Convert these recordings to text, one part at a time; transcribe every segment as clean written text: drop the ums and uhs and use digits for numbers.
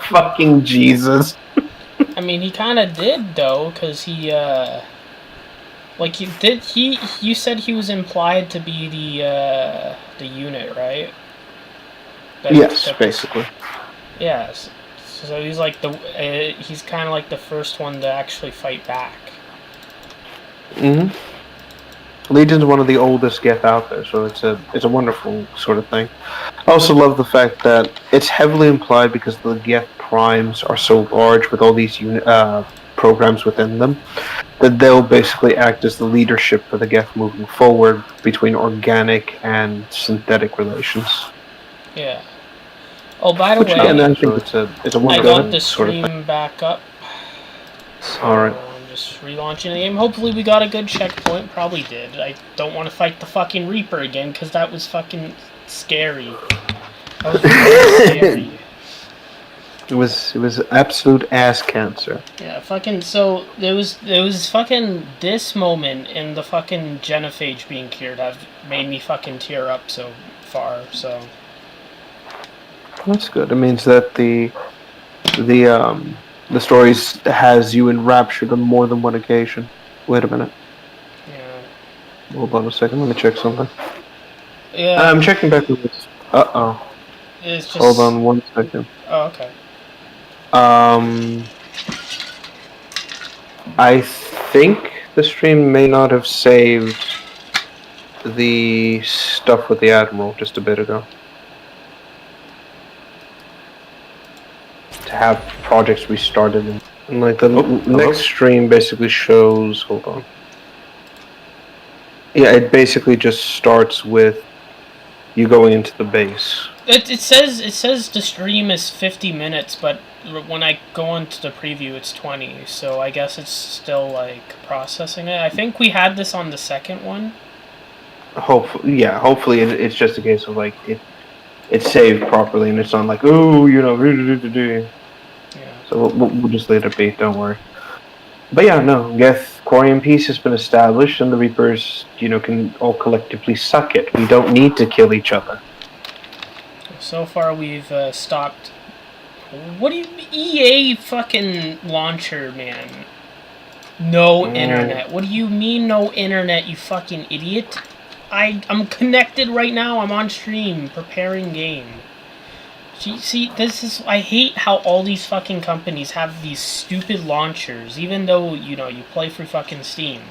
fucking Jesus. I mean, he kind of did though, because he like you said he was implied to be the unit, right? Yes, basically. Yes. So he's like he's kind of like the first one to actually fight back. Mm-hmm. Legion's one of the oldest Geth out there, so it's a wonderful sort of thing. I also love the fact that it's heavily implied because the Geth primes are so large with all these programs within them that they'll basically act as the leadership for the Geth moving forward between organic and synthetic relations. Yeah. Oh, by the way, again, I think it's a wonderful I got the stream sort of back up. So Alright. I'm just relaunching the game. Hopefully we got a good checkpoint. Probably did. I don't want to fight the fucking Reaper again, because that was fucking scary. That was really scary. It was absolute ass cancer. Yeah, fucking, so there was fucking this moment in the fucking genophage being cured have made me fucking tear up so far, so. That's good. It means that the story has you enraptured on more than one occasion. Wait a minute. Yeah. Hold on a second. Let me check something. Yeah. I'm checking back with this. It's just. Hold on 1 second. Oh, okay. I think the stream may not have saved the stuff with the Admiral just a bit ago. To have projects restarted, and like the next stream basically shows. Hold on. Yeah, it basically just starts with you going into the base. It says the stream is 50 minutes, but when I go into the preview, it's 20. So I guess it's still like processing it. I think we had this on the second one. Hopefully it's just a case of like it's saved properly and it's not like Yeah. So we'll just let it be. Don't worry. But yeah, no. Geth Quarian peace has been established, and the Reapers, can all collectively suck it. We don't need to kill each other. So far, we've stopped. What do you EA fucking launcher, man? No internet. What do you mean no internet, you fucking idiot? I'm connected right now. I'm on stream preparing game. See, this is... I hate how all these fucking companies have these stupid launchers, even though, you play through fucking Steam.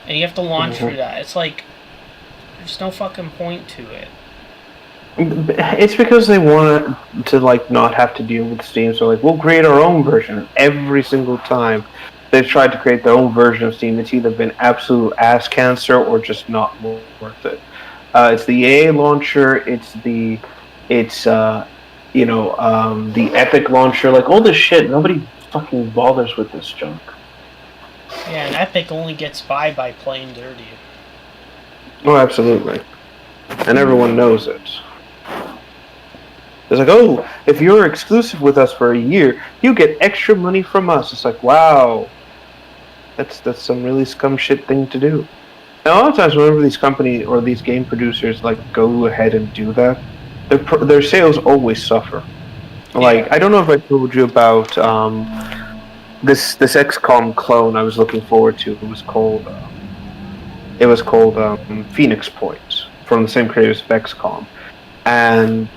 And you have to launch through that. It's like, there's no fucking point to it. It's because they want to, not have to deal with Steam, so, we'll create our own version. Every single time they've tried to create their own version of Steam, it's either been absolute ass cancer or just not worth it. It's the EA launcher, it's the Epic launcher, all this shit. Nobody fucking bothers with this junk. Yeah, and Epic only gets by playing dirty. Oh, absolutely. And everyone knows it. It's like, oh, if you're exclusive with us for a year, you get extra money from us. It's like, wow. That's some really scum shit thing to do. And a lot of times whenever these companies or these game producers, go ahead and do that, their sales always suffer. Yeah. I don't know if I told you about this XCOM clone I was looking forward to. It was called Phoenix Point, from the same creators of XCOM, and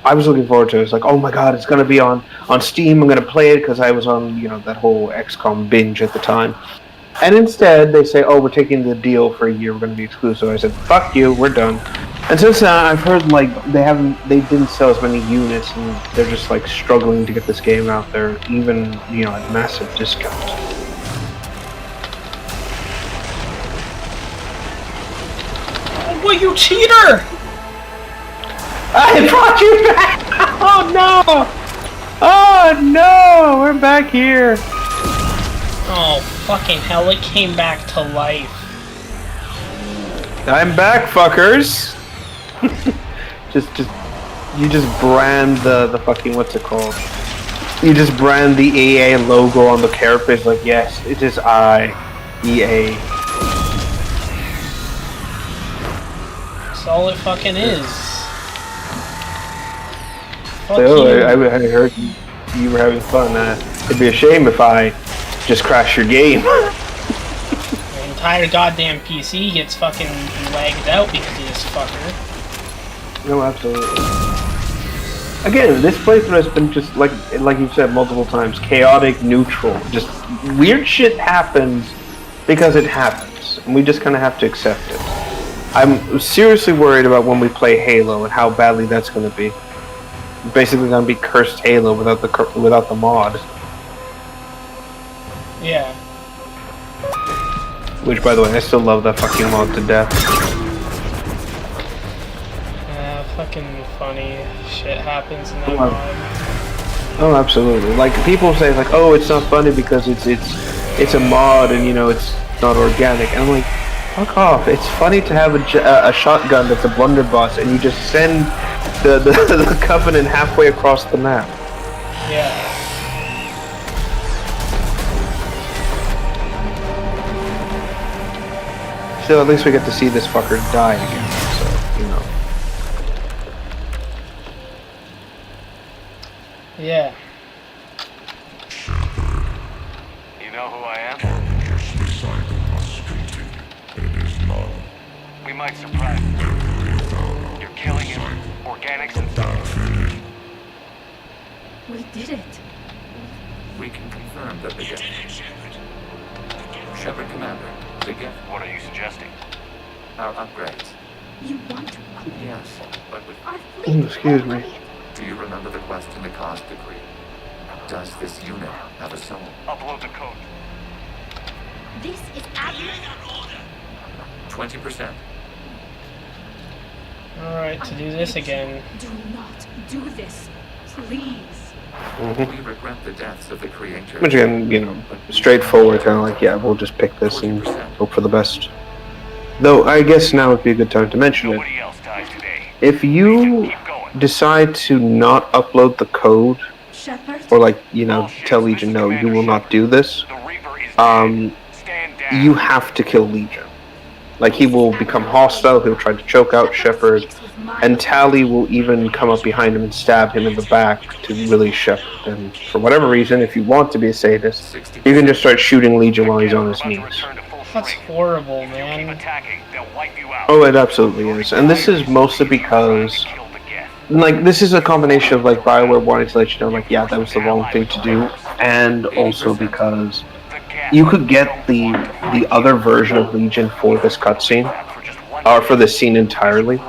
I was looking forward to it. It's like, oh my god, it's gonna be on Steam. I'm gonna play it because I was on that whole XCOM binge at the time. And instead, they say, oh, we're taking the deal for a year. We're gonna be exclusive. I said, fuck you, we're done. And since then, I've heard they didn't sell as many units, and they're just struggling to get this game out there, even at massive discount. Oh, you cheater! I brought you back! Oh no! Oh no! We're back here! Oh, fucking hell, it came back to life. I'm back, fuckers! You just brand the fucking, what's it called? You just brand the EA logo on the carapace, yes, it is I, EA. That's all it fucking is. So, I heard you were having fun. It'd be a shame if I just crashed your game. The entire goddamn PC gets fucking lagged out because of this fucker. No, absolutely. Again, this playthrough has been just like you've said multiple times, chaotic, neutral. Just weird shit happens because it happens, and we just kind of have to accept it. I'm seriously worried about when we play Halo and how badly that's going to be. Basically, going to be cursed Halo without the mod. Yeah. Which, by the way, I still love that fucking mod to death. Fucking funny shit happens in that mod. Oh, absolutely. Like, people say, like, oh, it's not funny because it's a mod and, you know, it's not organic. And I'm like, fuck off. It's funny to have a shotgun that's a blunderbuss and you just send the Covenant halfway across the map. Yeah. Still, at least we get to see this fucker die again, so, you know. Yeah. You know who I am? We might surprise you. You're killing him. Organics and stuff. We did it. We can confirm that the gift. Shepard Commander, the gift. What are you suggesting? Our upgrades. You want to Yes, but with... our fleet? Excuse me. Do you remember the quest in the cause decree? Does this unit have a soul? Upload the code. This is Admiral. 20%. Alright, to do this again. Do not do this, please. We regret the deaths of the creators. Which again, you know, straightforward, kind of like, yeah, we'll just pick this and hope for the best. Though, I guess now would be a good time to mention it. Nobody else dies today. If you Keep going. decide to not upload the code, Shepard? or like, you know, tell Legion, no, you will not do this, The Reaper is um, dead. Stand down. you have to kill Legion. Like, he will become hostile, he'll try to choke out Shepard, and Tally will even come up behind him and stab him in the back to release Shepard. And for whatever reason, if you want to be a sadist, you can just start shooting Legion while he's on his knees. That's horrible, Keep man. attacking. They'll wipe you out. Oh, it absolutely is. And this is mostly because, Kill the Geth. like, this is a combination of, like, BioWare wanting to let you know, like, yeah, that was the wrong thing to do, and also because The Geth. you could get the other version of Legion for this cutscene, For just one or for this scene entirely,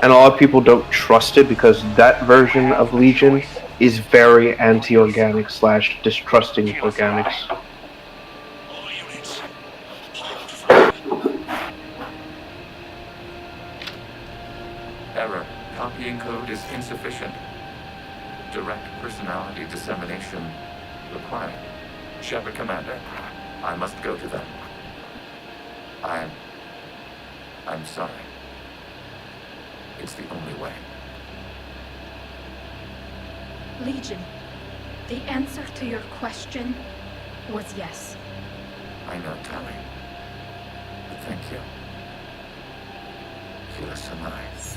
and a lot of people don't trust it because that version of Legion is very anti-organic / distrusting of organics. Error. Copying code is insufficient. Direct personality dissemination required. Shepard Commander, I must go to them. I'm sorry. It's the only way. Legion, the answer to your question was yes. I know, Tally. But thank you. Feel so nice.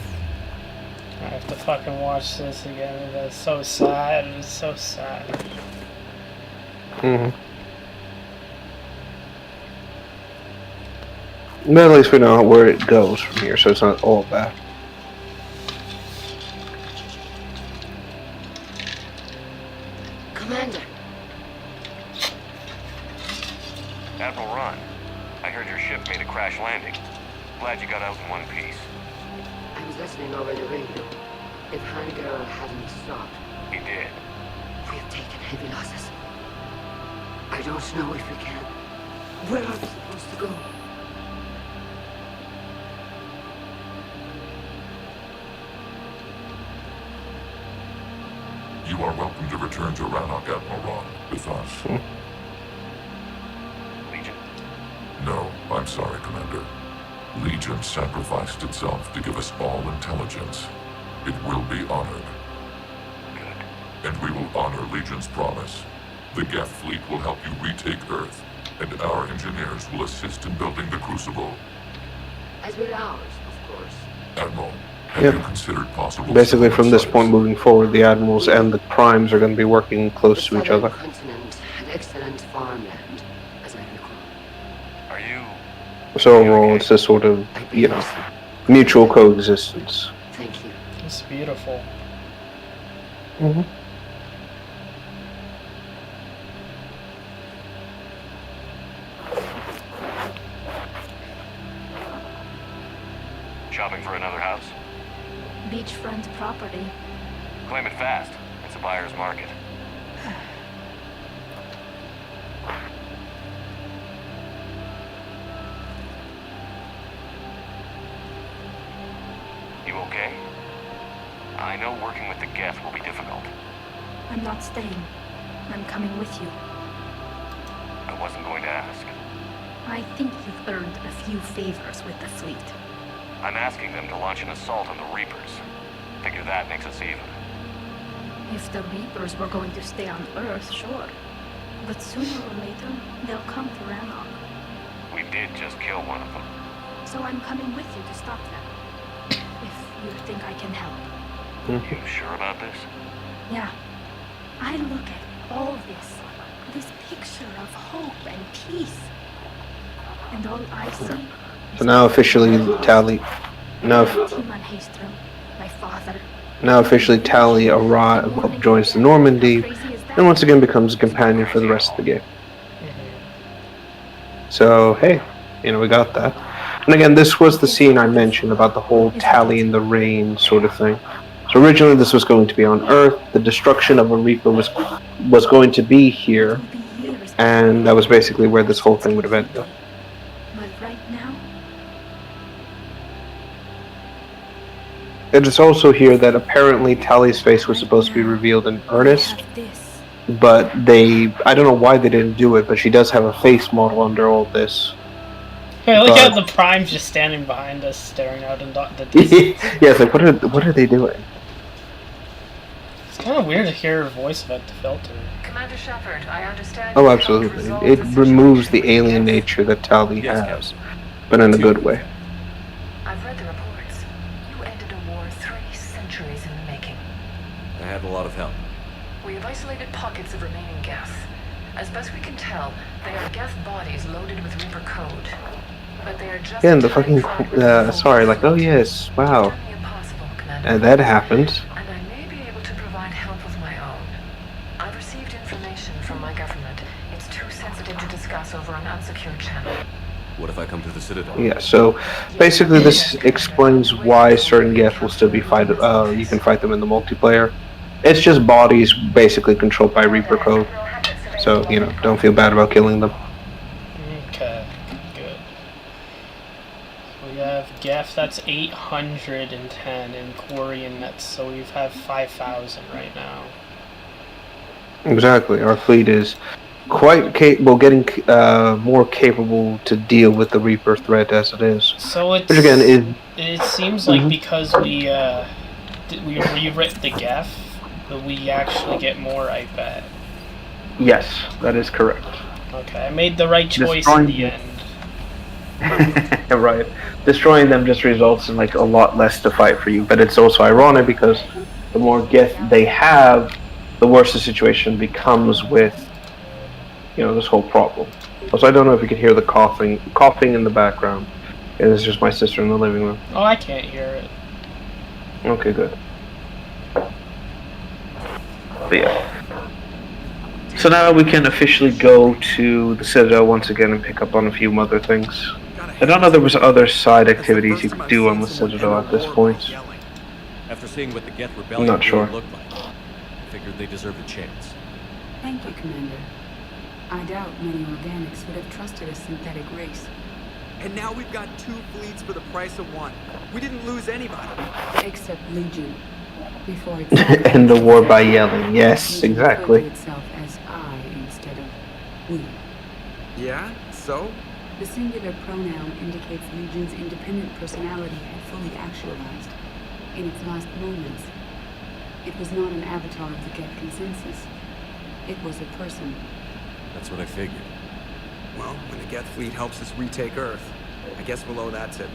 I have to fucking watch this again. That's so sad. It's so sad. Mm-hmm. But at least we know where it goes from here, so it's not all bad. Commander, Admiral Ron, I heard your ship made a crash landing. Glad you got out in one piece. I was listening over the radio. If Heidegger hadn't stopped, He did. we have taken heavy losses. I don't know if we can. Where are we supposed to go? You are welcome to return to Rannoch, Admiral Ron, with us. Legion. No, I'm sorry, Commander. Legion sacrificed itself to give us all intelligence. It will be honored. Good. And we will honor Legion's promise. The Geth fleet will help you retake Earth, and our engineers will assist in building the Crucible. As will ours, of course. Admiral, Have Yep. you considered possible Basically, similar from this sites? point moving forward, the admirals and the primes are going to be working close to each southern other. continent had excellent farmland, as I recall. Are you... So overall, it's this sort of, you know, mutual coexistence. Thank you. It's beautiful. Mm-hmm. shopping for another house? Beachfront property. Claim it fast. It's a buyer's market. You okay? I know working with the Geth will be difficult. I'm not staying. I'm coming with you. I wasn't going to ask. I think you've earned a few favors with the fleet. I'm asking them to launch an assault on the Reapers. Figure that makes us even. If the Reapers were going to stay on Earth, sure. But sooner or later, they'll come to Rannoch. We did just kill one of them. So I'm coming with you to stop them. If you think I can help. You sure about this? Yeah. I look at all this picture of hope and peace. And all I see So now officially Tali, now Timon Haestrom, my father. Now officially Tali joins the Normandy, and once again becomes a companion for the rest of the game. So hey, we got that. And again, this was the scene I mentioned about the whole Tali in the rain sort of thing. So originally this was going to be on Earth. The destruction of a Reaper was going to be here, and that was basically where this whole thing would have ended. But right now, It is also here that apparently Tali's face was supposed to be revealed in earnest, have this. but I don't know why they didn't do it, but she does have a face model under all this. Hey, look But- at the Primes just standing behind us, staring out in the distance. Yeah, it's like, what are they doing? It's kind of weird to hear her voice about the filter. Commander Shepard, I understand. Oh, you helped absolutely. resolve It the removes situation the with alien Geth. nature that Tali Yes, has, but in a good way. I've read the reports. You ended a war 3 centuries in the making. I had a lot of help. We have isolated pockets of remaining Geth. As best we can tell, they are Geth bodies loaded with Reaper code. But they are just Yeah, and the time fucking, fraught with the full sorry, like, oh fleet. yes, wow. You've done the impossible, Commander. And that happened. And I may be able to provide help of my own. I've received information from my government. It's too sensitive to discuss over an unsecured channel. What if I come to the Citadel? Yeah, so basically this explains why certain Geth will still be you can fight them in the multiplayer. It's just bodies basically controlled by Reaper code. So, don't feel bad about killing them. Okay, good. We have Geth, that's 810, and Quarian, so we have 5,000 right now. Exactly. Our fleet is quite capable, getting more capable to deal with the Reaper threat as it is. So it's, Which again it seems like Mhm. because we rewrit the Geth, that we actually get more, I bet. Yes, that is correct. Okay, I made the right choice Destroying in the the- end. Right. Destroying them just results in a lot less to fight for you, but it's also ironic because the more Geth they have, the worse the situation becomes with this whole problem. Also, I don't know if you can hear the coughing in the background. It's just my sister in the living room. Oh, I can't hear it. Okay, good. But yeah. So now we can officially go to the Citadel once again and pick up on a few other things. I don't know there was other side activities you could do on the Citadel at this point. After seeing what the Geth Rebellion not sure. really looked like, I figured they deserved a chance. Thank you, Commander. I doubt many organics would have trusted a synthetic race. And now we've got 2 fleets for the price of 1. We didn't lose anybody. Except Legion. Before it End the war by yelling. Yes, Legion referred exactly. to itself as I instead of we. Yeah? So? The singular pronoun indicates Legion's independent personality had fully actualized. In its last moments, it was not an avatar of the Geth consensus. It was a person. That's what I figured. Well, when the Geth fleet helps us retake Earth, I guess we'll owe that to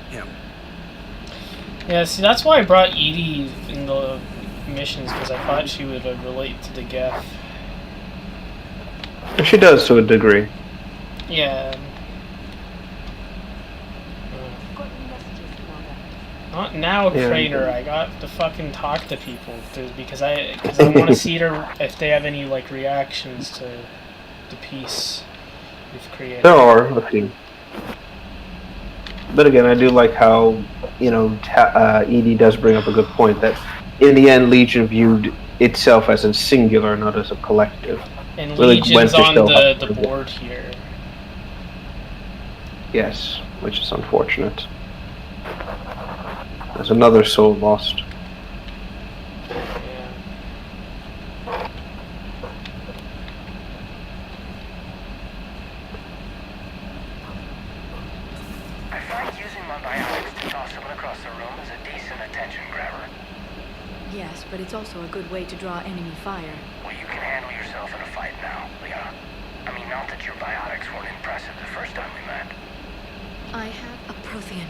him. Yeah, see, that's why I brought Edie in the missions, because I thought she would relate to the Geth. She does to a degree. Yeah. Not now, Yeah. Crater. I got to fucking talk to people because I want to see if they have any like reactions to the piece we've created. There are a few. But again, I do like how, you know, Edie does bring up a good point that in the end, Legion viewed itself as a singular, not as a collective. And really Legion's went to on show the board here. Yes, which is unfortunate. There's another soul lost. I find using my biotics to toss someone across the room is a decent attention grabber. Yes, but it's also a good way to draw enemy fire. Well, you can handle yourself in a fight now, Leona. I mean, not that your biotics weren't impressive the first time we met. I have a Prothean.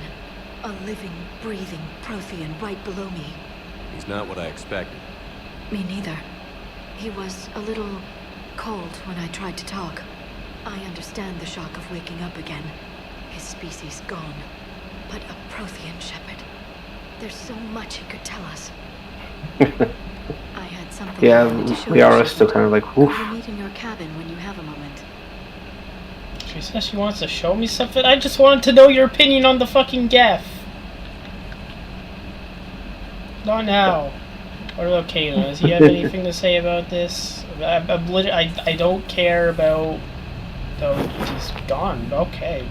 A living, breathing Prothean right below me. He's not what I expected. Me neither. He was a little cold when I tried to talk. I understand the shock of waking up again. His species gone. But a Prothean shepherd. There's so much he could tell us. I had something I wanted to show we are you, still kind of like, woof. We'll meet in your cabin when you have a moment. She says she wants to show me something. I just wanted to know your opinion on the fucking Geth. Not now. What about Kayla? Does he have anything to say about this? I don't care about. Oh, he's gone. Okay.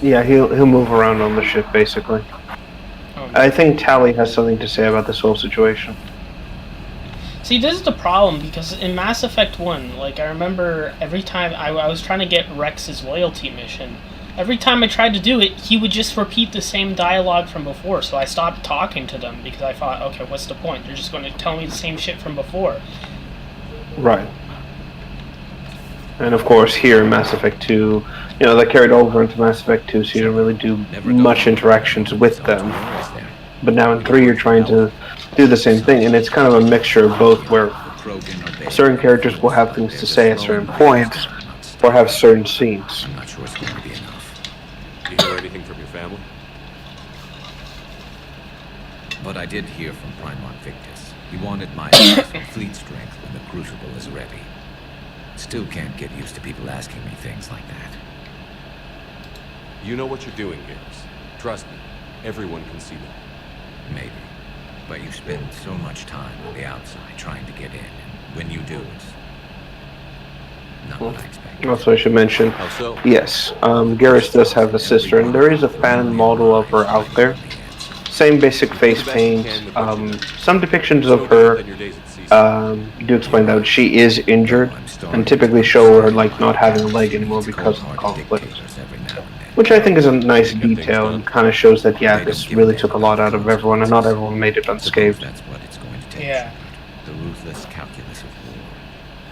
Yeah, he'll move around on the ship basically. Oh, no. I think Tally has something to say about this whole situation. See, this is the problem, because in Mass Effect 1, like, I remember every time I was trying to get Rex's loyalty mission, every time I tried to do it, he would just repeat the same dialogue from before, so I stopped talking to them, because I thought, okay, what's the point? They're just going to tell me the same shit from before. Right. And of course, here in Mass Effect 2, you know, that carried over into Mass Effect 2, so you don't really do much interactions with them. But now in 3, you're trying to do the same thing, and it's kind of a mixture of both, where certain characters will have things to say at certain points, or have certain scenes. I'm not sure it's going to be enough. Do you hear anything from your family? But I did hear from Primarch Victus. He wanted my advice on fleet strength when the Crucible is ready. Still can't get used to people asking me things like that. You know what you're doing, Garrus. Trust me, everyone can see that. Maybe. But you spend so much time on the outside trying to get in, and when you do, it's not what I expected. Also, I should mention, How so? yes, Garrus does have a sister, and there is a fan model of her out there. Same basic face paint, some depictions of her do explain that she is injured, and typically show her like not having a leg anymore because of the conflict. Which I think is a nice detail, and kind of shows that, yeah, this really took a lot out of everyone, and not everyone made it unscathed. That's what it's going to take. Yeah. The ruthless calculus of war.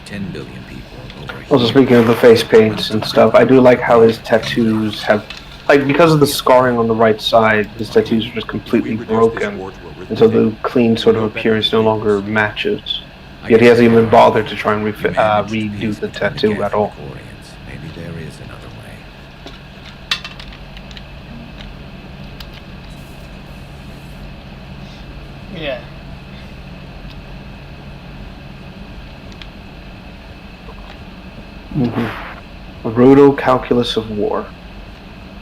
10 billion people over. Also, speaking of the face paints and stuff, I do like how his tattoos have, like, because of the scarring on the right side, his tattoos are just completely broken, and so the clean sort of appearance no longer matches. Yet he hasn't even bothered to try and redo the tattoo at all. Maybe there is another way. Yeah. A brutal calculus of war.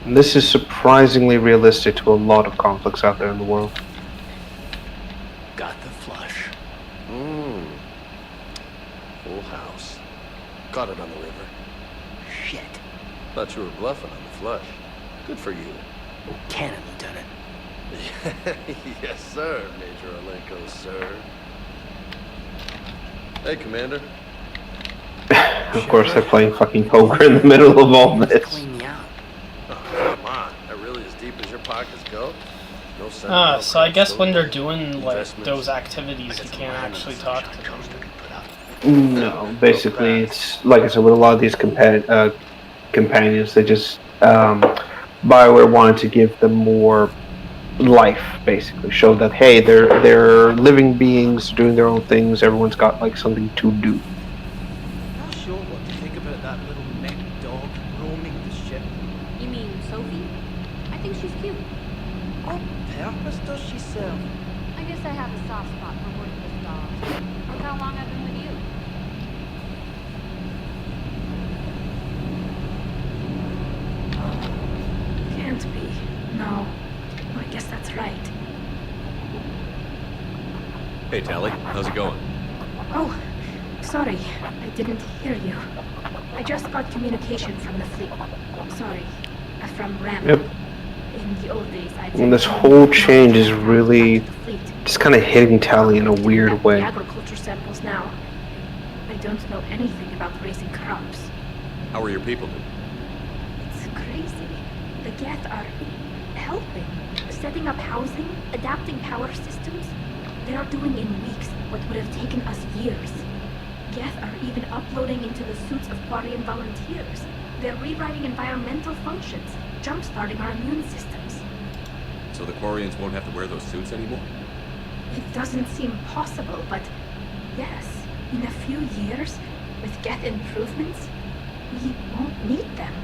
And this is surprisingly realistic to a lot of conflicts out there in the world. Got the flush. Full house. Caught it on the river. Shit. Thought you were bluffing on the flush. Good for you. Cannon, Lieutenant. Yes, sir, Major Olenko, sir. Hey, Commander. Of course, they're playing fucking poker in the middle of all this. Clean me out. Oh, come on. That really as deep as your pockets go? No sense. So I guess when they're doing like those activities, you can't actually talk to them. No, basically, it's like I said, with a lot of these companions, they just BioWare wanted to give them more life, basically. Show that, hey, they're living beings doing their own things. Everyone's got like something to do. Not sure what to think about that little mech dog roaming the ship. You mean Sophie? I think she's cute. What purpose does she serve? I guess I have a soft spot for worthless dogs. Look how long I've been with you. Can't be. No. I guess that's right. Hey, Tally. How's it going? Oh, sorry. I didn't hear you. I just got communication from the fleet. Sorry. From Ram. Yep. In the old days, And this whole change is really just kind of hitting Tally in a weird way. agriculture samples now. I don't know anything about raising crops. How are your people doing? It's crazy. The Geth are helping. Setting up housing, adapting power systems. They are doing in weeks what would have taken us years. Geth are even uploading into the suits of Quarian volunteers. They're rewriting environmental functions, jump-starting our immune systems. So the Quarians won't have to wear those suits anymore? It doesn't seem possible, but yes, in a few years, with Geth improvements, we won't need them.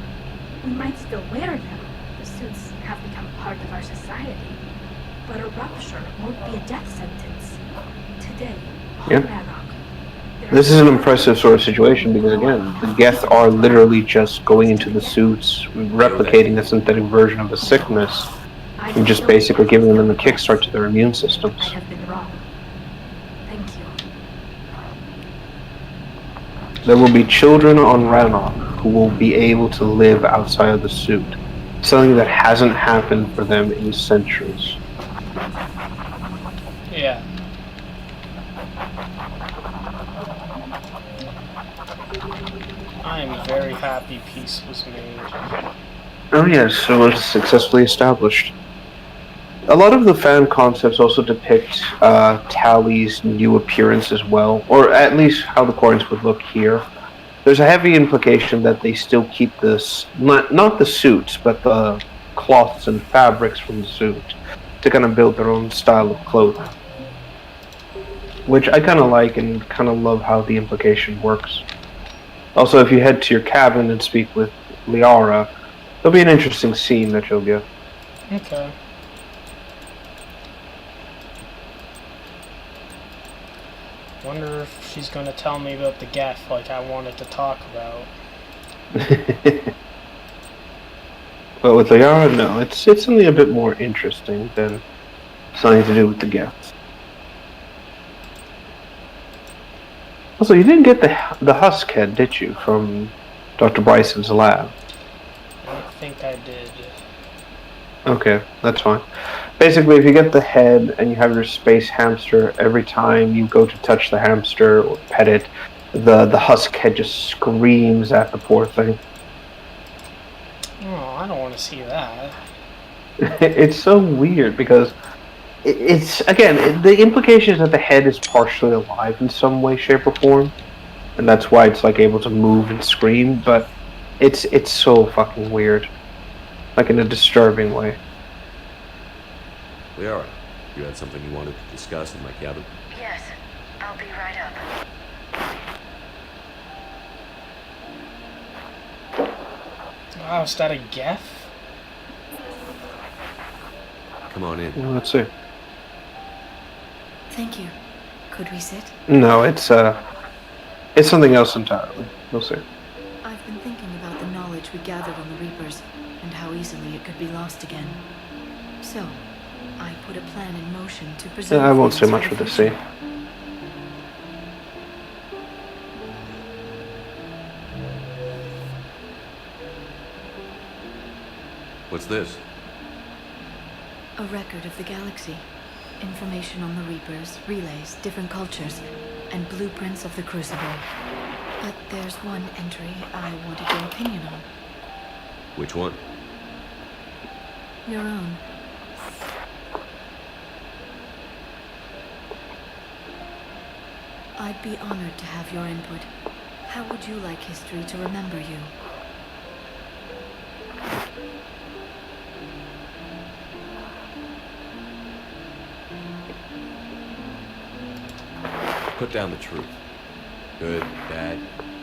We might still wear them. The suits have become part of our society. But a rupture won't be a death sentence. Today, on Rannoch, This is an impressive sort of situation because, again, the Geth are literally just going into the suits, replicating a synthetic version of a sickness, and just basically giving them a kickstart to their immune systems. I have been wrong. Thank you. There will be children on Rannoch who will be able to live outside of the suit, something that hasn't happened for them in centuries. Yeah. I am very happy peace was made. Oh yes, so it was successfully established. A lot of the fan concepts also depict Tally's new appearance as well, or at least how the Quarians would look here. There's a heavy implication that they still keep this, not the suits, but the cloths and fabrics from the suit, to kind of build their own style of clothing. Which I kind of like and kind of love how the implication works. Also, if you head to your cabin and speak with Liara, there'll be an interesting scene that you'll get. Okay. Wonder if she's gonna tell me about the Geth like I wanted to talk about. But with Liara, no. It's something a bit more interesting than something to do with the Geths. Also, you didn't get the husk head, did you, from Dr. Bryson's lab? I don't think I did. Okay, that's fine. Basically, if you get the head and you have your space hamster, every time you go to touch the hamster or pet it, the husk head just screams at the poor thing. Oh, I don't want to see that. It's so weird because it's, again, the implication is that the head is partially alive in some way, shape, or form, and that's why it's like able to move and scream. But it's so fucking weird, like in a disturbing way. Liara, you had something you wanted to discuss in my cabin? Yes, I'll be right up. Wow, is that a Geth? Come on in. Well, let's see. Thank you. Could we sit? No, it's something else entirely. We'll see. I've been thinking about the knowledge we gathered on the Reapers, and how easily it could be lost again. So, I put a plan in motion to preserve. I won't say things much for for the this future. scene. What's this? A record of the galaxy. Information on the Reapers, relays, different cultures, and blueprints of the Crucible. But there's one entry I wanted your opinion on. Which one? Your own. I'd be honored to have your input. How would you like history to remember you? Put down the truth. Good, bad.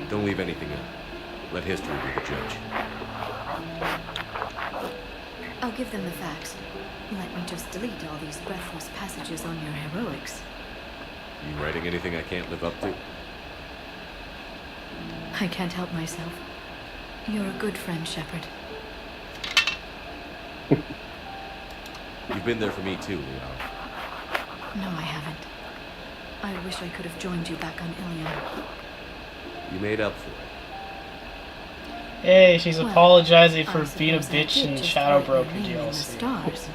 Don't leave anything out. Let history be the judge. I'll give them the facts. Let me just delete all these breathless passages on your heroics. You writing anything I can't live up to? I can't help myself. You're a good friend, Shepard. You've been there for me too, Leo. No, I haven't. I wish I could have joined you back on Ilium. You made up for it. Hey, she's Well, apologizing for I being a suppose I bitch did in just Shadow write your Broker name in the DLC. stars.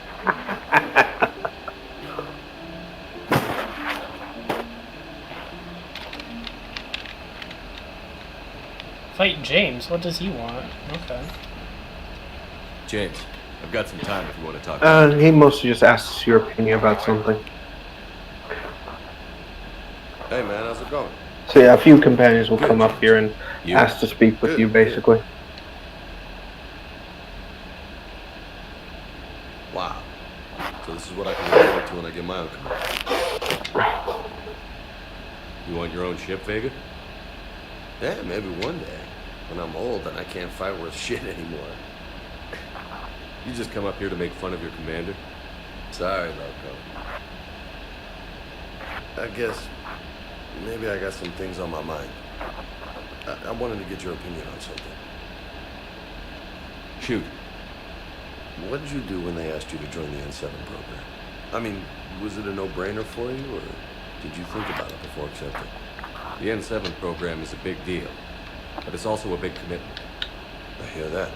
Fight James? What does he want? Okay. James, I've got some time if you want to talk. He mostly just asks your opinion about something. Hey man, how's it going? So yeah, a few companions will come up here and ask to speak with you, basically. Wow. So this is what I can look forward to when I get my own command. You want your own ship, Vega? Yeah, maybe one day. When I'm old and I can't fight worth shit anymore. You just come up here to make fun of your commander? Sorry, Loco. I guess maybe I got some things on my mind. I wanted to get your opinion on something. Shoot. What did you do when they asked you to join the N7 program? I mean, was it a no-brainer for you, or did you think about it before accepting? The N7 program is a big deal, but it's also a big commitment. I hear that.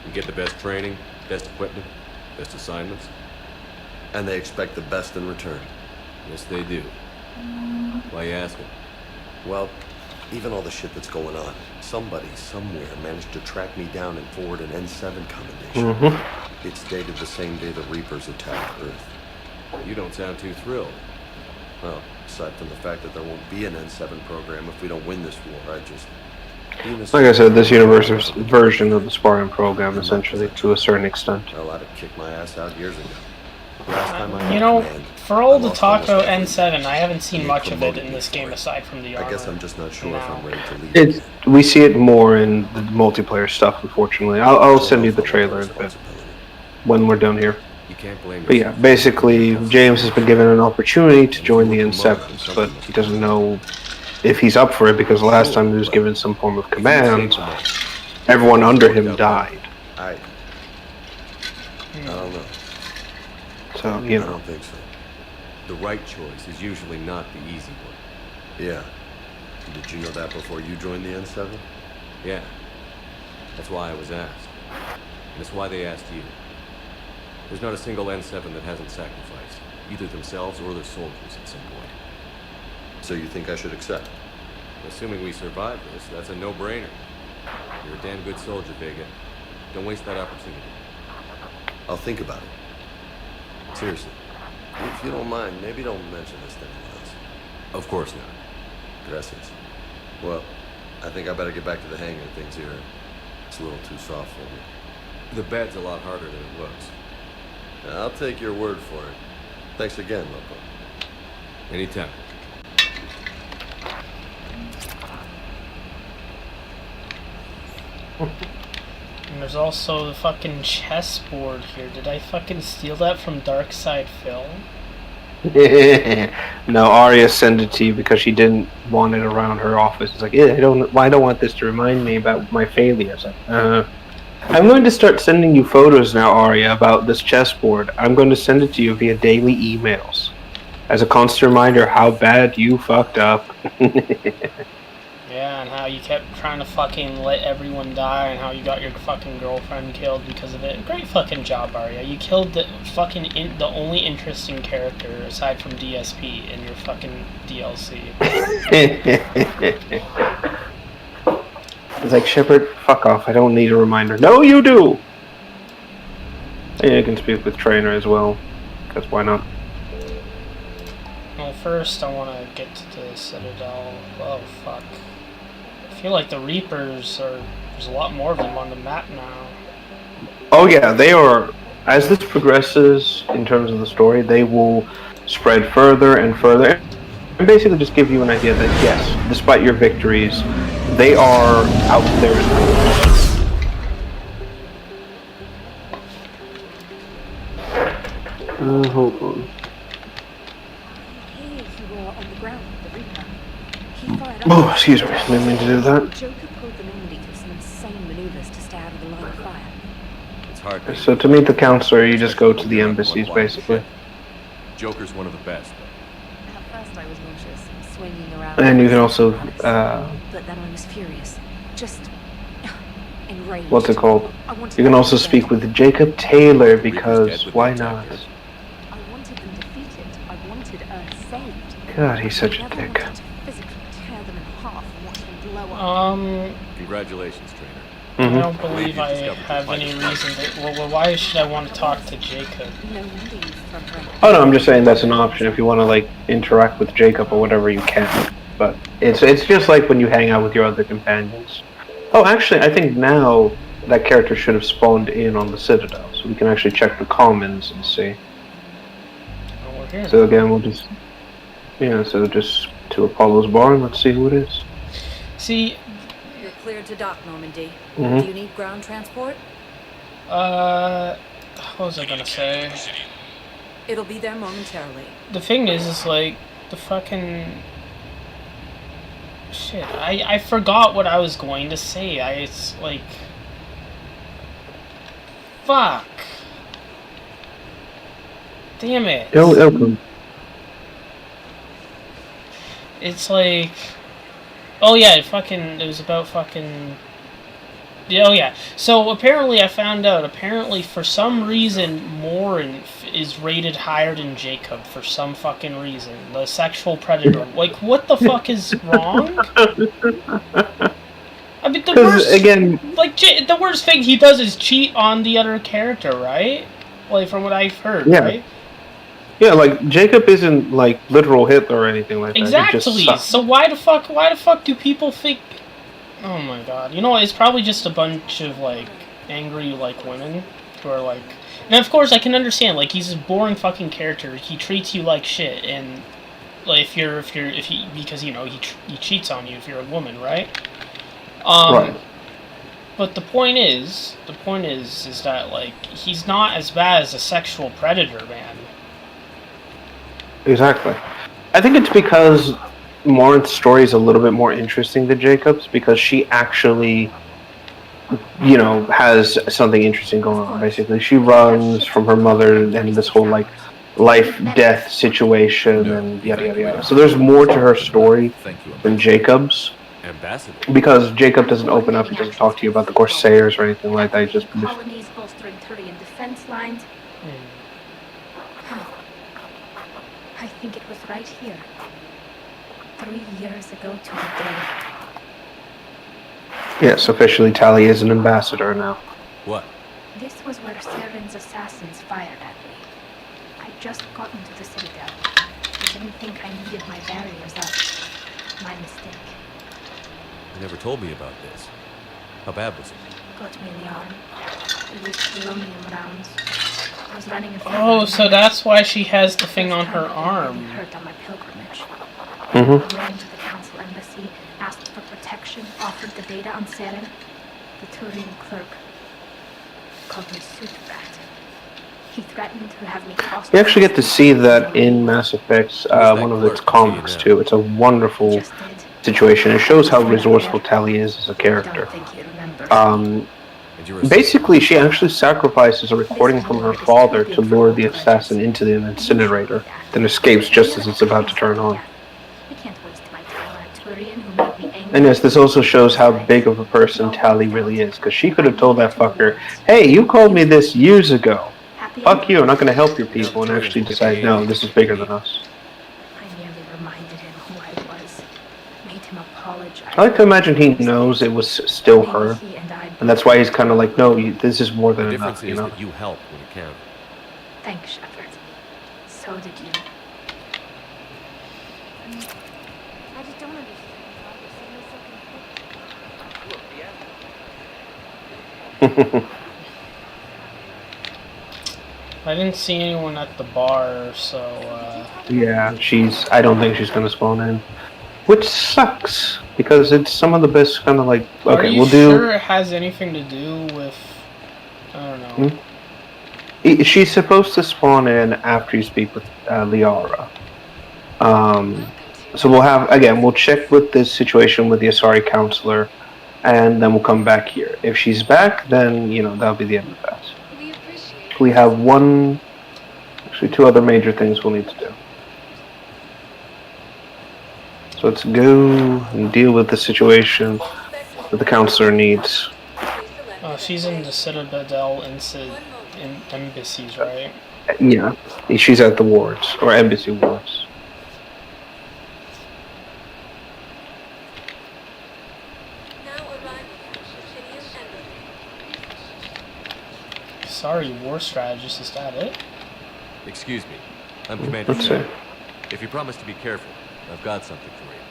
You get the best training, best equipment, best assignments. And they expect the best in return. Yes, they do. Why you asking? Well, even all the shit that's going on, somebody somewhere managed to track me down and forward an N7 commendation. It's dated the same day the Reapers attacked Earth. You don't sound too thrilled. Well, aside from the fact that there won't be an N7 program if we don't win this war, I just... Like I said, this universe's version of the Spartan program, essentially, to a certain extent. Well, I'd have kicked my ass out years ago. You know, for all the talk about N7, I haven't seen much of it in this game aside from the armor. I guess I'm just not sure if I'm ready to leave. We see it more in the multiplayer stuff, unfortunately. I'll send you the trailer in a bit when we're done here. You can't blame But yeah, basically, James has been given an opportunity to join the N7s, but he doesn't know if he's up for it because last time he was given some form of command, everyone under him died. I don't know. So, you know. I don't think so. The right choice is usually not the easy one. Yeah. Did you know that before you joined the N7? Yeah. That's why I was asked. And it's why they asked you. There's not a single N7 that hasn't sacrificed, either themselves or their soldiers at some point. So you think I should accept? Assuming we survive this, that's a no-brainer. You're a damn good soldier, Vega. Don't waste that opportunity. I'll think about it. Seriously. If you don't mind, maybe don't mention this to anyone else. Of course not. Gracias. Well, I think I better get back to the hang of things here. It's a little too soft for me. The bed's a lot harder than it looks. I'll take your word for it. Thanks again, Loco. Anytime. And there's also the fucking chessboard here. Did I fucking steal that from Darkside Film? No, Arya sent it to you because she didn't want it around her office. It's like, yeah, I don't want this to remind me about my failures. I'm going to start sending you photos now, Arya, about this chessboard. I'm going to send it to you via daily emails as a constant reminder how bad you fucked up. Yeah, and how you kept trying to fucking let everyone die, and how you got your fucking girlfriend killed because of it. Great fucking job, Arya. You killed the fucking the only interesting character aside from DSP in your fucking DLC. It's like, Shepard, fuck off. I don't need a reminder. No, you do! Yeah, you can speak with Trainer as well, because why not? Well, first I want to get to the Citadel. Oh, fuck. I feel like the Reapers are... There's a lot more of them on the map now. Oh yeah, they are... As this progresses in terms of the story, they will spread further and further. And basically just give you an idea that yes, despite your victories, they are out there in the world. Hold on. Here you were on the ground with the Reaper. He fired up. Oh, excuse me. Didn't mean to do that. Joker pulled the Normandy through some insane maneuvers to stay out of the line of fire. It's hard. So to meet the counselor, you just go to the embassies, basically. Joker's one of the best. At first I was nauseous, swinging around. And you can also, but then I was furious. Just enraged. what's it called? You can also speak with Jacob Taylor, because why not? I wanted them defeated. I wanted Earth saved. God, he's such a I never dick. wanted to physically tear them in half and watch them blow up. Congratulations, trainer. Mm-hmm. I don't believe I have any reason to. Well, why should I want to talk to Jacob? No wonder you front-ran. Oh no, I'm just saying that's an option. If you want to like interact with Jacob or whatever, you can. But it's just like when you hang out with your other companions. Oh, actually, I think now that character should have spawned in on the Citadel, so we can actually check the commons and see. Oh, we're here. So again, we'll just so just to Apollo's barn. Let's see who it is. See. You're cleared to dock, Normandy. Mhm. Do you need ground transport? What was I gonna say? It'll be there momentarily. The thing is like, the fucking... Shit, I forgot what I was going to say. It's like... Fuck. Damn it. It's like... Oh yeah, it was about fucking... Oh yeah, so apparently I found out, for some reason, Morinth is rated higher than Jacob, for some fucking reason. The sexual predator. Like, what the fuck is wrong? I mean, the worst... Again... Like, the worst thing he does is cheat on the other character, right? Like, from what I've heard, Yeah. right? Yeah, like Jacob isn't like literal Hitler or anything like that. He Exactly. just sucks. So why the fuck do people think? Oh my god. You know, it's probably just a bunch of like angry like women who are like. And of course, I can understand. Like, he's a boring fucking character. He treats you like shit, and like because you know he cheats on you if you're a woman, right? Right. But the point is that like he's not as bad as a sexual predator, man. Exactly. I think it's because Morinth's story is a little bit more interesting than Jacob's, because she actually, has something interesting going on, basically. She runs from her mother and this whole, like, life-death situation and yada yada yada. So there's more to her story than Jacob's. Ambassador. Because Jacob doesn't open up, he doesn't talk to you about the Corsairs or anything like that. He just... Colonies bolstering Turian defense lines. I think it was right here. 3 years ago to the day. Yes, officially Tali is an ambassador now. What? This was where Saren's assassins fired at me. I'd just gotten to the Citadel. I didn't think I needed my barriers up. My mistake. You never told me about this. How bad was it? Got me in the arm. It was polonium rounds. I was running a Oh, so that's why she has the thing on her arm. hurt on my pilgrimage. Mm-hmm. I went to the council embassy, asked for protection, offered the data on Saren. The Turian clerk called me suit rat. He threatened to have me tossed. You actually get to see that in Mass Effect's one of its comics too. It's a wonderful situation. It shows how resourceful Tali is as a character. Basically, she actually sacrifices a recording from her father to lure the assassin into the incinerator, then escapes just as it's about to turn on. And yes, this also shows how big of a person Tali really is, because she could have told that fucker, "Hey, you called me this years ago. Fuck you, I'm not going to help your people," and actually decide, no, this is bigger than us. I merely reminded him who I was, made him apologize. I like to imagine he knows it was still her, and that's why he's kind of like, no, this is more than enough, you know? That you help when you can. Thanks, Shepard. So did you. I just don't understand why you're suddenly so conflicted. I didn't see anyone at the bar, so, Yeah, I don't think she's gonna spawn in. Which sucks, because it's some of the best kind of like, Are okay, you we'll do... sure it has anything to do with, I don't know. She's supposed to spawn in after you speak with Liara. So we'll check with this situation with the Asari counselor, and then we'll come back here. If she's back, then, that'll be the end of that. We have two other major things we'll need to do. So let's go and deal with the situation that the counselor needs. She's in the Citadel embassies, right? Yeah, she's at the wards, or embassy wards. Sorry, war strategist, is that it? Excuse me. I'm Commander Let's Shepard. see. If you promise to be careful, I've got something for you.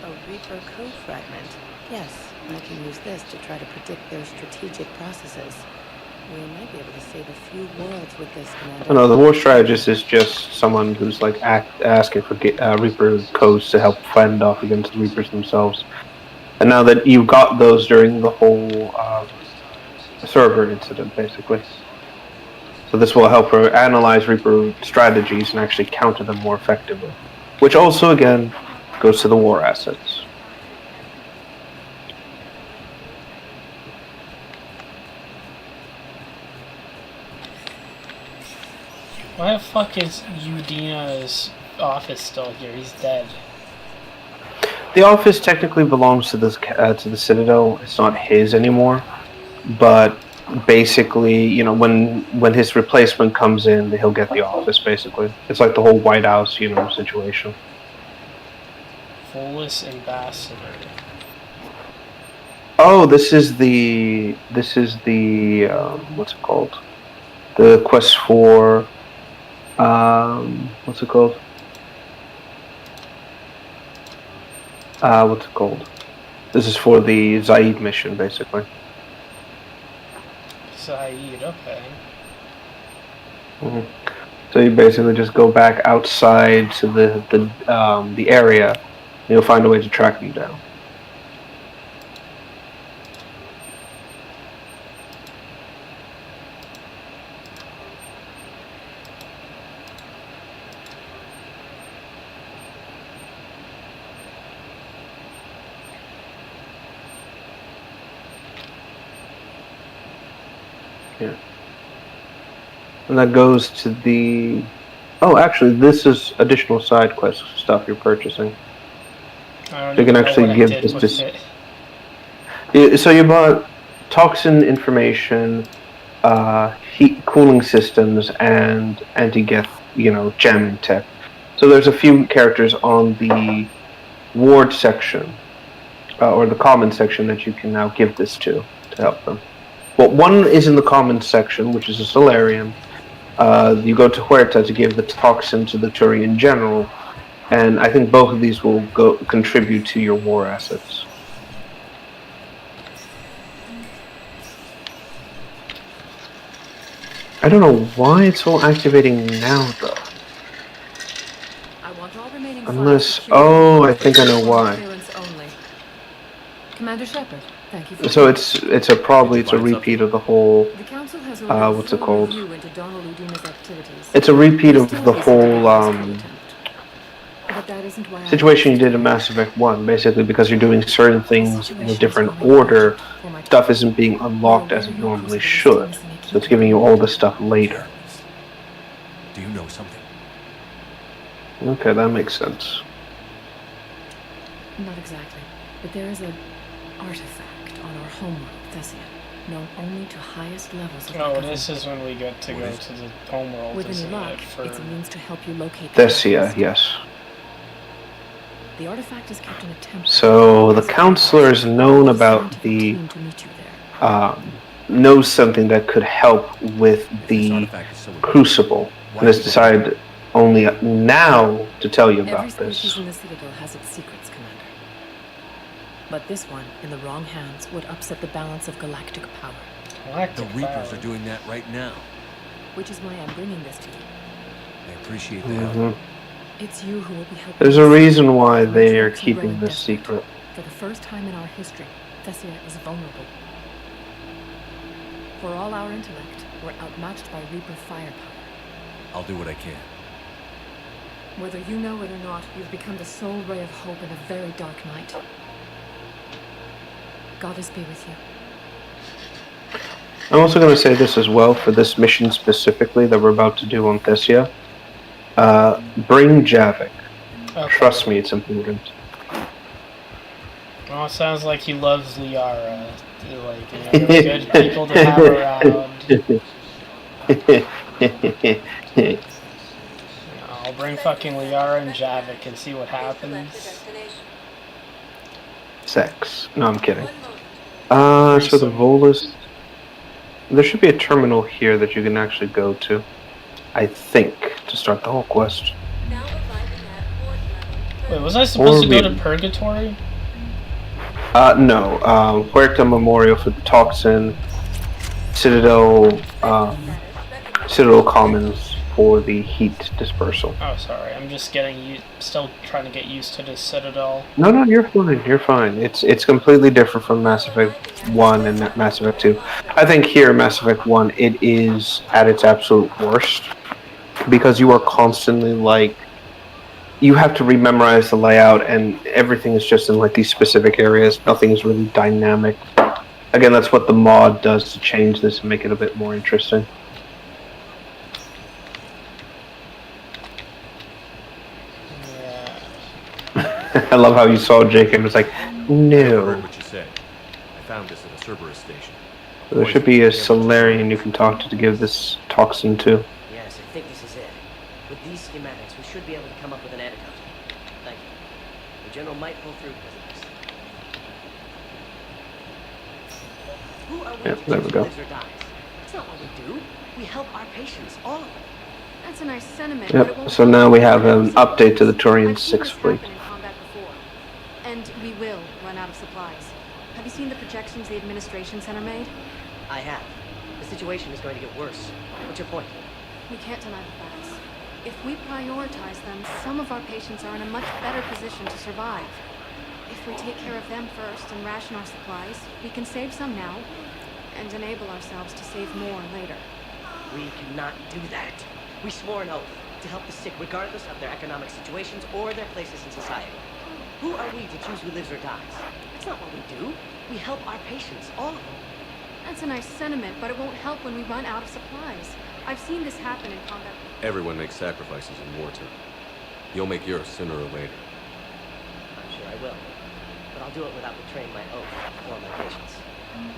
A Reaper code fragment. Yes, I can use this to try to predict their strategic processes. We might be able to save a few worlds with this, Commander. No, the war strategist is just someone who's like asking for Reaper codes to help fend off against the Reapers themselves. And now that you got those during the whole server incident, basically. So this will help her analyze Reaper strategies and actually counter them more effectively. Which also, again, goes to the war assets. Why the fuck is Udina's office still here? He's dead. The office technically belongs to the Citadel. It's not his anymore. But basically, when his replacement comes in, he'll get the office, basically. It's like the whole White House, situation. Volus Ambassador. Oh, this is the what's it called? The quest for what's it called? What's it called? This is for the Zaid mission, basically. Zaid, okay. So you basically just go back outside to the area, and you'll find a way to track them down. Yeah. And that goes to the... Oh, actually, this is additional side quest stuff you're purchasing. You can actually give this... So you bought toxin information, heat cooling systems, and anti-geth, gem tech. So there's a few characters on the ward section, or the common section, that you can now give this to help them. Well, one is in the common section, which is a Solarian. You go to Huerta to give the toxin to the Turian general, and I think both of these will contribute to your war assets. I don't know why it's all activating now, though. I want all remaining Unless, oh, I think I know why. Commander Shepard, thank you for So it's a repeat of the whole. What's it called? It's a repeat of the whole situation you did in Mass Effect 1, basically, because you're doing certain things in a different order. Stuff isn't being unlocked as it normally should, so it's giving you all the stuff later. Do you know something? Okay, that makes sense. Not exactly, but there is an artifact on our homeworld, Thessia, known only to highest levels of Oh, this is when we get to go to the homeworld, With isn't any luck, it? For... it's a means to help you locate Thessia, yes. The artifact is kept in a temple. So the counselor is known about the knows something that could help with the crucible, and has decided only now to tell you about Every species this. in the Citadel has its secrets, Commander. But this one, in the wrong hands, would upset the balance of galactic power. The Reapers are doing that right now. which is why I'm bringing this to you. I appreciate the help. It's you who will be helping. There's a reason why they are keeping this secret. For the first time in our history, Thessia is vulnerable. For all our intellect, we're outmatched by Reaper firepower. I'll do what I can. Whether you know it or not, you've become the sole ray of hope in a very dark night. Goddess be with you. I'm also going to say this as well, for this mission specifically that we're about to do on Thessia. Bring Javik. Okay. Trust me, it's important. Well, it sounds like he loves Liara. Like, you know, they're good people to have around. I'll bring fucking Liara and Javik and see what happens. Sex. No, I'm kidding. So the Volus... There should be a terminal here that you can actually go to. I think, to start the whole quest. Wait, was I supposed to go to Purgatory? No. Huerta Memorial for the Toxin, Citadel Commons for the heat dispersal. Oh, sorry. I'm just still trying to get used to this Citadel. No, you're fine. You're fine. It's completely different from Mass Effect 1 and Mass Effect 2. I think here, Mass Effect 1, it is at its absolute worst. Because you are constantly, like... You have to rememorize the layout, and everything is just in, like, these specific areas. Nothing is really dynamic. Again, that's what the mod does to change this and make it a bit more interesting. I love how you saw Jake and was like, no. I heard what you said. I found this at a Cerberus station. There should be a Solarian you can talk to give this toxin to. Yes, I think this is it. With these schematics, we should be able to come up with an antidote. Thank you. The General might pull through because of this. Who are we Yeah, there we go. lives or dies? That's not what we do. We help our patients, all of them. That's a nice sentiment. But it Yep, won't so now we have an update to the Turian 6th Fleet. And we will run out of supplies. Have you seen the projections the administration center made? I have. The situation is going to get worse. What's your point? We can't deny the facts. If we prioritize them, some of our patients are in a much better position to survive. If we take care of them first and ration our supplies, we can save some now and enable ourselves to save more later. We cannot do that. We swore an oath to help the sick regardless of their economic situations or their places in society. Who are we to choose who lives or dies? That's not what we do. We help our patients, all of them. That's a nice sentiment, but it won't help when we run out of supplies. I've seen this happen in combat. Everyone makes sacrifices in wartime. You'll make yours sooner or later. I'm sure I will. But I'll do it without betraying my oath or my patients.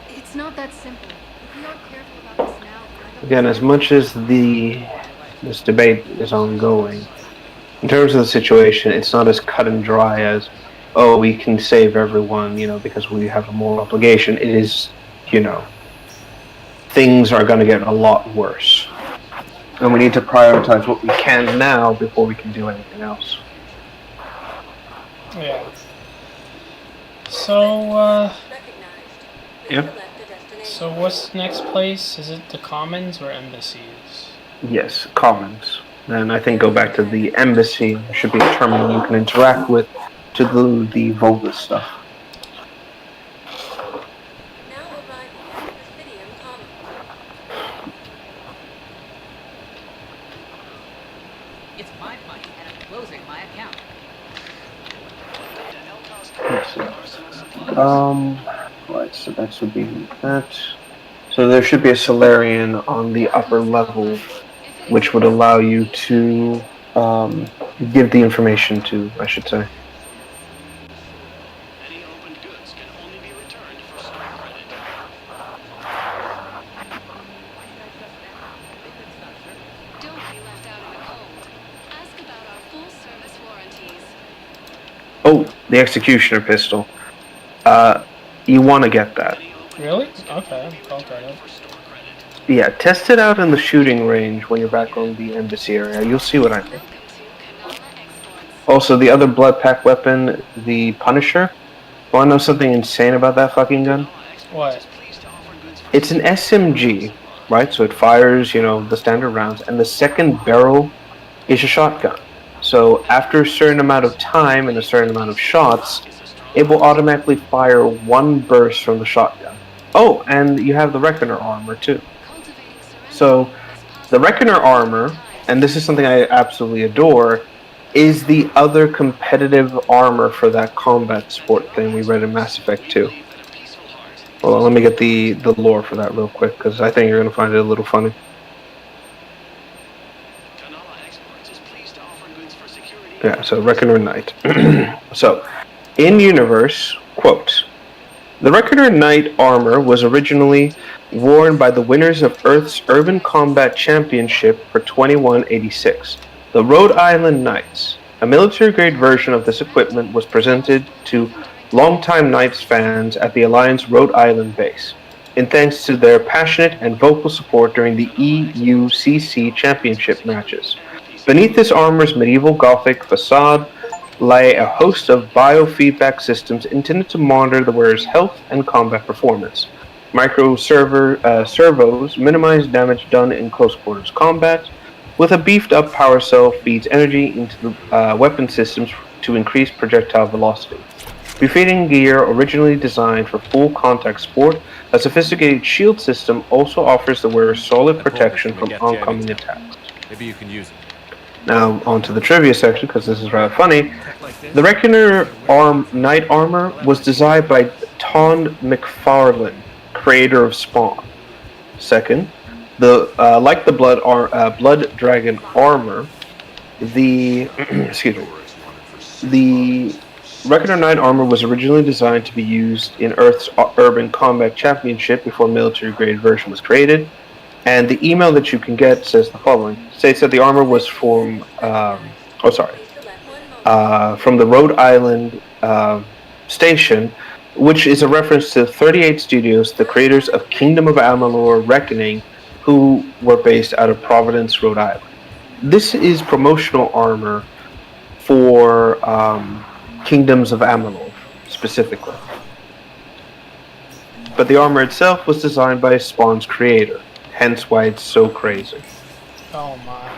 It's not that simple. If we aren't careful about this now, Again, as much as this debate is ongoing, in terms of the situation, it's not as cut and dry as, oh, we can save everyone, because we have a moral obligation. It is, things are going to get a lot worse. And we need to prioritize what we can now before we can do anything else. Yeah. So, Yep. So what's next place? Is it the Commons or Embassies? Yes, Commons. And I think go back to the Embassy. There should be a terminal you can interact with to do the Volus stuff. It's my money, and I'm closing my account. Right, so that should be that. So there should be a Solarian on the upper level, which would allow you to give the information to, I should say. Oh, the Executioner pistol. You want to get that. Really? Okay, I'll try it. Yeah, test it out in the shooting range when you're back on the Embassy area. You'll see what I mean. Also, the other blood pack weapon, the Punisher. Want to know something insane about that fucking gun? What? It's an SMG, right? So it fires, the standard rounds, and the second barrel is a shotgun. So after a certain amount of time and a certain amount of shots, it will automatically fire one burst from the shotgun. Oh, and you have the Reckoner armor too. So the Reckoner armor, and this is something I absolutely adore, is the other competitive armor for that combat sport thing we read in Mass Effect 2. Hold on, let me get the lore for that real quick, because I think you're going to find it a little funny. Yeah, so Reckoner Knight. So, in-universe, quote, the Reckoner Knight armor was originally worn by the winners of Earth's Urban Combat Championship for 2186. The Rhode Island Knights. A military-grade version of this equipment was presented to longtime Knights fans at the Alliance Rhode Island base, in thanks to their passionate and vocal support during the EUCC Championship matches. Beneath this armor's medieval Gothic facade lay a host of biofeedback systems intended to monitor the wearer's health and combat performance. Servos minimize damage done in close-quarters combat, with a beefed-up power cell feeds energy into the weapon systems to increase projectile velocity. Befitting gear originally designed for full-contact sport, a sophisticated shield system also offers the wearer solid protection from oncoming attacks. Maybe you can use it. Now, on to the trivia section, because this is rather funny. The Reckoner Knight armor was designed by Todd McFarlane, creator of Spawn. Second, like the Blood Dragon armor, the the Reckoner Knight armor was originally designed to be used in Earth's Urban Combat Championship before military-grade version was created. And the email that you can get says the following. States that the armor was from the Rhode Island station, which is a reference to 38 Studios, the creators of Kingdom of Amalur: Reckoning, who were based out of Providence, Rhode Island. This is promotional armor for Kingdoms of Amalur, specifically. But the armor itself was designed by Spawn's creator, hence why it's so crazy. Oh my.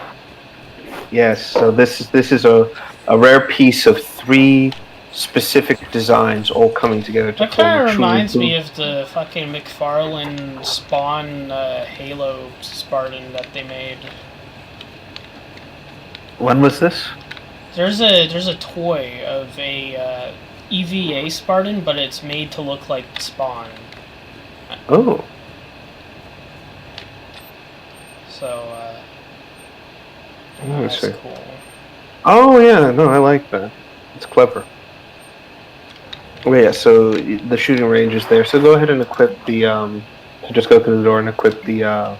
Yes, so this is a rare piece of 3 specific designs all coming together to That kind of reminds me of the fucking McFarlane Spawn Halo Spartan that they made. When was this? There's a toy of a EVA Spartan, but it's made to look like Spawn. Oh. So, Let's that's see. cool. Oh yeah, no, I like that. It's clever. Oh yeah, so the shooting range is there. So go ahead and equip the just go through the door and equip the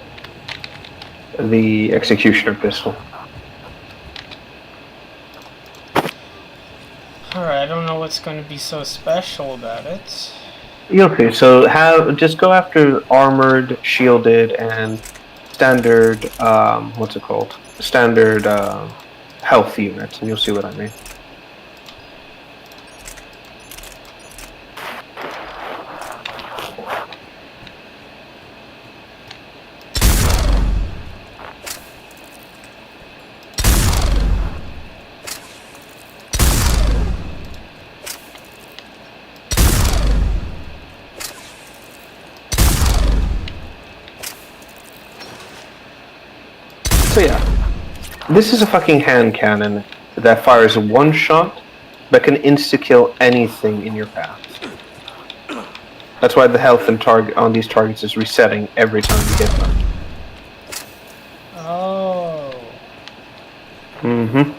executioner pistol. Alright, I don't know what's going to be so special about it. Okay, so just go after armored, shielded, and standard standard health units, and you'll see what I mean. So yeah, this is a fucking hand cannon that fires one shot but can insta-kill anything in your path. That's why the health and target on these targets is resetting every time you hit them. Oh. Mm-hmm.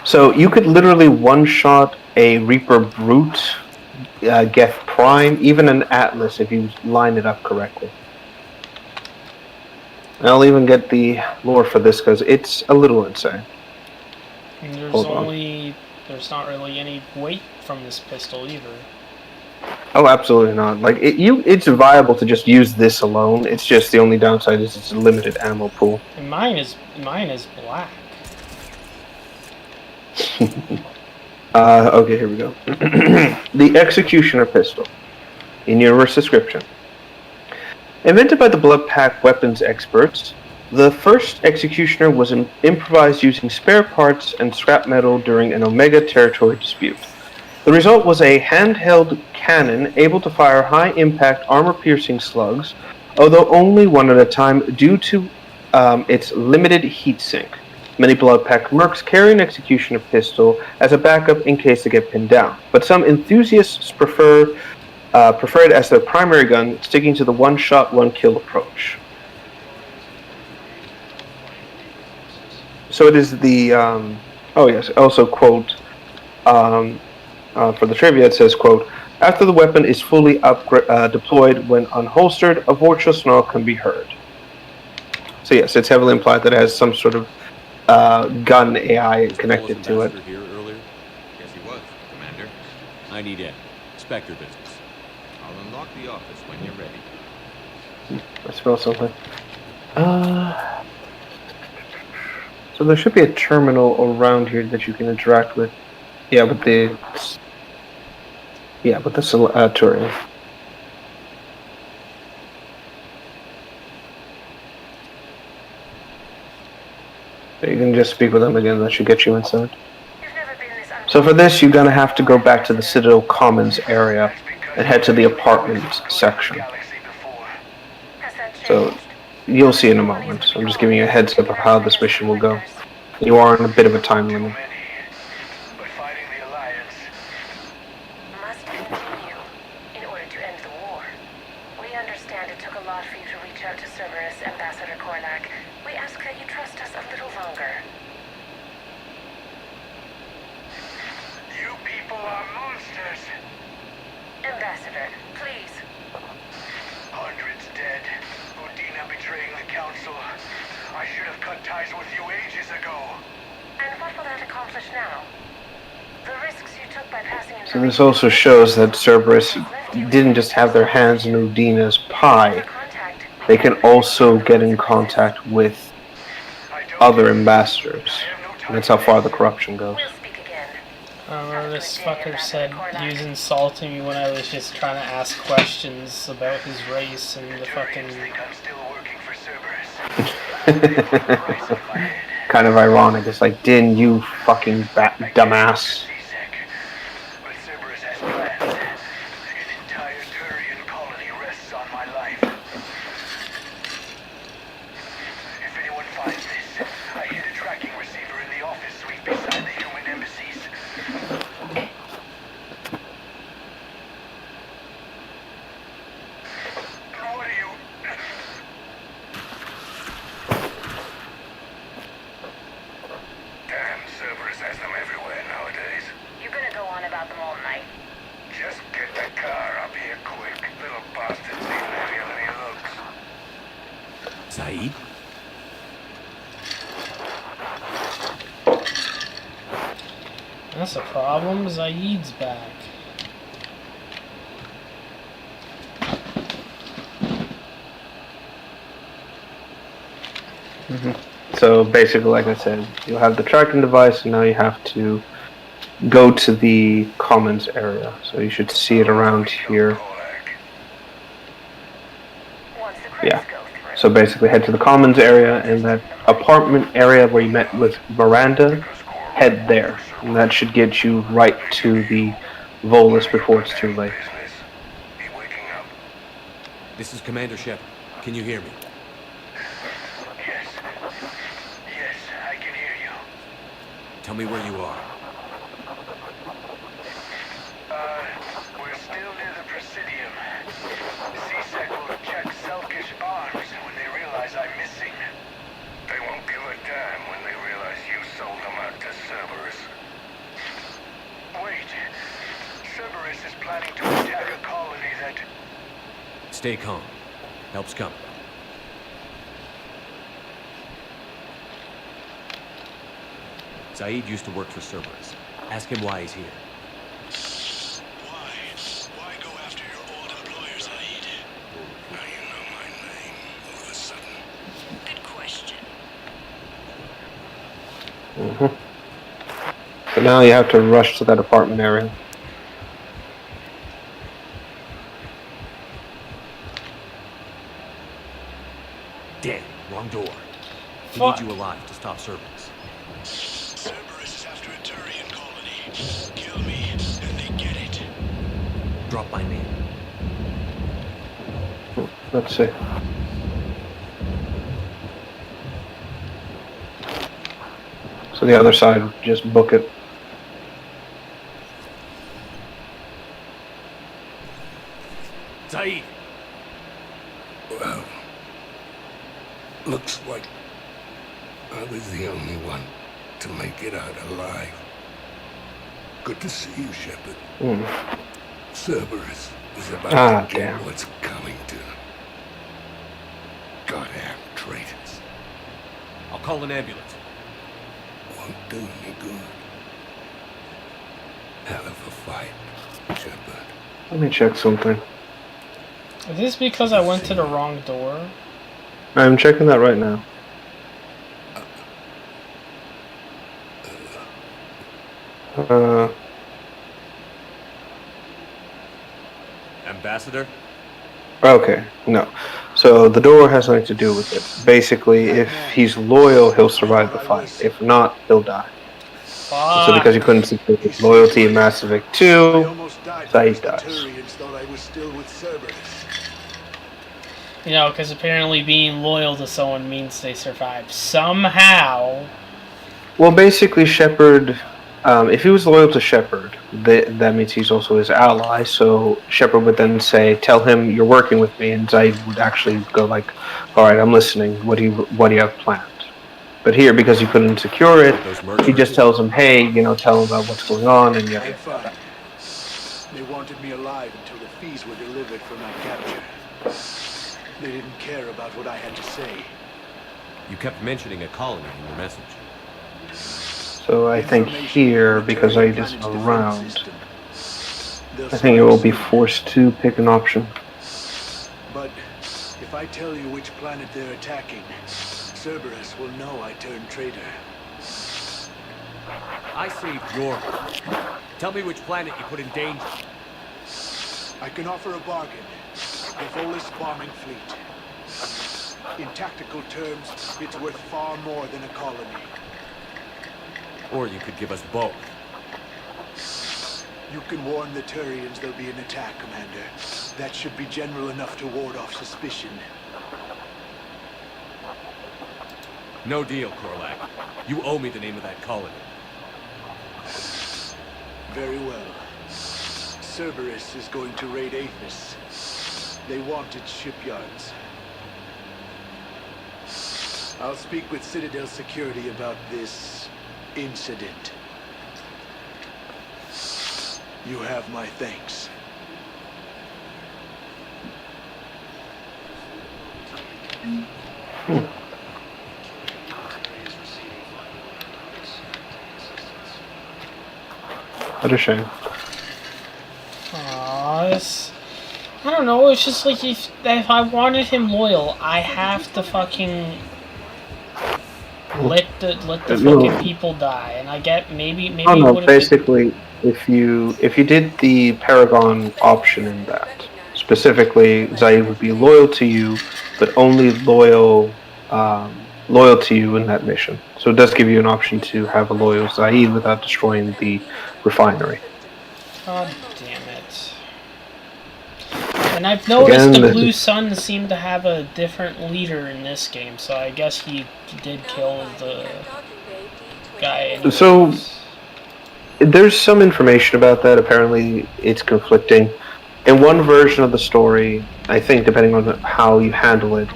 So you could literally one-shot a Reaper Brute, Geth Prime, even an Atlas if you line it up correctly. I'll even get the lore for this because it's a little insane. And there's not really any weight from this pistol either. Oh, absolutely not. Like it's viable to just use this alone. It's just the only downside is it's a limited ammo pool. And mine is black. Okay, here we go. The Executioner pistol. In universe description. Invented by the Bloodpack weapons experts, the first executioner was improvised using spare parts and scrap metal during an Omega territory dispute. The result was a handheld cannon able to fire high-impact armor-piercing slugs, although only one at a time due to its limited heat sink. Many Bloodpack mercs carry an executioner pistol as a backup in case they get pinned down, but some enthusiasts prefer it as their primary gun, sticking to the one-shot, one-kill approach. So it is the, oh yes, also quote, for the trivia it says, quote, after the weapon is fully deployed when unholstered, a voice snarl can be heard. So yes, it's heavily implied that it has some sort of gun AI connected to it. Here earlier? Yes, he was, Commander. I need Ed. Spectre business. I'll unlock the office when you're ready. I smell something. So there should be a terminal around here that you can interact with. Yeah, with the Turian. So you can just speak with them again. That should get you inside. So for this, you're gonna have to go back to the Citadel Commons area and head to the apartments section. So you'll see in a moment. So I'm just giving you a heads up of how this mission will go. You are on a bit of a time limit. Must continue in order to end the war. We understand it took a lot for you to reach out to Cerberus, Ambassador Korlak. We ask that you trust us a little longer. You people are monsters. Ambassador, please. Hundreds dead. Udina betraying the council. I should have cut ties with you ages ago. And what will that accomplish now? The risks you took by passing So this also shows that Cerberus didn't just have their hands in Udina's pie. They can also get in contact with other ambassadors. And that's how far the corruption goes. I remember this fucker said he was insulting me when I was just trying to ask questions about his race and the fucking... Kind of ironic. It's like, Din, you fucking dumbass. Saeed? That's a problem. Zaid's back. So basically, like I said, you'll have the tracking device, and now you have to go to the commons area. So you should see it around here. Yeah. So basically, head to the commons area, and that apartment area where you met with Miranda, head there. And that should get you right to the Volus before it's too late. This is Commander Shepard. Can you hear me? Yes, I can hear you. Tell me where you are. We're still near the Presidium. C-Sec will check Selkish arms when they realize I'm missing. They won't give a damn when they realize you sold them out to Cerberus. Wait. Cerberus is planning to attack a colony that... Stay calm. Help's coming. Saeed used to work for Cerberus. Ask him why he's here. Why go after your old employer, Saeed? Now you know my name, all of a sudden. Good question. So now you have to rush to that apartment area. Damn, wrong door. We Fuck. need you alive to stop Cerberus. Cerberus is after a Turian colony. Kill me, and they get it. Drop my name. Let's see. So the other side, just book it. Zaid! Well, looks like I was the only one to make it out alive. Good to see you, Shepard. Cerberus is about to get damn. what's coming to them. Goddamn traitors. I'll call an ambulance. Won't do any good. Hell of a fight, Shepard. Let me check something. Is this because I went to the wrong door? I'm checking that right now. Ambassador? Okay, no. So the door has nothing to do with it. Basically, if he's loyal, he'll survive the fight. If not, he'll die. So because he couldn't secure his loyalty in Mass Effect 2, Zaid dies. Turians thought I was still with Cerberus. You know, because apparently being loyal to someone means they survive somehow. Well, basically, Shepard, if he was loyal to Shepard, that means he's also his ally. So Shepard would then say, "Tell him you're working with me," and Zaid would actually go like, "All right, I'm listening. What do you have planned?" But here, because he couldn't secure it, he just tells him, "Hey, tell him about what's going on," and I'm fine. They wanted me alive until the fees were delivered for my capture. They didn't care about what I had to say. You kept mentioning a colony in your message. So I think here, because Zaid isn't around, I think it will be forced to pick an option. But if I tell you which planet they're attacking, Cerberus will know I turned traitor. I saved your life. Tell me which planet you put in danger. I can offer a bargain. The Volus bombing fleet. In tactical terms, it's worth far more than a colony. Or you could give us both. You can warn the Turians there'll be an attack, Commander. That should be general enough to ward off suspicion. No deal, Korlak. You owe me the name of that colony. Very well. Cerberus is going to raid Athos. They wanted shipyards. I'll speak with Citadel Security about this incident. You have my thanks. What a shame. Aw, I don't know, it's just like if I wanted him loyal, I have to fucking let the fucking people die. And I get maybe Oh it no, would've basically, if you did the Paragon option in that, specifically, Zaid would be loyal to you, but only loyal to you in that mission. So it does give you an option to have a loyal Zaid without destroying the refinery. God damn it. And I've noticed Again, the Blue Sun seemed to have a different leader in this game, so I guess he did kill the guy anyways. So there's some information about that. Apparently, it's conflicting. In one version of the story, I think, depending on how you handle it,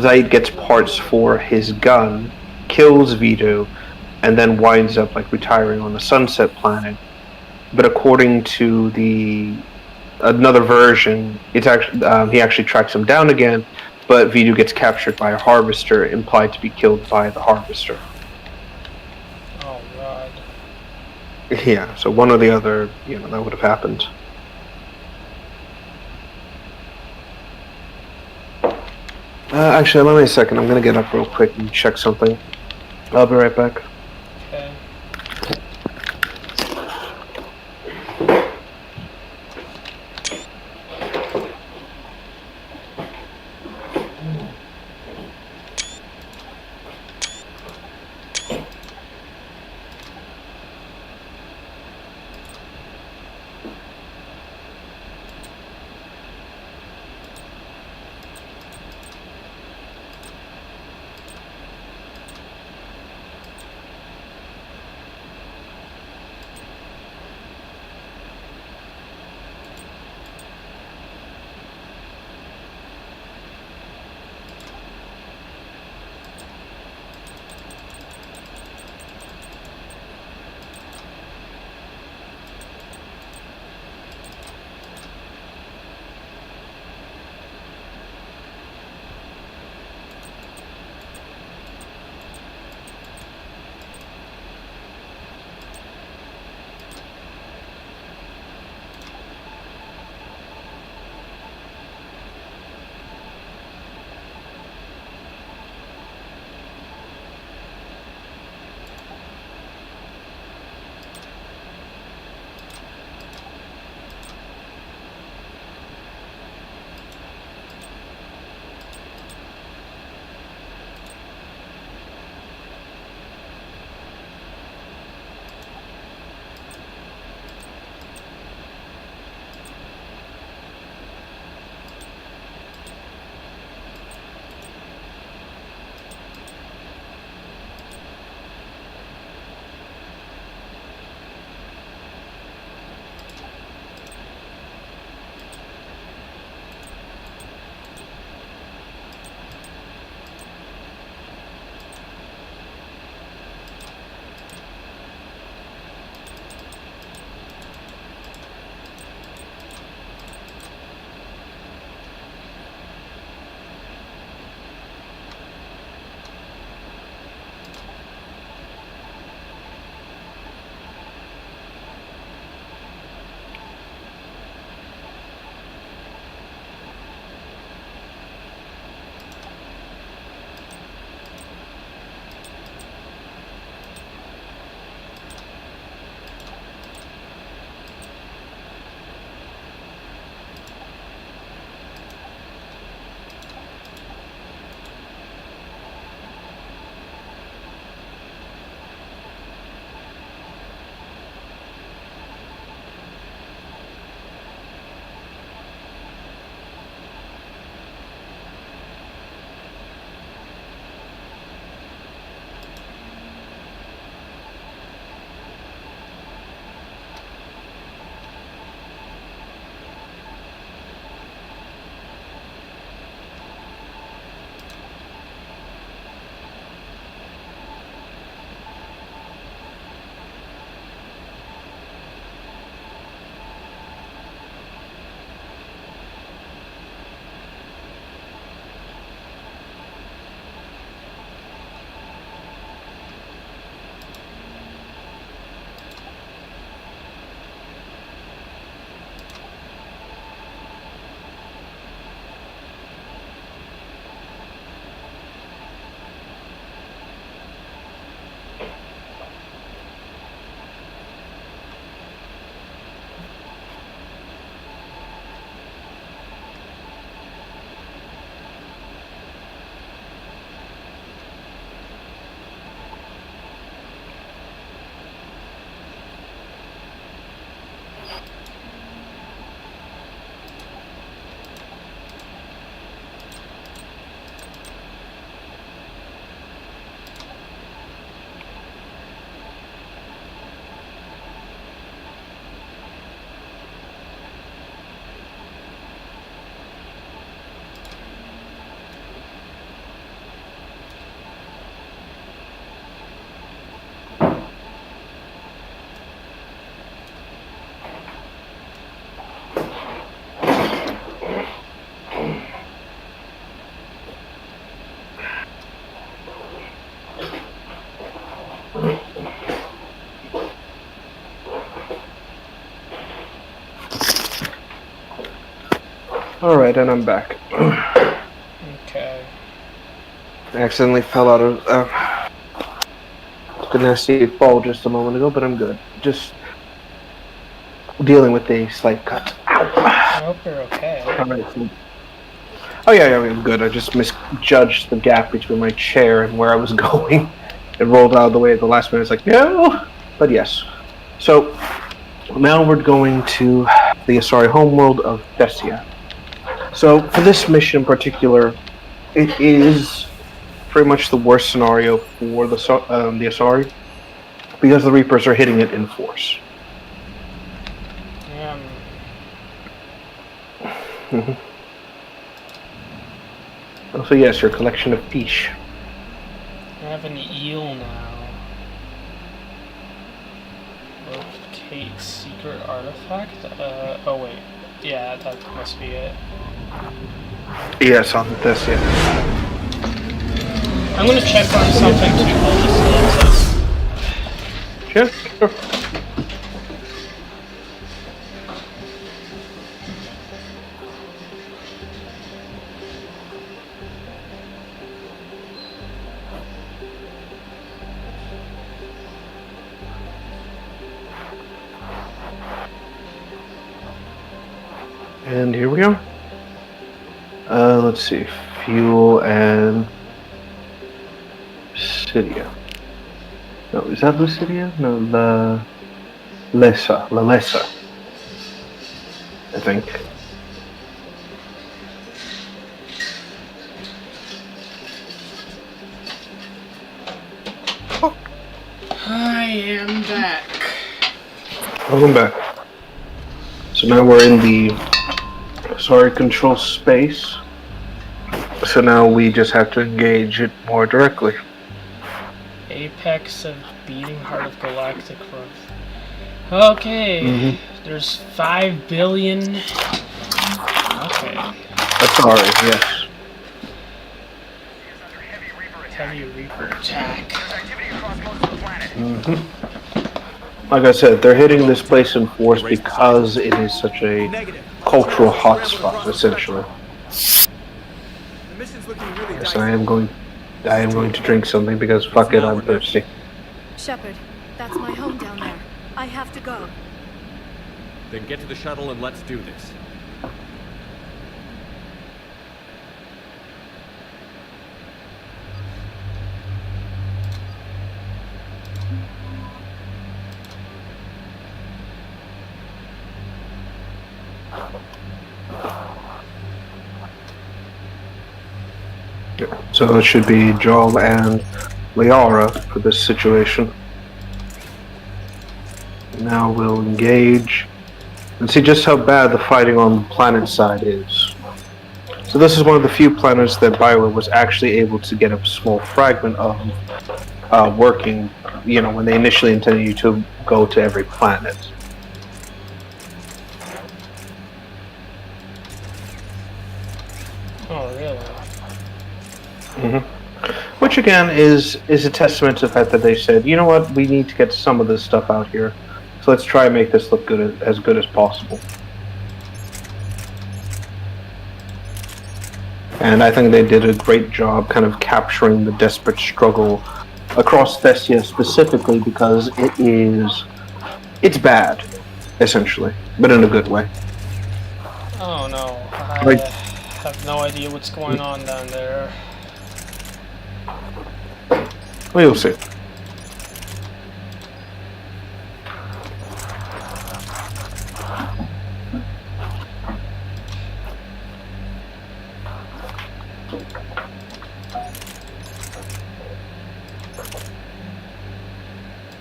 Zaid gets parts for his gun, kills Vito, and then winds up like retiring on the Sunset Planet. But according to another version, it's actually he actually tracks him down again, but Vito gets captured by a harvester, implied to be killed by the harvester. Oh god. Yeah, so one or the other, that would have happened. Actually, allow me a second. I'm gonna get up real quick and check something. I'll be right back. Okay. Alright, and I'm back. Okay. I accidentally fell out of the nasty fall just a moment ago, but I'm good. Just dealing with a slight cut. Ow! I hope you're okay. Oh yeah, I'm good. I just misjudged the gap between my chair and where I was going. It rolled out of the way at the last minute. It's like, no! But yes. So, now we're going to the Asari homeworld of Thessia. So, for this mission in particular, it is pretty much the worst scenario for the Asari, because the Reapers are hitting it in force. So yes, your collection of fish. I have an eel now. Locate secret artifact? Oh wait. Yeah, that must be it. Yes, on this, yeah. I'm gonna check on something too. Sure. And here we go. Let's see. Fuel and Lucidia. No, is that Lucidia? No, La Lesa. I think. I am back. Welcome back. So now we're in the Asari control space. So now we just have to engage it more directly. Apex of beating heart of galactic growth. Okay, there's 5 billion. Okay. Asari, yes. Heavy Reaper attack. Like I said, they're hitting this place in force because it is such a cultural hotspot, essentially. Yes, I am going to drink something because fuck it, I'm thirsty. Shepard, that's my home down there. I have to go. Then get to the shuttle and let's do this. So it should be Joel and Liara for this situation. Now we'll engage and see just how bad the fighting on the planet side is. So this is one of the few planets that BioWare was actually able to get a small fragment of working, you know, when they initially intended you to go to every planet. Oh, really? Which again is a testament to the fact that they said, you know what, we need to get some of this stuff out here, so let's try and make this look good as possible. And I think they did a great job kind of capturing the desperate struggle across Thessia specifically because it's bad, essentially, but in a good way. Oh no, I have no idea what's going on down there. Well, you'll see.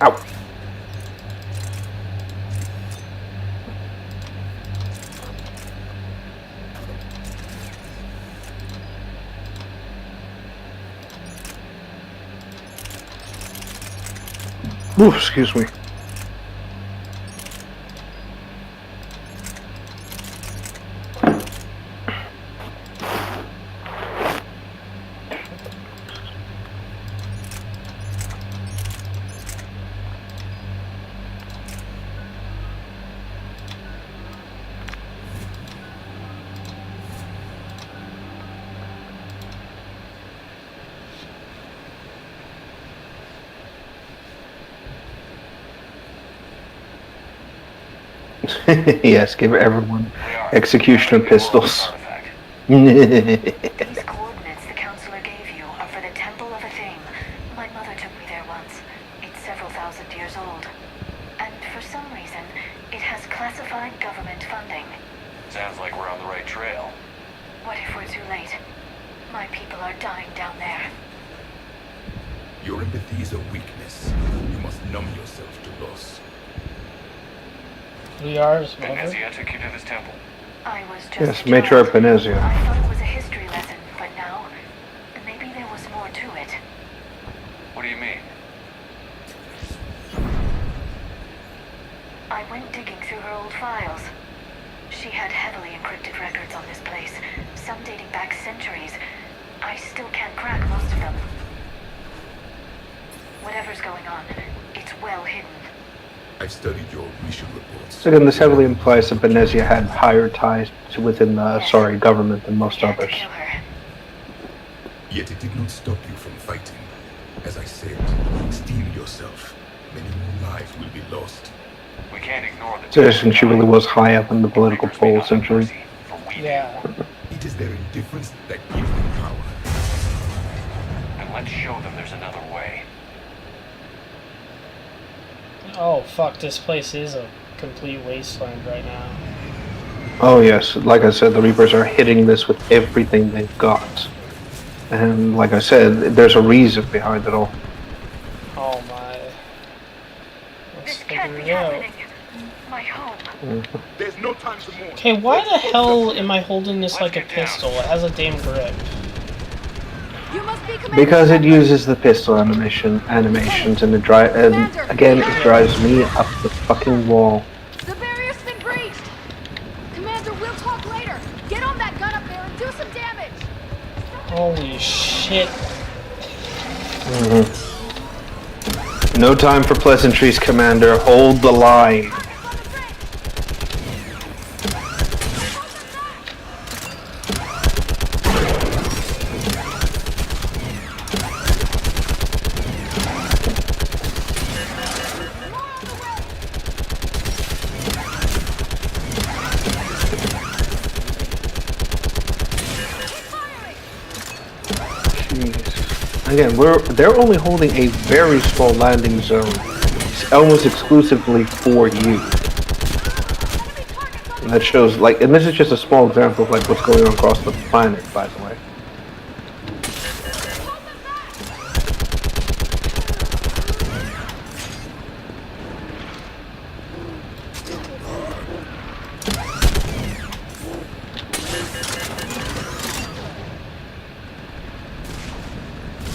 Ow. Ooh, excuse me. Yes, give everyone executioner pistols. These coordinates the counselor gave you are for the Temple of Athame. My mother took me there once. It's several thousand years old. And for some reason, it has classified government funding. Sounds like we're on the right trail. What if we're too late? My people are dying down there. Your empathy is a weakness. You must numb yourself to loss. We are as Venezia took you to this temple. I was just Yes, a Matriarch child. Venezia. I thought it was a history lesson, but now, maybe there was more to it. What do you mean? I went digging through her old files. She had heavily encrypted records on this place, some dating back centuries. I still can't crack most of them. Whatever's going on, it's well hidden. I've studied your mission reports. So again, this heavily implies that Venezia had higher ties to within the government than most others. Yet it did not stop you from fighting. As I said, steel yourself. Many more lives will be lost. We can't ignore the So I think she really was high up in the political polls, essentially. Yeah. It is their indifference that gives them power. And let's show them there's another way. Oh fuck, this place is a complete wasteland right now. Oh yes, like I said, the Reapers are hitting this with everything they've got. And like I said, there's a reason behind it all. Oh my. Let's figure it out. My home. There's no time to mourn. Okay, why the hell am I holding this like a pistol? It has a damn grip. Because it uses the pistol animations and it again it drives me up the fucking wall. The barrier's been breached. Commander, we'll talk later. Get on that gun up there and do some damage. Holy shit. No time for pleasantries, Commander. Hold the line. Again, they're only holding a very small landing zone, almost exclusively for you. And that shows, like, and this is just a small example of like what's going on across the planet, by the way.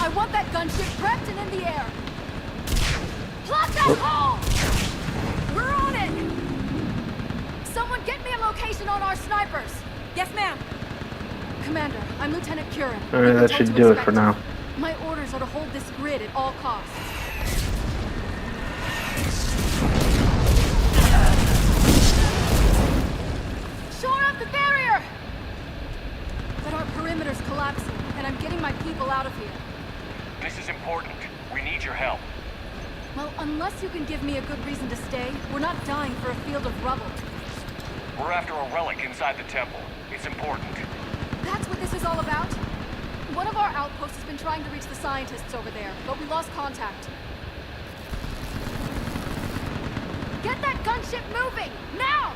I want that gunship prepped and in the air. Plot that hole! We're on it! Someone get me a location on our snipers. Yes, ma'am. Commander, I'm Lieutenant Curran. Alright, that should do it for now. My orders are to hold this grid at all costs. Shore up the barrier! But our perimeter's collapsing, and I'm getting my people out of here. This is important. We need your help. Well, unless you can give me a good reason to stay, we're not dying for a field of rubble. We're after a relic inside the temple. It's important. That's what this is all about? One of our outposts has been trying to reach the scientists over there, but we lost contact. Get that gunship moving! Now!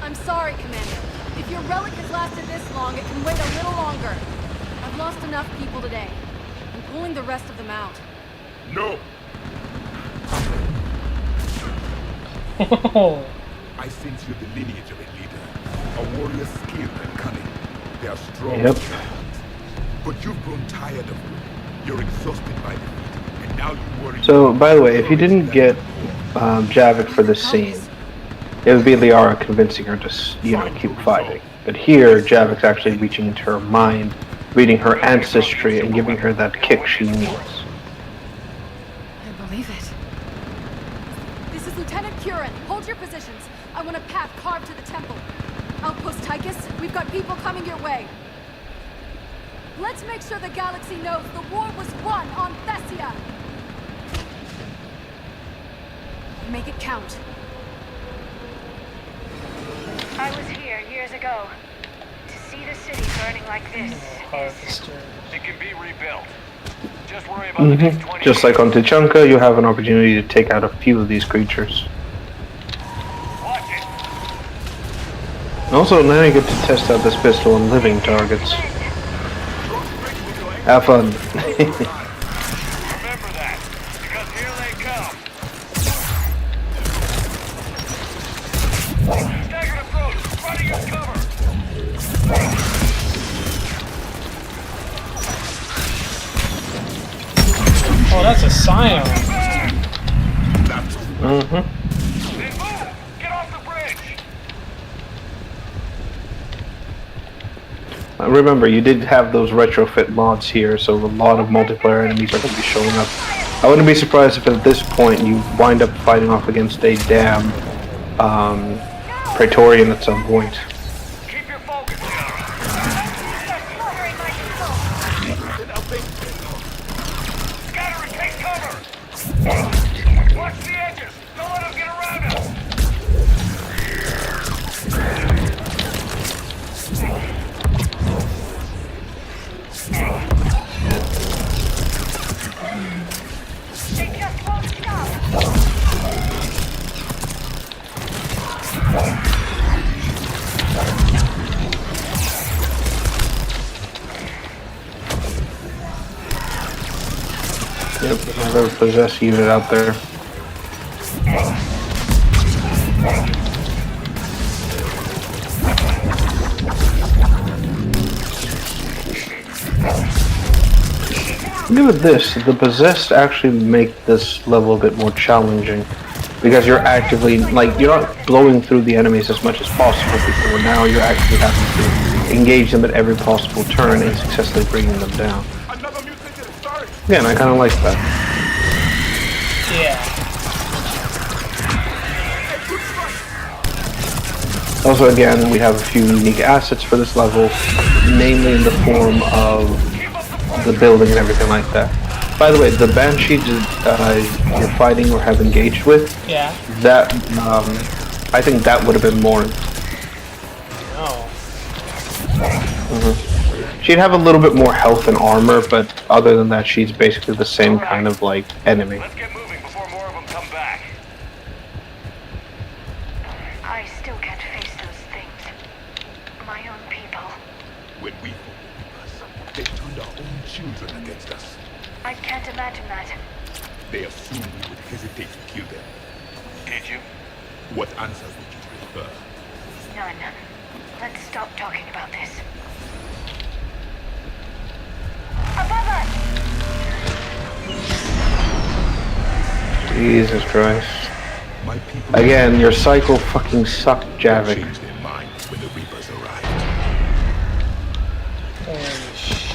I'm sorry, Commander. If your relic has lasted this long, it can wait a little longer. I've lost enough people today. I'm pulling the rest of them out. No! I sense you're the lineage of a leader. A warrior skilled and cunning. They are strong. Yep. But you've grown tired of them. You're exhausted by defeat, and now you worry. So, by the way, if you didn't get Javik for this scene, it would be Liara convincing her to, keep fighting. But here, Javik's actually reaching into her mind, reading her ancestry, and giving her that kick she needs. I believe it. This is Lieutenant Curran. Hold your positions. I want a path carved to the temple. Outpost Tychus, we've got people coming your way. Let's make sure the galaxy knows the war was won on Thessia! Make it count. I was here years ago. To see the city burning like this. It can be rebuilt. Just worry about the next 20 Just like on Tuchanka, you have an opportunity to take out a few of these creatures. Also, now you get to test out this pistol on living targets. Have fun. Remember that, because here they come. Staggered approach, try to use cover. Oh, that's a Scion. Mm-hmm. Get off the bridge. Remember, you did have those retrofit mods here, so a lot of multiplayer enemies are going to be showing up. I wouldn't be surprised if at this point you wind up fighting off against a damn Praetorian at some point. Keep your focus. Scatter and take cover. Watch the edges. Don't let them get around us. They just won't stop. Yep, another possessed unit out there. Give it this, the possessed actually make this level a bit more challenging. Because you're actively, like, you're not blowing through the enemies as much as possible before. Now you're actually having to engage them at every possible turn and successfully bringing them down. Again, I kind of like that. Yeah. Also, again, we have a few unique assets for this level, namely in the form of the building and everything like that. By the way, the Banshee you're fighting or have engaged with, Yeah. that, I think that would have been more. Oh. She'd have a little bit more health and armor, but other than that, she's basically the same kind of, like, enemy. Let's get moving before more of them come back. I still can't face those things. My own people. When we fought, they turned our own children against us. I can't imagine that. They assumed we would hesitate to kill them. Did you? What answer would you prefer? None. Let's stop talking about this. Above us! Jesus Christ. Again, your cycle fucking sucked, Javik. Changed their minds when the Reapers arrived. Holy shit.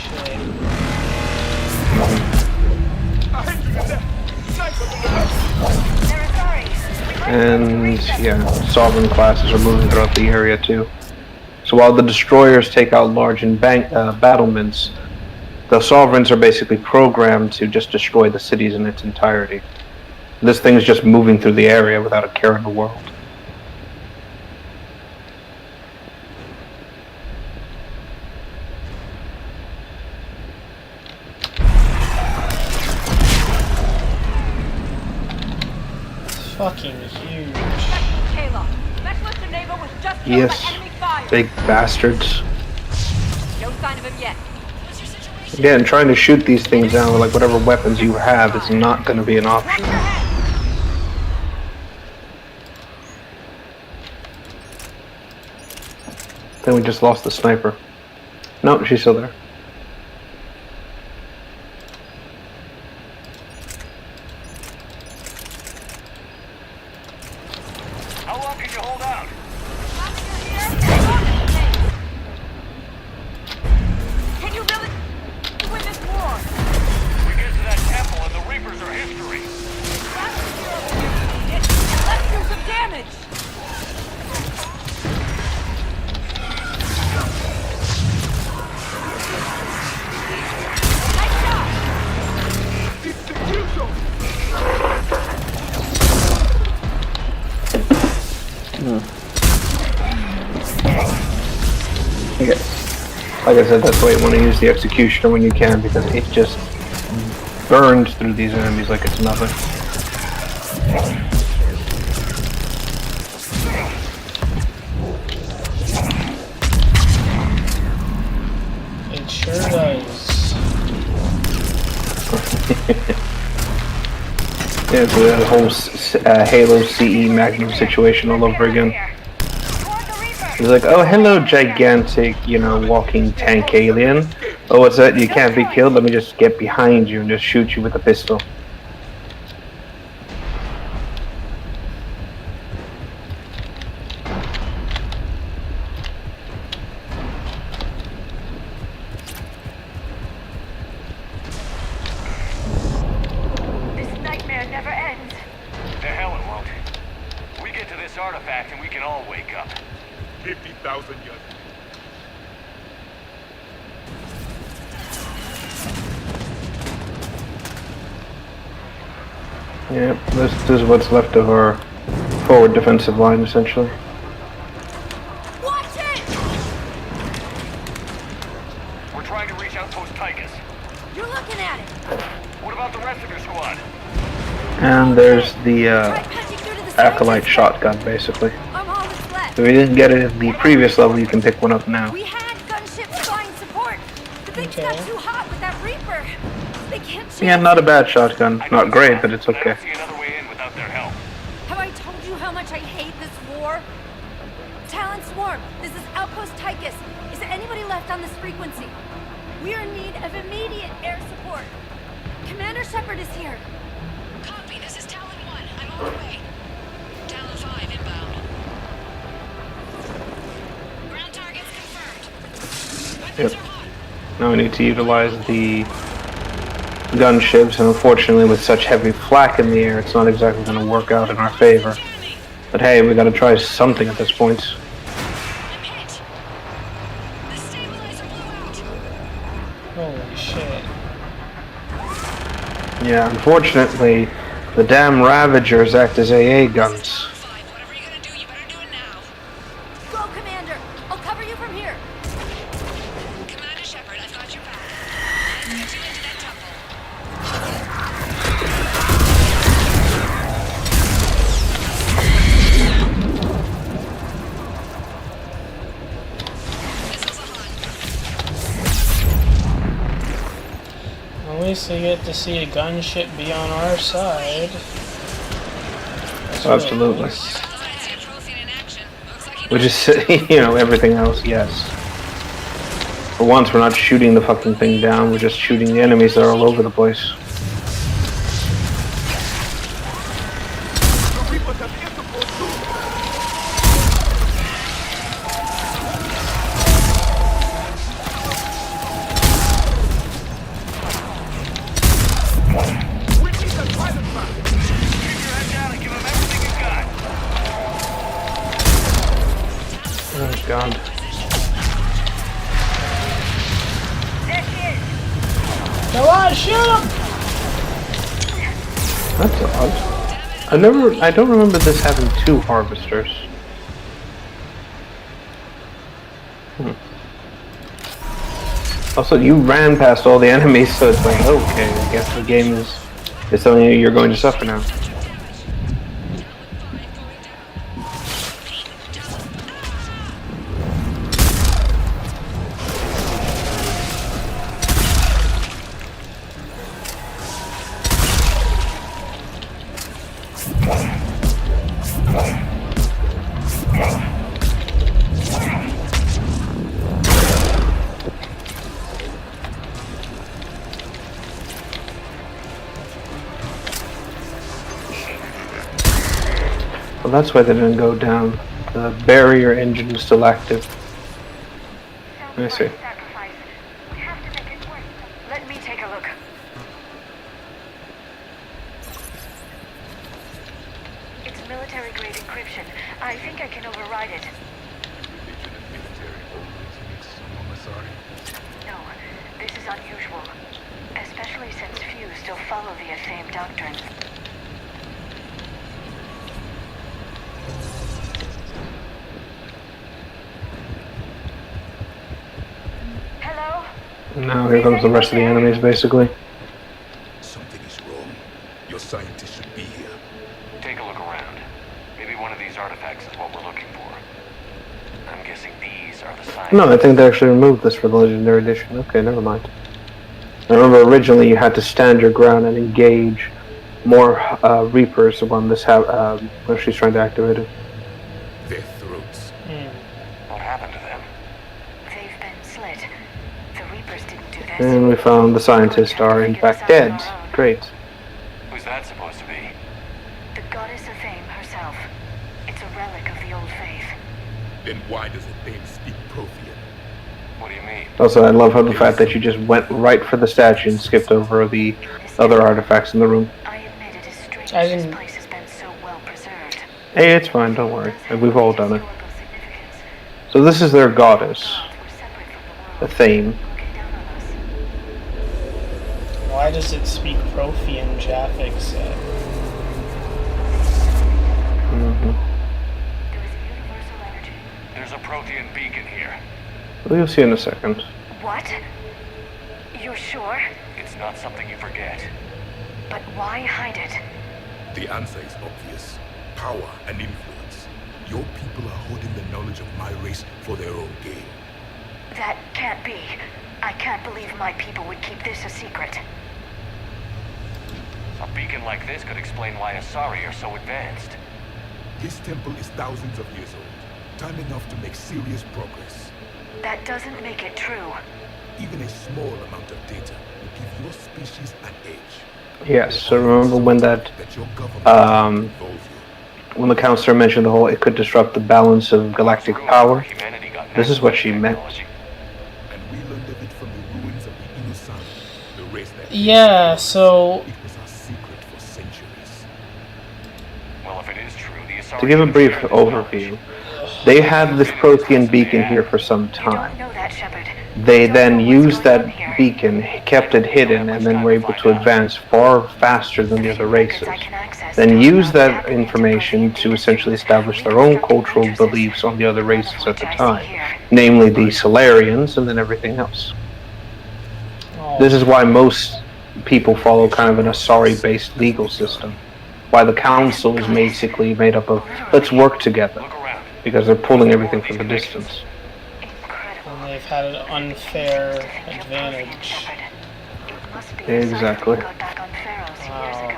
And yeah, Sovereign classes are moving throughout the area too. So while the destroyers take out large battlements, the Sovereigns are basically programmed to just destroy the cities in its entirety. This thing is just moving through the area without a care in the world. Fucking huge. Kayla, Specialist Geneva was just killed Yes, by enemy fire. big bastards. No sign of him yet. Again, trying to shoot these things down with like whatever weapons you have is not going to be an option. Then we just lost the sniper. No, she's still there. How long can you hold out? Can you really win this war? We get to that temple and the Reapers are history. Let's do some damage. Okay. Like I said, that's why you want to use the Executioner when you can, because it just burns through these enemies like it's nothing. It sure does. Yeah, it's the whole Halo CE Magnum situation all over again. He's like, oh, hello, gigantic, you know, walking tank alien. Oh, what's that? You can't be killed? Let me just get behind you and just shoot you with a pistol. This nightmare never ends. The hell it won't. We get to this artifact and we can all wake up. 50,000 years. Yep, this is what's left of our forward defensive line, essentially. Watch it! We're trying to reach Outpost Tychus. You're looking at it. What about the rest of your squad? And there's the Acolyte shotgun, basically. I'm all that's left. If you didn't get it in the previous level, you can pick one up now. We had gunships flying support. The things got too hot with that Reaper. They can't chase. Yeah, not a bad shotgun. Not great, but it's okay. Have I told you how much I hate this war? Talon Swarm, this is Outpost Tychus. Is anybody left on this frequency? We are in need of immediate air support. Commander Shepard is here. Copy, this is Talon 1. I'm on the way. Talon 5 inbound. Ground targets confirmed. Yep. Now we need to utilize the gunships, and unfortunately with such heavy flak in the air, it's not exactly going to work out in our favor. But hey, we got to try something at this point. Holy shit. Yeah, unfortunately, the damn Ravagers act as AA guns. Go, Commander. I'll cover you from here. Commander Shepard, I've got your back. Let's get you into that temple. At least they get to see a gunship be on our side. That's Absolutely. really nice. Which is, you know, everything else, yes. For once, we're not shooting the fucking thing down, we're just shooting the enemies that are all over the place. Oh god. Come on, shoot him! That's odd. I don't remember this having two harvesters. Also, you ran past all the enemies, so it's like, okay, I guess the game is telling you you're going to suffer now. Well, that's why they didn't go down. The barrier engine is still active. Let me see. Let me take a look. It's military-grade encryption. I think I can override it. No, this is unusual. Especially since few still follow the Athame doctrine. Now here comes the rest of the enemies, basically. Something is wrong. Your scientist should be here. Take a look around. Maybe one of these artifacts is what we're looking for. I'm guessing these are the signs. No, I think they actually removed this for the Legendary Edition. Okay, never mind. I remember originally you had to stand your ground and engage more Reapers when this when she's trying to activate it. Their throats. What happened to them? They've been slit. The Reapers didn't do this. And we found the scientists are in fact dead. Great. Who's that supposed to be? The goddess of fame herself. It's a relic of the old faith. Then why does the name speak Prothean? What do you mean? Also, I love how the fact that you just went right for the statue and skipped over the other artifacts in the room. I didn't. Hey, it's fine, don't worry. We've all done it. So this is their goddess. The Thame. Why does it speak Prothean, Jaffic said? There's a Prothean beacon here. Well, you'll see in a second. What? You're sure? It's not something you forget. But why hide it? The answer is obvious. Power and influence. Your people are holding the knowledge of my race for their own gain. That can't be. I can't believe my people would keep this a secret. A beacon like this could explain why Asari are so advanced. This temple is thousands of years old. Time enough to make serious progress. That doesn't make it true. Even a small amount of data will give your species an edge. Yes, so remember when that, when the counselor mentioned the whole, it could disrupt the balance of galactic power? This is what she meant. Yeah, so... Well, if it is true, the Asari... To give a brief overview, they had this Prothean beacon here for some time. They then used that beacon, kept it hidden, and then were able to advance far faster than the other races. Then used that information to essentially establish their own cultural beliefs on the other races at the time, namely the Solarians and then everything else. This is why most people follow kind of an Asari-based legal system. Why the council is basically made up of, let's work together, because they're pulling everything from the distance. And they've had an unfair advantage. Exactly.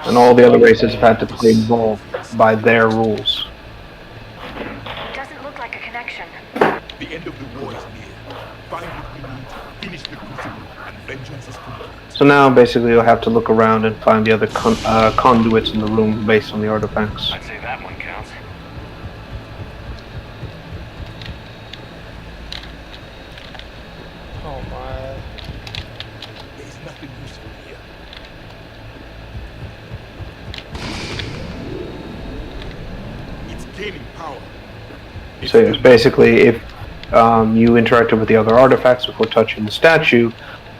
And all the other races have had to play ball by their rules. Doesn't look like a connection. The end of the war is near. Find what we need, finish the crucible, and vengeance is complete. So now basically you'll have to look around and find the other conduits in the room based on the artifacts. I'd say that one counts. Oh my. There's nothing useful here. It's gaining power. So yes, basically if you interacted with the other artifacts before touching the statue,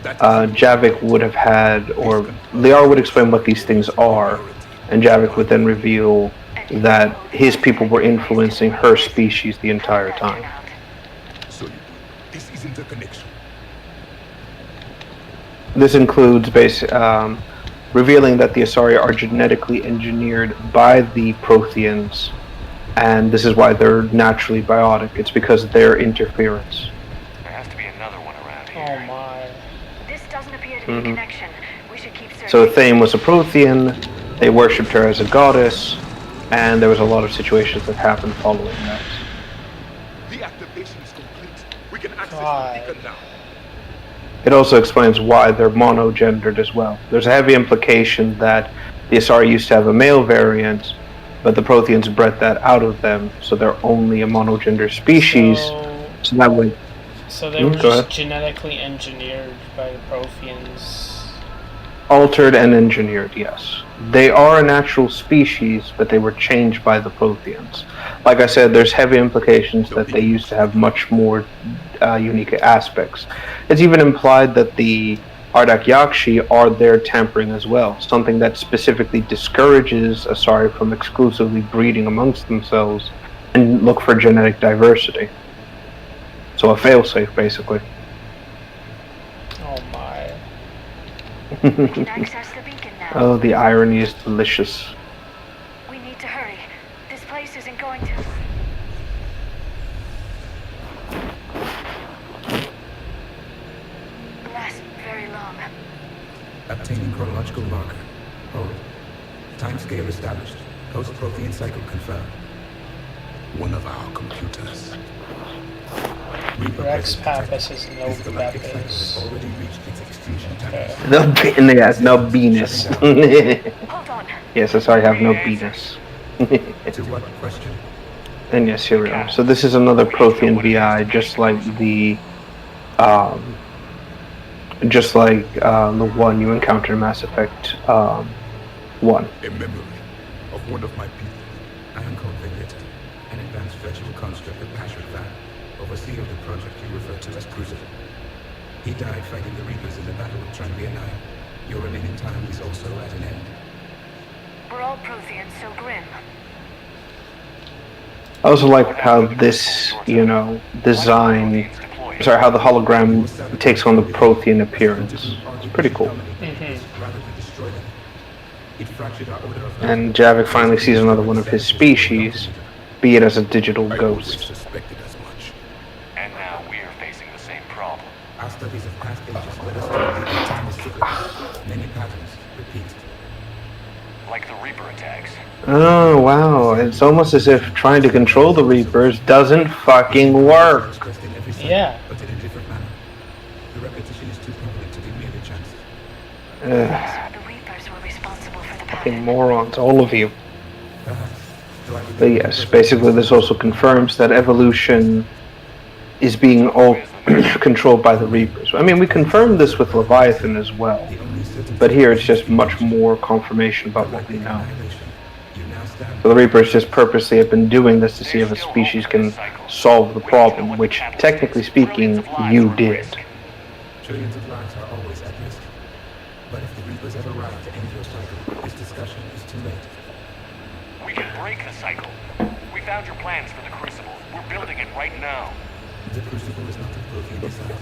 Javik would have had, or Liara would explain what these things are, and Javik would then reveal that his people were influencing her species the entire time. So this isn't a connection. This includes revealing that the Asari are genetically engineered by the Protheans, and this is why they're naturally biotic. It's because of their interference. There has to be another one around here. Oh my. This doesn't appear to be a connection. We should keep searching. So Thame was a Prothean, they worshipped her as a goddess, and there was a lot of situations that happened following that. The activation is complete. We can access the beacon now. It also explains why they're monogendered as well. There's a heavy implication that the Asari used to have a male variant, but the Protheans bred that out of them, so they're only a monogender species. So that way... So they were just genetically engineered by the Protheans. Altered and engineered, yes. They are a natural species, but they were changed by the Protheans. Like I said, there's heavy implications that they used to have much more unique aspects. It's even implied that the Ardak Yakshi are their tampering as well, something that specifically discourages Asari from exclusively breeding amongst themselves and look for genetic diversity. So a failsafe, basically. Oh We can access the beacon now. Oh, the irony is delicious. We need to hurry. This place isn't going to last very long. Obtaining chronological marker. Hold. Timescale established. Post-Prothean cycle confirmed. One of our computers. Rex Pappas is no Pappas. No, yes, no Venus. Yes, I'm sorry, I have no Venus. And yes, here we are. So this is another Prothean VI, just like the one you encounter in Mass Effect 1. A memory of one of my people. I am called Vignetta, an advanced virtual construct of Passion Van, overseer of the project you refer to as Crucible. He died fighting the Reapers in the Battle of Tranglia 9. Your remaining time is also at an end. We're all Protheans, so grim. I also like how this, design, how the hologram takes on the Prothean appearance. It's pretty cool. And Javik finally sees another one of his species, be it as a digital ghost. And now we're facing the same problem. Our studies of past ages led us to believe that time is cyclical. Many patterns repeat. Like the Reaper attacks. Oh, wow. It's almost as if trying to control the Reapers doesn't fucking work. Yeah. But in a different manner. The repetition is too prevalent to be merely chance. The Reapers were responsible for the Fucking morons, all of you. But yes, basically this also confirms that evolution is being all controlled by the Reapers. I mean, we confirmed this with Leviathan as well, but here it's just much more confirmation about what we know. So the Reapers just purposely have been doing this to see if a species can solve the problem, which, technically speaking, you did. Trillions of lives are always at risk. But if the Reapers ever arrive to end your cycle, this discussion is too late. We can break the cycle. We found your plans for the Crucible. We're building it right now. The Crucible is not a Prothean design.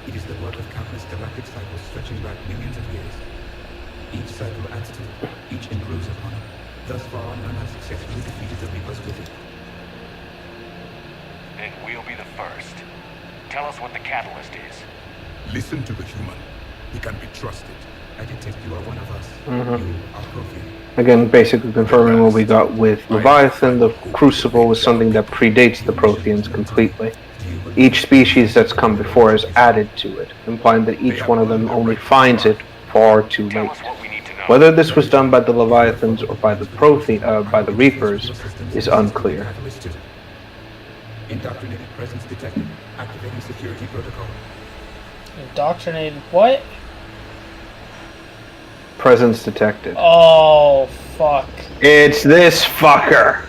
It is the work of countless galactic cycles stretching back millions of years. Each cycle adds to it. Each improves upon it. Thus far, none has successfully defeated the Reapers with it. And we'll be the first. Tell us what the catalyst is. Listen to the human. He can be trusted. I detect you are one of us. You are Prothean. Again, basically confirming what we got with Leviathan. The Crucible is something that predates the Protheans completely. Each species that's come before has added to it, implying that each one of them only finds it far too late. Whether this was done by the Leviathans or by the Reapers is unclear. Indoctrinated presence detected. Activating security protocol. Indoctrinated what? Presence detected. Oh, fuck. It's this fucker!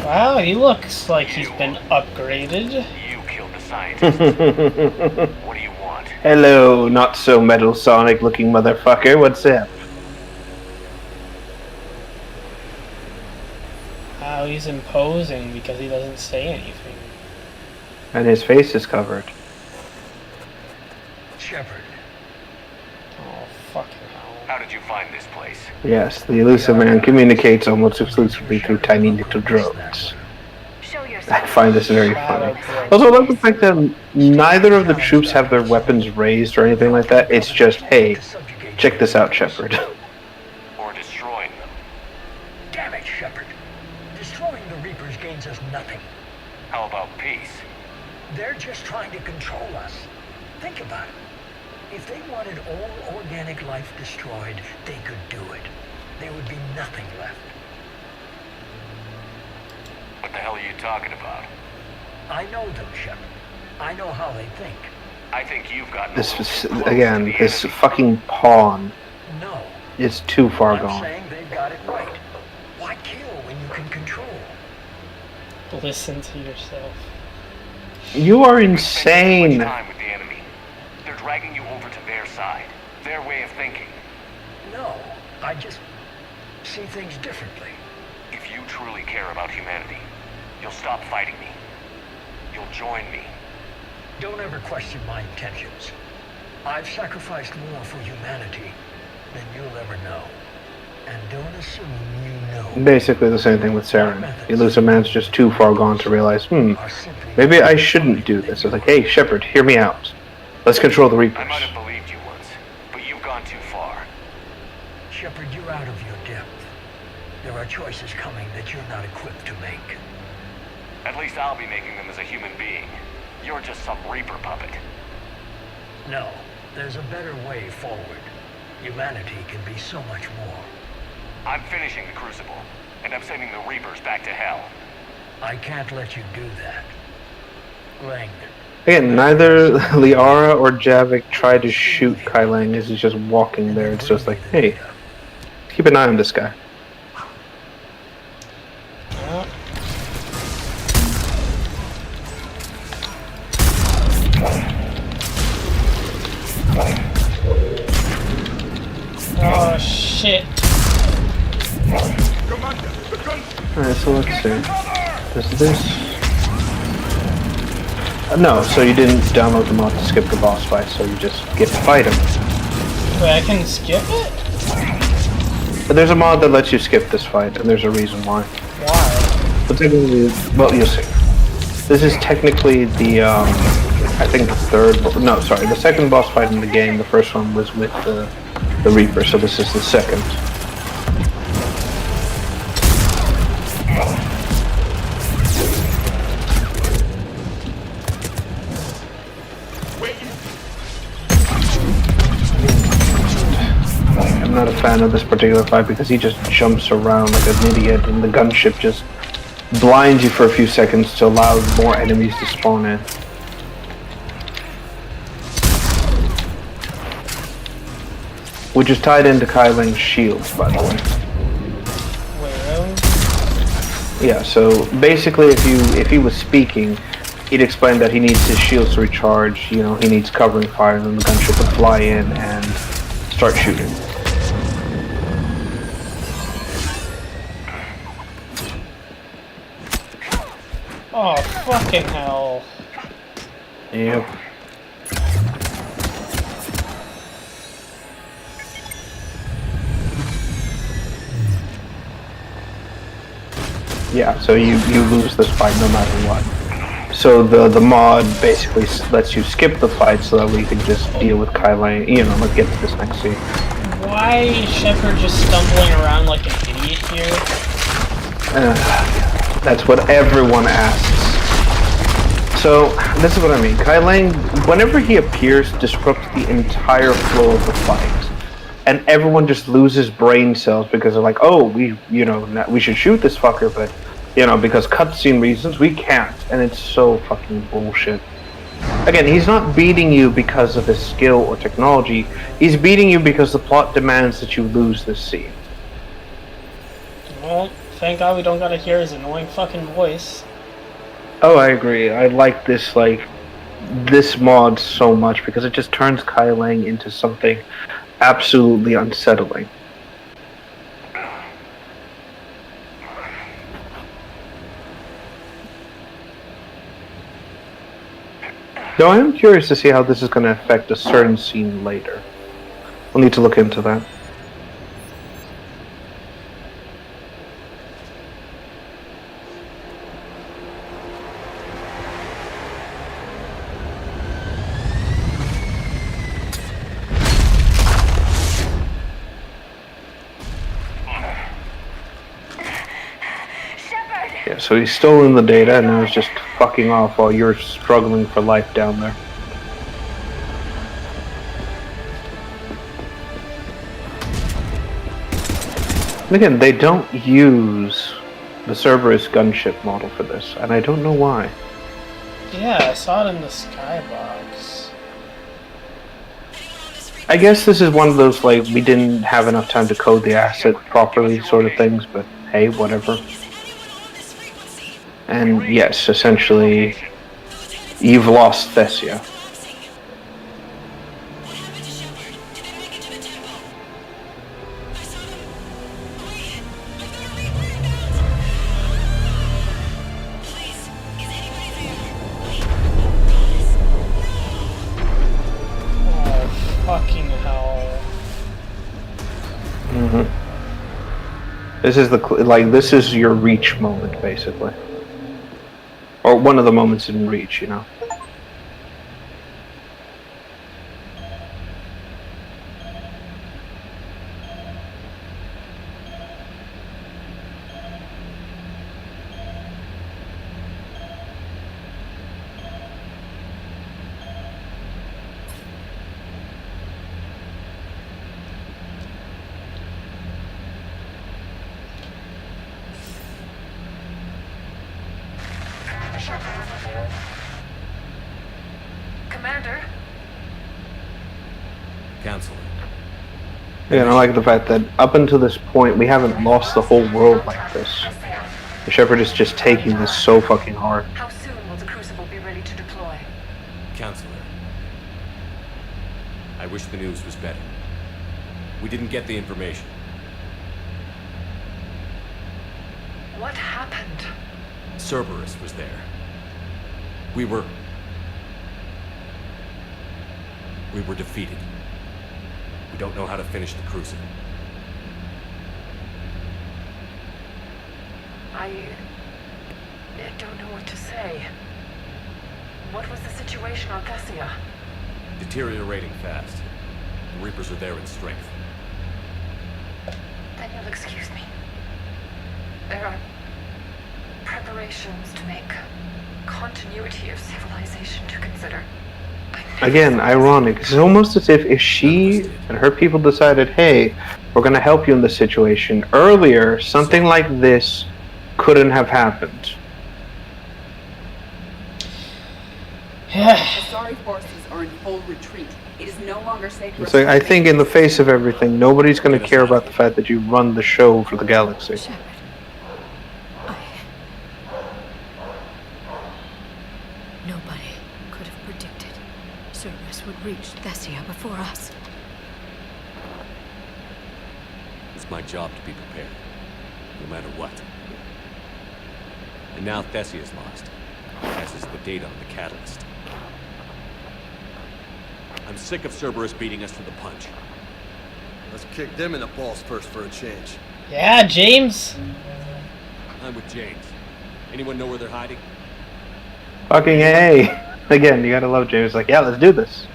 Wow, he looks like he's been upgraded. You killed the scientist. What do you want? Hello, not so Metal Sonic looking motherfucker, what's up? Wow, he's imposing because he doesn't say anything. And his face is covered. Shepard. Oh, fucking hell. How did you find this place? Yes, the Elusive Man communicates almost exclusively through tiny little drones. I find this very funny. Also, I love the fact that neither of the troops have their weapons raised or anything like that. It's just, hey, check this out, Shepard. Or destroying them. Damn it, Shepard. Destroying the Reapers gains us nothing. How about peace? They're just trying to control us. Think about it. If they wanted all organic life destroyed, they could do it. There would be nothing left. What the hell are you talking about? I know them, Shepard. I know how they think. I think you've gotten This fucking pawn No. is too far I'm gone. saying they've got it right. Why kill when you can control? Listen to yourself. You are insane. Time with the enemy. They're dragging you over to their side. Their way of thinking. No, I just see things differently. If you truly care about humanity, you'll stop fighting me. You'll join me. Don't ever question my intentions. I've sacrificed more for humanity then you'll ever know. And don't assume you know. Basically the same thing with Saren. You lose a man's just too far gone to realize, maybe I shouldn't do this. It's like, hey, Shepard, hear me out. Let's control the Reapers. I might have believed you once, but you've gone too far. Shepard, you're out of your depth. There are choices coming that you're not equipped to make. At least I'll be making them as a human being. You're just some Reaper puppet. No, there's a better way forward. Humanity can be so much more. I'm finishing the Crucible, and I'm sending the Reapers back to hell. I can't let you do that. Lang. Again, neither Liara or Javik tried to shoot Kai Lang as he's just walking there. It's just like, hey, keep an eye on this guy. Oh shit. Alright, so let's see. Does this... no, so you didn't download the mod to skip the boss fight, so you just get to fight him. Wait, I can skip it? But there's a mod that lets you skip this fight, and there's a reason why. Why? But technically, well, you'll see. This is technically the, I think the the second boss fight in the game. The first one was with the Reaper, so this is the second. I'm not a fan of this particular fight because he just jumps around like an idiot, and the gunship just blinds you for a few seconds to allow more enemies to spawn in. Which is tied into Kai Lang's shields, by the way. Yeah, so basically if he was speaking, he'd explain that he needs his shields to recharge, you know, he needs covering fire, and then the gunship would fly in and start shooting. Oh, fucking hell. Yep. Yeah, so you lose this fight no matter what. So the mod basically lets you skip the fight so that we can just deal with Kai Lang, you know, let's get to this next scene. Why is Shepard just stumbling around like an idiot here? That's what everyone asks. So, this is what I mean. Kai Lang, whenever he appears, disrupts the entire flow of the fight. And everyone just loses brain cells because they're like, oh, we should shoot this fucker, but, you know, because cutscene reasons, we can't. And it's so fucking bullshit. Again, he's not beating you because of his skill or technology. He's beating you because the plot demands that you lose this scene. Well, thank God we don't gotta hear his annoying fucking voice. Oh, I agree. I like this mod so much because it just turns Kai Lang into something absolutely unsettling. Though I am curious to see how this is going to affect a certain scene later. We'll need to look into that. Yeah, so he's stolen the data and now he's just fucking off while you're struggling for life down there. And again, they don't use the Cerberus gunship model for this, and I don't know why. Yeah, I saw it in the skybox. I guess this is one of those, like, we didn't have enough time to code the asset properly sort of things, but hey, whatever. And yes, essentially, you've lost Thessia. Oh, fucking hell. This is this is your Reach moment, basically. Or one of the moments in Reach, you know. Commander? Counselor. Yeah, and I like the fact that up until this point, we haven't lost the whole world like this. The Shepherd is just taking this so fucking hard. How soon will the Crucible be ready to deploy? Counselor. I wish the news was better. We didn't get the information. What happened? Cerberus was there. We were defeated. We don't know how to finish the Crucible. I don't know what to say. What was the situation on Thessia? Deteriorating fast. The Reapers are there in strength. Then you'll excuse me. There are preparations to make, continuity of civilization to consider. Again, ironic. It's almost as if she and her people decided, hey, we're going to help you in this situation. Earlier, something like this couldn't have happened. The Asari forces are in full retreat. It is no longer safe for us So I to think in the face of everything, nobody's going to care about the fact that you run the show for the galaxy. Nobody could have predicted Cerberus would reach Thessia before us. It's my job to be prepared, no matter what. And now Thessia's lost, as is the data on the catalyst. I'm sick of Cerberus beating us to the punch. Let's kick them in the balls first for a change. Yeah, James. I'm with James. Anyone know where they're hiding? Fucking A. Again, you gotta love James. Like, yeah, let's do this.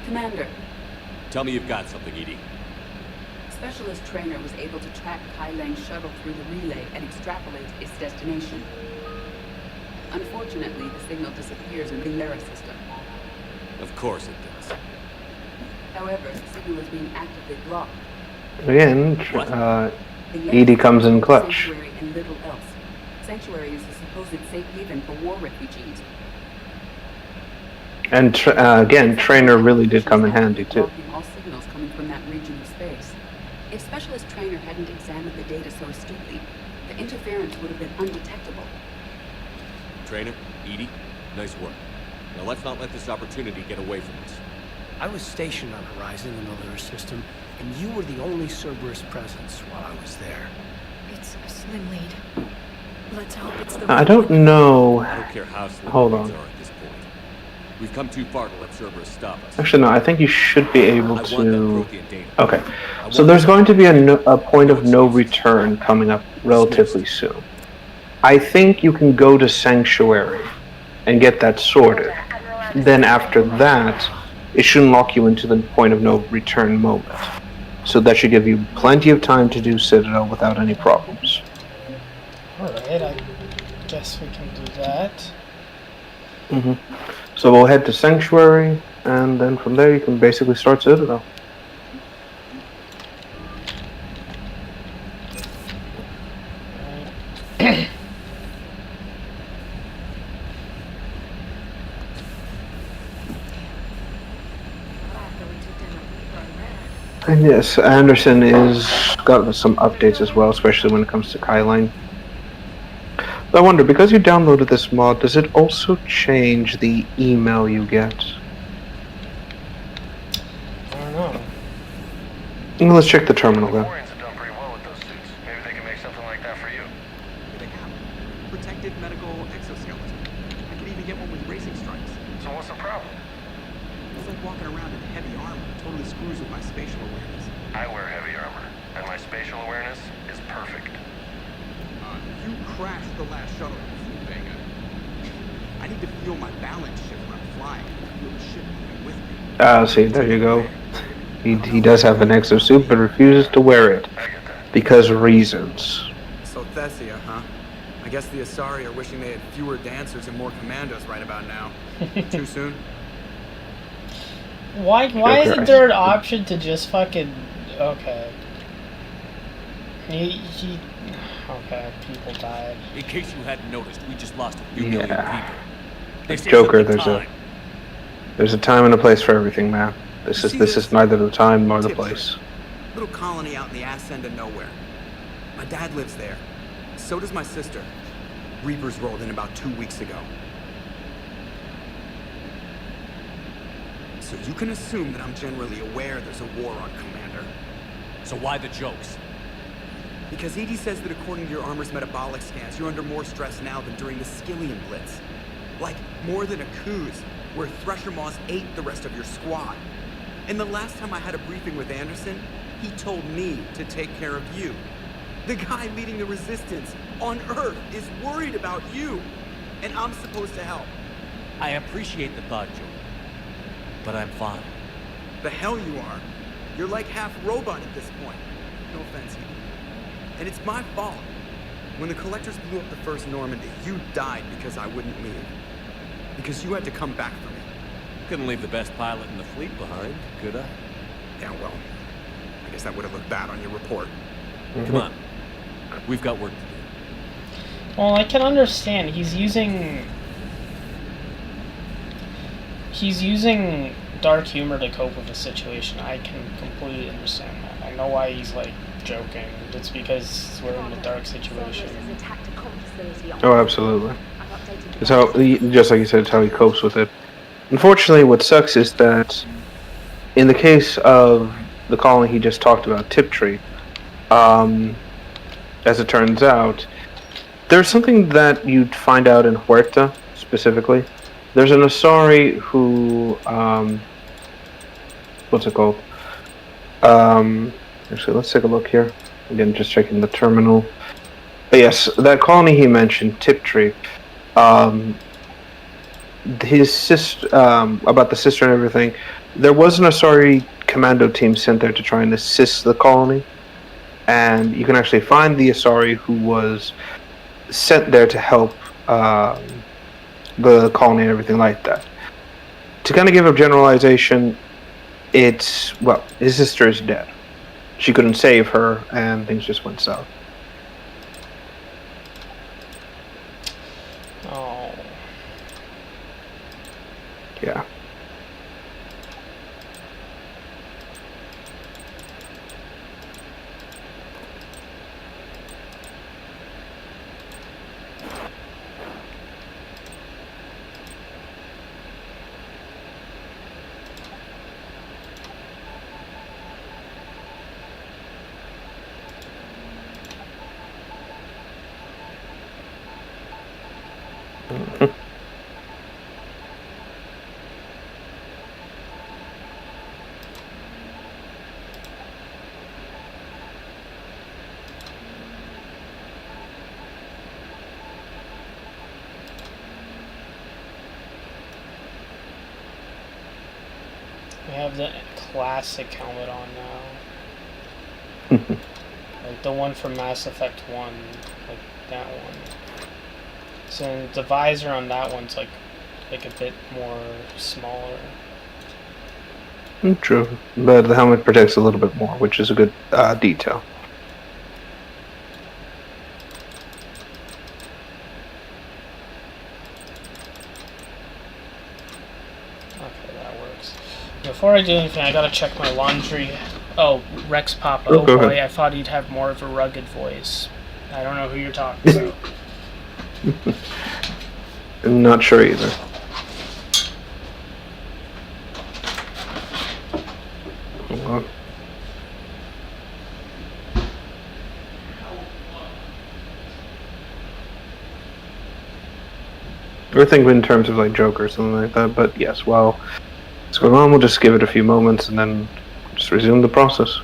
Commander, Tell me you've got something, Edie. Specialist Trainer was able to track Kai Lang's shuttle through the relay and extrapolate its destination. Unfortunately, the signal disappears in the Lyra system. Of course it does. However, the signal is being actively blocked. Again, Edie comes in clutch. Sanctuary and little else. Sanctuary is a supposed safe haven for war refugees. And again, Trainer really did come in handy too. Blocking all signals coming from that region of space. If Specialist Trainer hadn't examined the data so astutely, the interference would have been undetectable. Trainer, Edie, nice work. Now let's not let this opportunity get away from us. I was stationed on Horizon in the Lyra system, and you were the only Cerberus presence while I was there. It's a slim lead. Let's hope it's the I don't know. I don't care how slim Hold things on. are at this point. We've come too far to let Cerberus stop us. Actually, no. I think you should be able I want that to. Prothean data. Okay. So there's going to be a point of no return coming up relatively soon. I think you can go to Sanctuary and get that sorted. Then after that, it should lock you into the point of no return moment. So that should give you plenty of time to do Citadel without any problems. Alright, I guess we can do that. So we'll head to Sanctuary, and then from there you can basically start Citadel. And yes, Anderson is got some updates as well, especially when it comes to Kyline. But I wonder, because you downloaded this mod, does it also change the email you get? I don't know. Well, let's check the terminal then. Have done pretty well with those suits. Maybe they can make something like that for you. They have protected medical exoskeleton. I could even get one with racing stripes. So what's the problem? It's like walking around in heavy armor, totally screws with my spatial awareness. I wear heavy armor, and my spatial awareness is perfect. You crashed the last shuttle, you Vega. I need to feel my balance shift when I'm flying. Feel the ship moving with me. See, there you go. He does have an exosuit, but refuses to wear it. Because reasons. So Thessia, huh? I guess the Asari are wishing they had fewer dancers and more commandos right about now. Too soon? Why isn't there an option to just fucking... Okay. Okay, people died. In case you hadn't noticed, we just lost a few million people. It's Joker, there's a time and a place for everything, man. This is neither the time nor the place. Little colony out in the ass end of nowhere. My dad lives there. So does my sister. Reapers rolled in about 2 weeks ago. So you can assume that I'm generally aware there's a war on Commander. So why the jokes? Because EDI says that according to your armor's metabolic scans, you're under more stress now than during the Skillian Blitz. Like, more than a Kuz, where Thresher Maws ate the rest of your squad. And the last time I had a briefing with Anderson, he told me to take care of you. The guy leading the resistance on Earth is worried about you, and I'm supposed to help. I appreciate the thought, Joe, but I'm fine. The hell you are. You're like half robot at this point. No offense, Edie. And it's my fault. When the Collectors blew up the first Normandy, you died because I wouldn't leave. Because you had to come back for me. Couldn't leave the best pilot in the fleet behind, could I? Yeah, well, I guess that would have looked bad on your report. Come on. We've got work to do. Well, I can understand. He's using dark humor to cope with the situation. I can completely understand that. I know why he's, like, joking. It's because we're in a dark situation. Oh, absolutely. It's how, just like you said, it's how he copes with it. Unfortunately, what sucks is that in the case of the colony he just talked about, Tiptree, as it turns out, there's something that you'd find out in Huerta, specifically. There's an Asari who, what's it called? Actually, let's take a look here. Again, just checking the terminal. But yes, that colony he mentioned, Tiptree, his sister, about the sister and everything, there was an Asari commando team sent there to try and assist the colony. And you can actually find the Asari who was sent there to help the colony and everything like that. To kind of give a generalization, it's, well, his sister is dead. She couldn't save her, and things just went south. Oh. Yeah. We have the classic helmet on now. Like the one from Mass Effect 1. Like that one. So the visor on that one's like a bit more smaller. True. But the helmet protects a little bit more, which is a good detail. Before I do anything, I gotta check my laundry. Oh, Rex Papa. Oh boy, I thought he'd have more of a rugged voice. I don't know who you're talking about. I'm not sure either. Hold on. We're thinking in terms of like Joker or something like that, but yes, well, what's going on? We'll just give it a few moments and then just resume the process.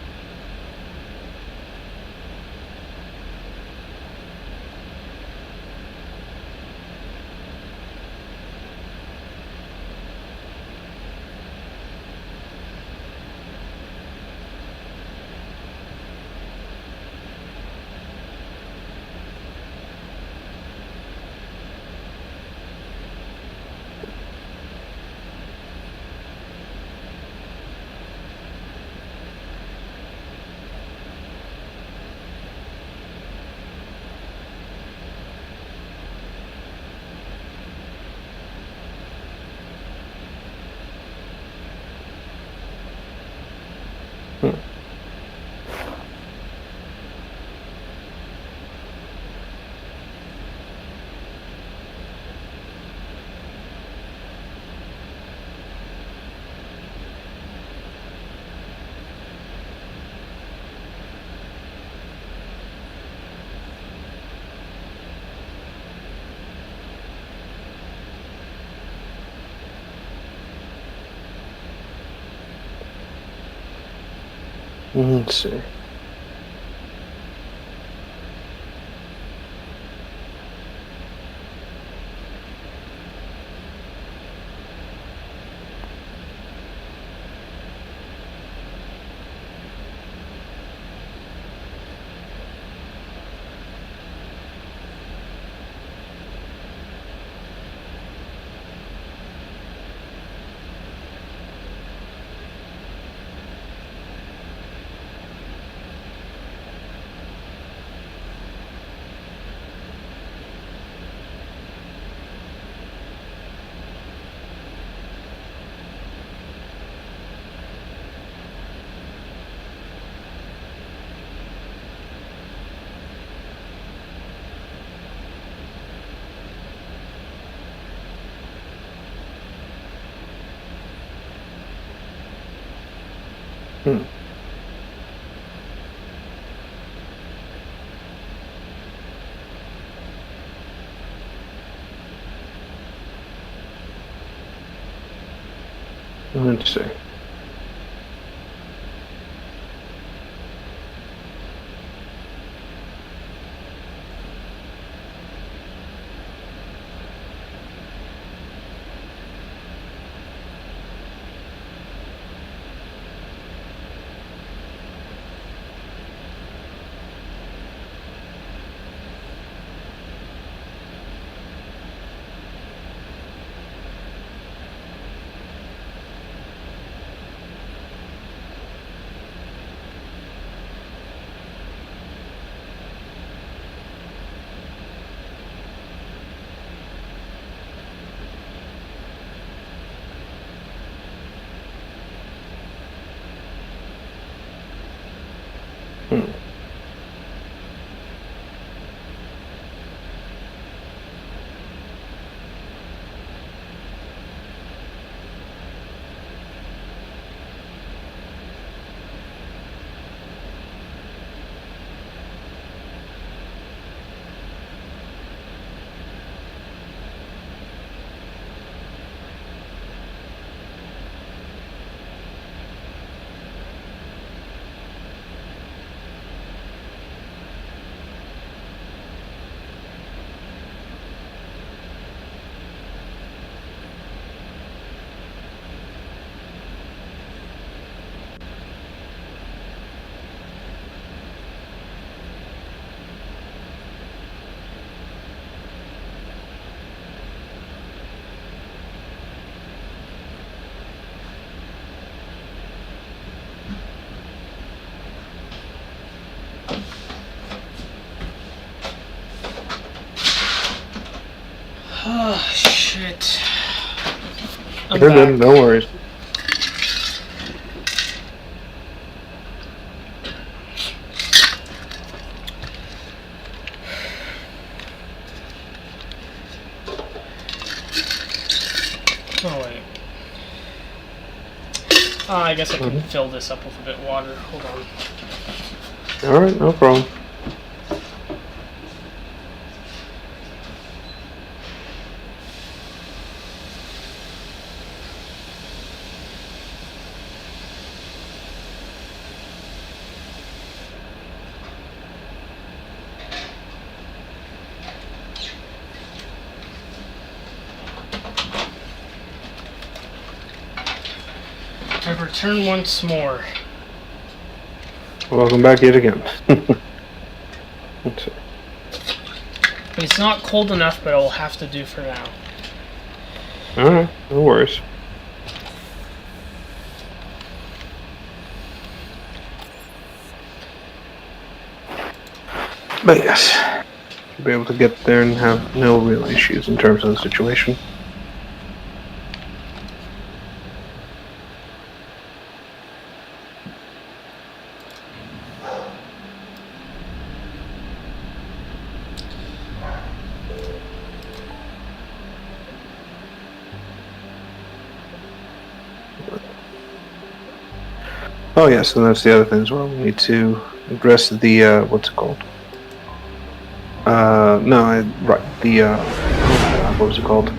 Let's see. Let's see. Oh, shit. I'm You're back. good, no worries. Oh, wait. I guess I can fill this up with a bit of water. Hold on. Alright, no problem. I return once more. Welcome back yet again. Let's see. It's not cold enough, but it'll have to do for now. Alright, no worries. But yes, you'll be able to get there and have no real issues in terms of the situation. Oh yes, and that's the other thing as well. We need to address the what's it called? What was it called?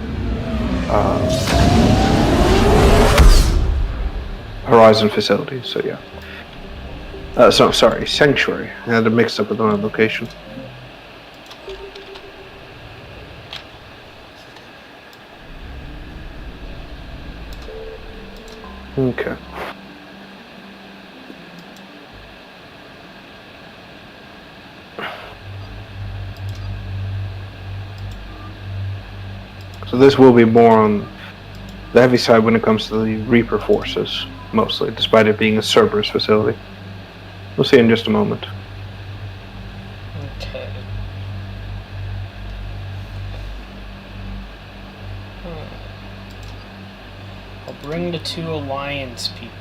Horizon facility. So yeah. Sorry, Sanctuary. I had it mixed up with another location. Okay. So this will be more on the heavy side when it comes to the Reaper forces, mostly, despite it being a Cerberus facility. We'll see in just a moment. Okay. I'll bring the 2 Alliance people.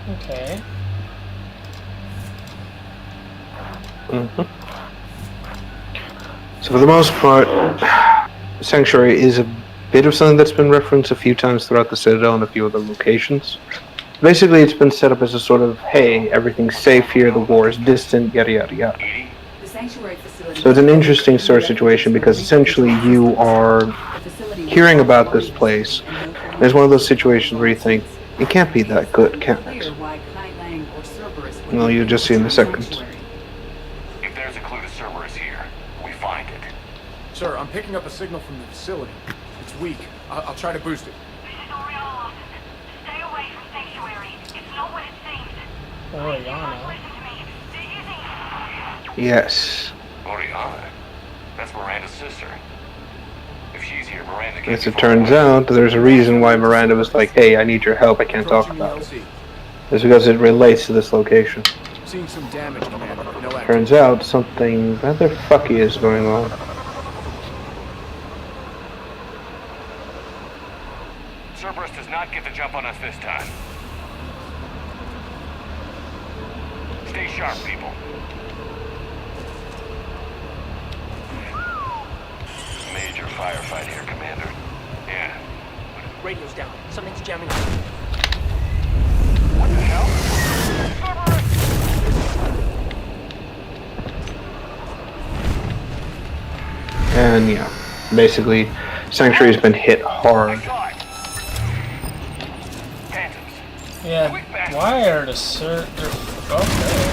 Okay. So for the most part, Sanctuary is a bit of something that's been referenced a few times throughout the Citadel and a few other locations. Basically, it's been set up as a sort of, hey, everything's safe here, the war is distant, yada yada yada. The sanctuary facility. So it's an interesting sort of situation because essentially you are hearing about this place. There's one of those situations where you think, it can't be that good, can it? Well, you'll just see in a second. If there's a clue to Cerberus here, we find it. Sir, I'm picking up a signal from the facility. It's weak. I'll try to boost it. Oriana. Yes. Oriana? That's Miranda's sister. If she's here, Miranda can't As it turns out, there's a reason why Miranda was like, hey, I need your help, I can't talk about it. It's because it relates to this location. Seeing some damage, Commander. No action. Turns out something rather fucky is going on. Cerberus does not get the jump on us this time. Stay sharp, people. Major firefight here, Commander. Yeah. Radio's down. Something's jamming. What the hell? And yeah, basically, Sanctuary's been hit hard. Yeah, why are the okay.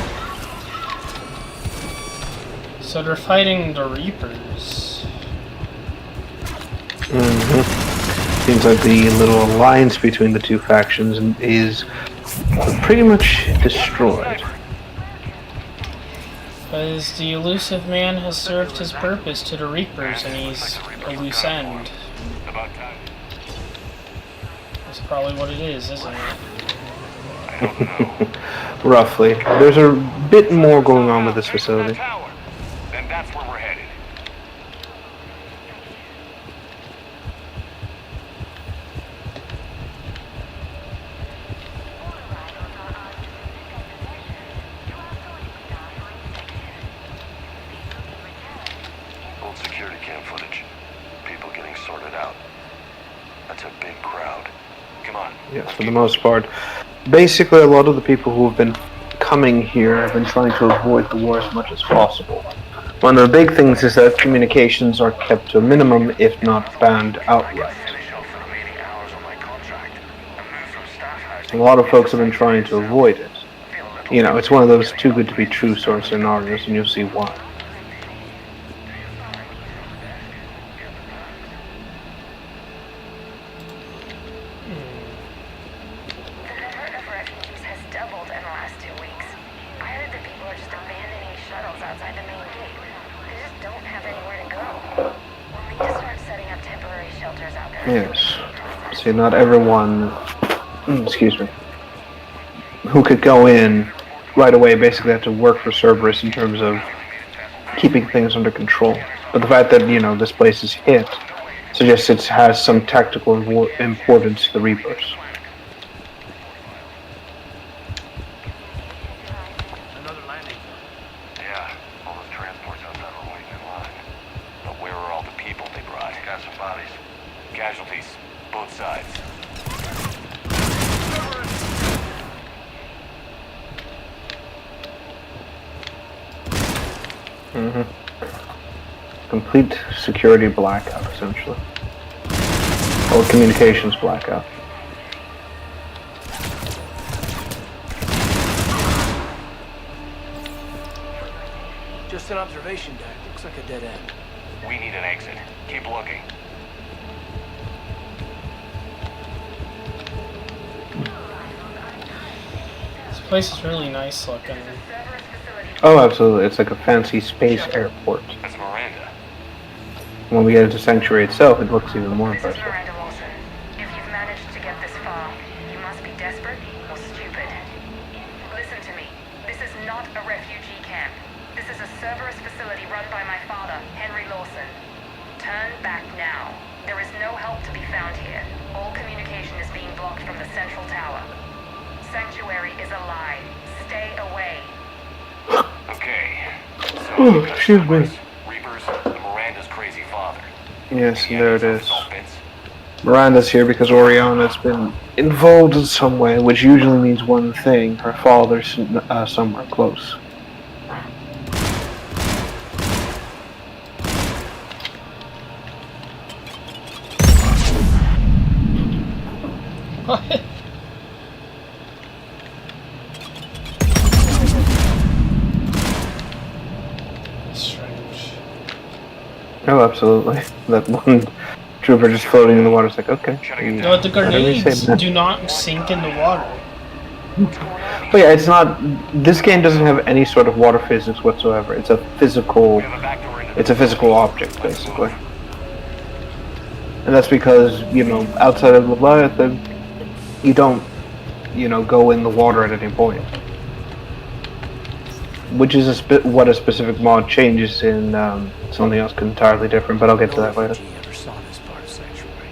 So they're fighting the Reapers. Seems like the little alliance between the two factions is pretty much destroyed. Because the elusive man has served his purpose to the Reapers and he's a loose end. That's probably what it is, isn't it? Roughly. There's a bit more going on with this facility. Then that's where we're headed. Old security cam footage. People getting sorted out. That's a big crowd. Come on. Yes, for the most part. Basically, a lot of the people who have been coming here have been trying to avoid the war as much as possible. One of the big things is that communications are kept to a minimum, if not banned outright. A lot of folks have been trying to avoid it. You know, it's one of those too good to be true sort of scenarios, and you'll see why. Yes. See, not everyone, excuse me, who could go in right away basically have to work for Cerberus in terms of keeping things under control. But the fact that, you know, this place is hit suggests it has some tactical importance to the Reapers. Yeah, all those transports outside were waiting in line. But where are all the people they brought? Got some bodies. Casualties, both sides. Complete security blackout, essentially. Or communications blackout. Just an observation deck. Looks like a dead end. We need an exit. Keep looking. This place is really nice looking. Oh, absolutely. It's like a fancy space airport. That's Miranda. When we get into Sanctuary itself, it looks even more This is impressive. Miranda Lawson. If you've managed to get this far, you must be desperate or stupid. Listen to me. This is not a refugee camp. This is a Cerberus facility run by my father, Henry Lawson. Turn back now. There is no help to be found here. All communication is being blocked from the central tower. Sanctuary is a lie. Stay away. Okay. Oh, excuse me. Reapers, Miranda's crazy father. Yes, there it is. Miranda's here because Oriana's been involved in some way, which usually means one thing. Her father's somewhere close. What? Strange. Oh, absolutely. That one trooper just floating in the water is like, okay. No, the grenades do not sink in the water. But yeah, it's not. This game doesn't have any sort of water physics whatsoever. It's a physical object, basically. And that's because, you know, outside of Leviathan, you don't, you know, go in the water at any point. Which is what a specific mod changes in something else entirely different, but I'll get to that later. Ever saw this part of Sanctuary?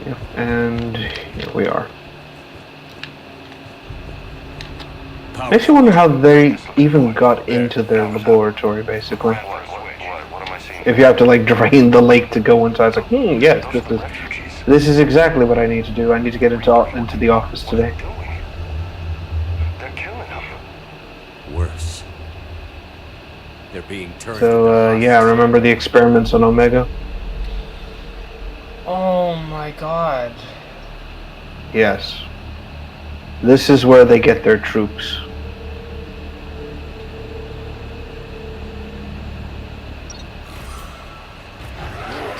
Yeah, and here we are. Makes you wonder how they even got into their laboratory, basically. If you have to, like, drain the lake to go inside, it's like, yes, this is exactly what I need to do. I need to get into the office today. They're killing him. Worse. They're being turned. So, yeah, remember the experiments on Omega? Oh my god. Yes. This is where they get their troops.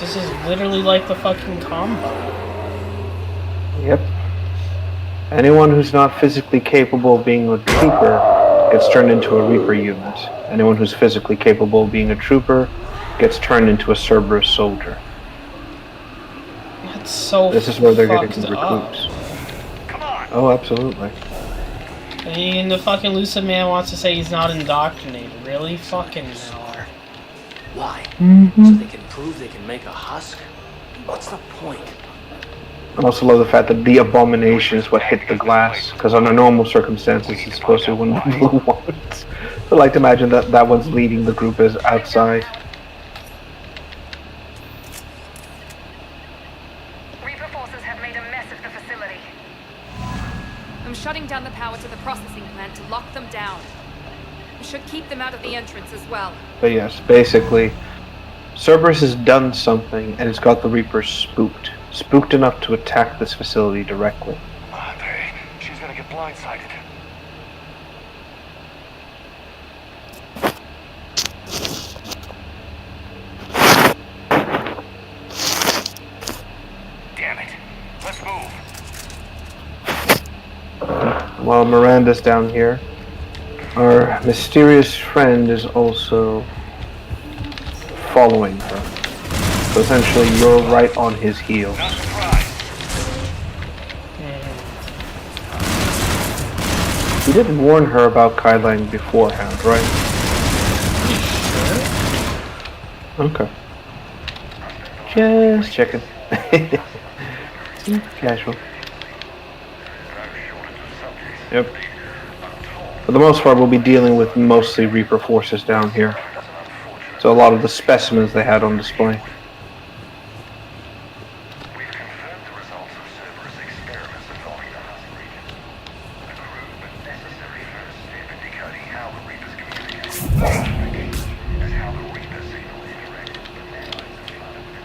This is literally like the fucking combo. Yep. Anyone who's not physically capable of being a trooper gets turned into a Reaper unit. Anyone who's physically capable of being a trooper gets turned into a Cerberus soldier. That's so This is where they're getting fucked recruits. Oh, absolutely. And the fucking Lucid Man wants to say he's not indoctrinated. Really? Fucking hell. Why? Mm-hmm. So they can prove they can make a husk? What's the point? I also love the fact that the abomination is what hit the glass, because under normal circumstances it's supposed to be one of the blue ones. I like to imagine that that one's leading the group is outside. Reaper forces have made a mess of the facility. I'm shutting down the power to the processing plant to lock them down. We should keep them out of the entrance as well. But yes, basically, Cerberus has done something and it's got the Reapers spooked. Spooked enough to attack this facility directly. Madre, she's gonna get blindsided. Damn it. Let's move. While Miranda's down here, our mysterious friend is also following her. So essentially, you're right on his heels. He didn't warn her about Kai Lang beforehand, right? Okay. Just checking. Casual. Yep. For the most part, we'll be dealing with mostly Reaper forces down here. So a lot of the specimens they had on display.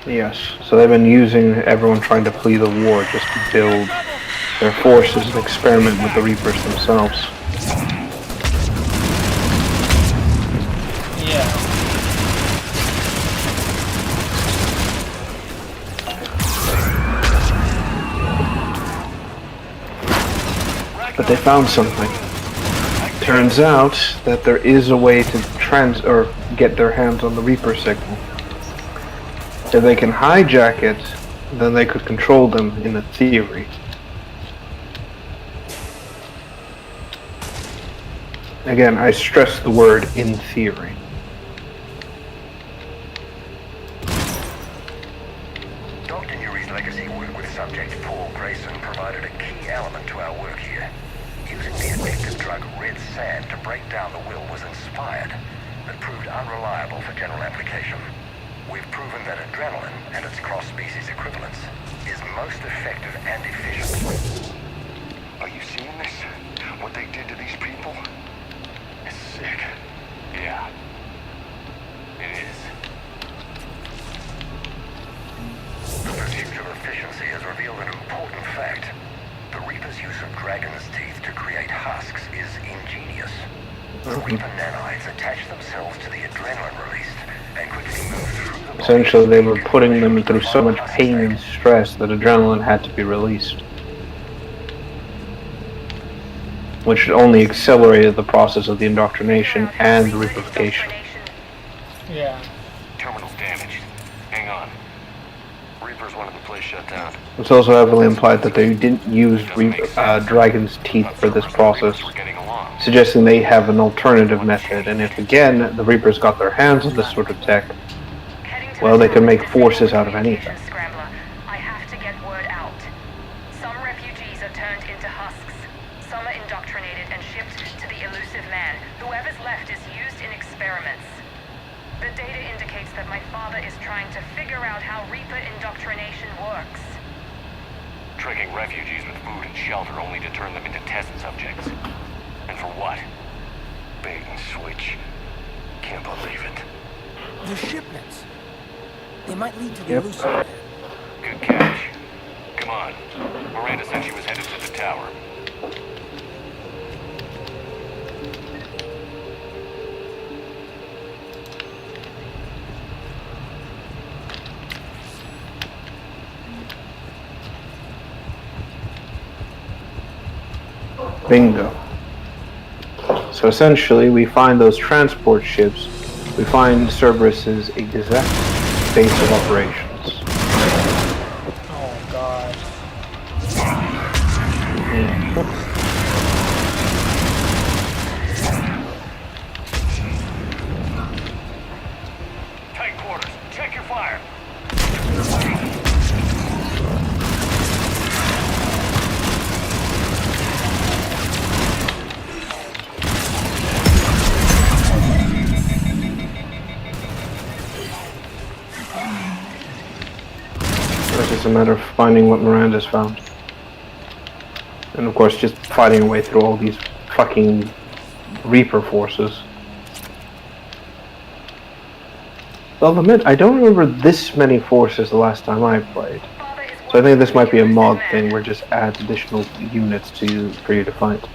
Yes, so they've been using everyone trying to flee the war just to build their forces and experiment with the Reapers themselves. Yeah. But they found something. Turns out that there is a way to get their hands on the Reaper signal. If they can hijack it, then they could control them in a theory. Again, I stress the word in theory. Dr. Newry's legacy work with Subject Paul Grayson provided a key element to our work here. Using the addictive drug Red Sand to break down the will was inspired, but proved unreliable for general application. We've proven that adrenaline and its cross-species equivalents is most effective and efficient. Are you seeing this? What they did to these people? It's sick. Yeah. It is. The pursuit of efficiency has revealed an important fact. The Reaper's use of dragon's teeth to create husks is ingenious. The Reaper nanites attach themselves to the adrenaline released and quickly move through the body. Essentially, they were putting them through so much pain and stress that adrenaline had to be released. Which only accelerated the process of the indoctrination and the replication. Yeah. Terminal's damaged. Hang on. Reapers wanted the place shut down. It's also heavily implied that they didn't use dragon's teeth for this process, suggesting they have an alternative method, and if again the Reapers got their hands on this sort of tech, well, they could make forces out of anything. Scrambler, I have to get word out. Some refugees are turned into husks. Some are indoctrinated and shipped to the elusive man. Whoever's left is used in experiments. The data indicates that my father is trying to figure out how Reaper indoctrination works. Tricking refugees with food and shelter only to turn them into test subjects. And for what? Bait and switch. Can't believe it. The shipments. They might lead to the elusive man. Good catch. Come on. Miranda said she was headed to the tower. Bingo. So essentially, we find those transport ships. We find Cerberus's exact base of operations. Oh god. Tight quarters. Check your fire. It's just a matter of finding what Miranda's found. And of course, just fighting our way through all these fucking Reaper forces. I'll admit, I don't remember this many forces the last time I played. So I think this might be a mod thing where it just adds additional units for you to fight.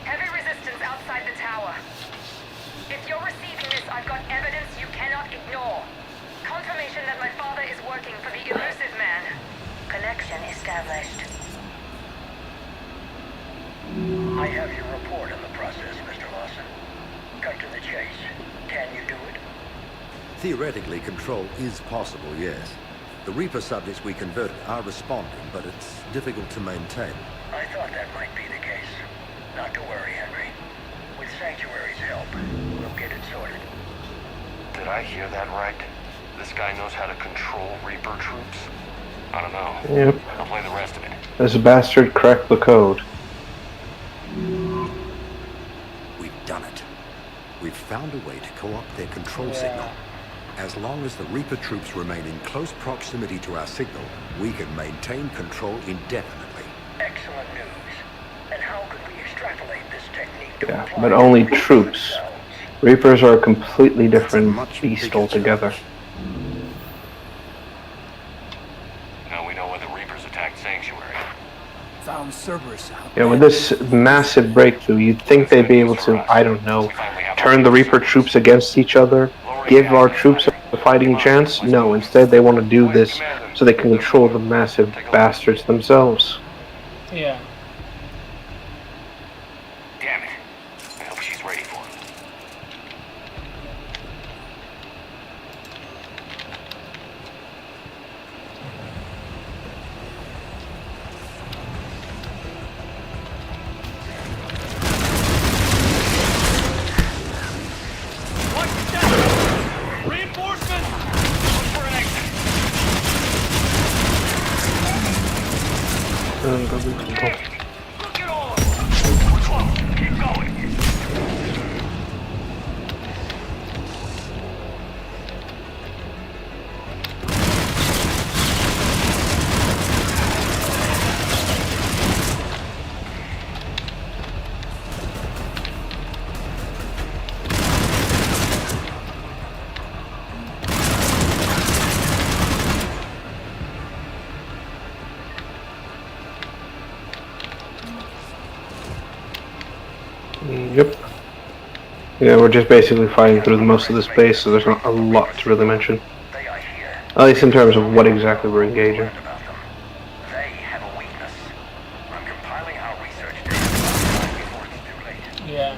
Heavy resistance outside the tower. If you're receiving this, I've got evidence you cannot ignore. Confirmation that my father is working for the elusive man. Connection established. I have your report on the process, Mr. Lawson. Cut to the chase. Can you do it? Theoretically, control is possible, yes. The Reaper subjects we converted are responding, but it's difficult to maintain. I thought that might be the case. Not to worry, Henry. With Sanctuary's help, we'll get it sorted. Did I hear that right? This guy knows how to control Reaper troops? I don't know. Yep. I'll play the rest of it. This bastard cracked the code. We've done it. We've found a way to co-opt their control signal. As long as the Reaper troops remain in close proximity to our signal, we can maintain control indefinitely. Excellent news. And how could we extrapolate this technique to Yeah, but only troops. Reapers are a completely different beast altogether. Now we know why the Reapers attacked Sanctuary. Found Cerberus out. You know, with this massive breakthrough, you'd think they'd be able to, I don't know, turn the Reaper troops against each other, give our troops a fighting chance? No, instead they want to do this so they can control the massive bastards themselves. Yeah. Damn it. I hope she's ready for him. Yep. Yeah, we're just basically fighting through most of this base, so there's not a lot to really mention. At least in terms of what exactly we're engaging. Yeah.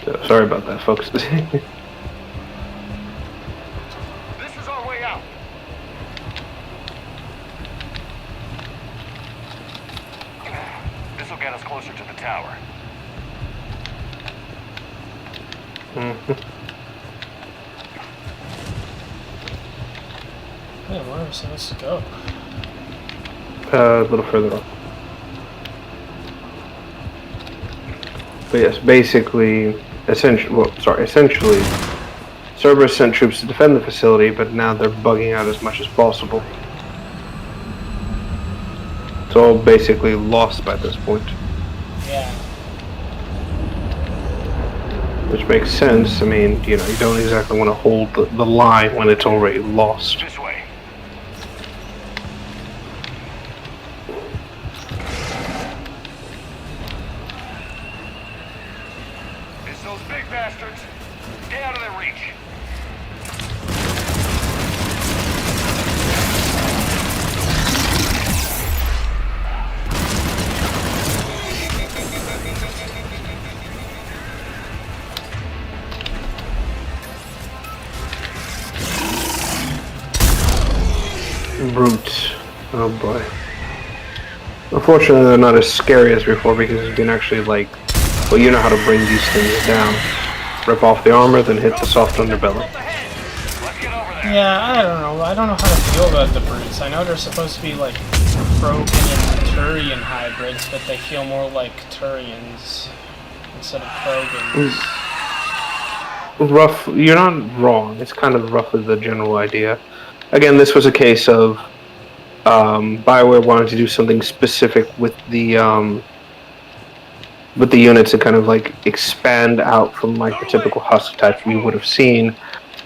So, sorry about that, folks. This is our way out. This will get us closer to the tower. Man, where are we supposed to go? A little further up. But yes, basically, essentially, Cerberus sent troops to defend the facility, but now they're bugging out as much as possible. It's all basically lost by this point. Yeah. Which makes sense. I mean, you know, you don't exactly want to hold the line when it's already lost. This way. It's those big bastards. Stay out of their reach. Brute. Oh boy. Unfortunately, they're not as scary as before because you can actually, like, well, you know how to bring these things down. Rip off the armor, then hit the soft underbelly. Yeah, I don't know. I don't know how to feel about the brutes. I know they're supposed to be like Krogan and Turian hybrids, but they feel more like Turians instead of Krogans. Rough. You're not wrong. It's kind of roughly the general idea. Again, this was a case of BioWare wanting to do something specific with the units and kind of like expand out from like the typical husk type we would have seen.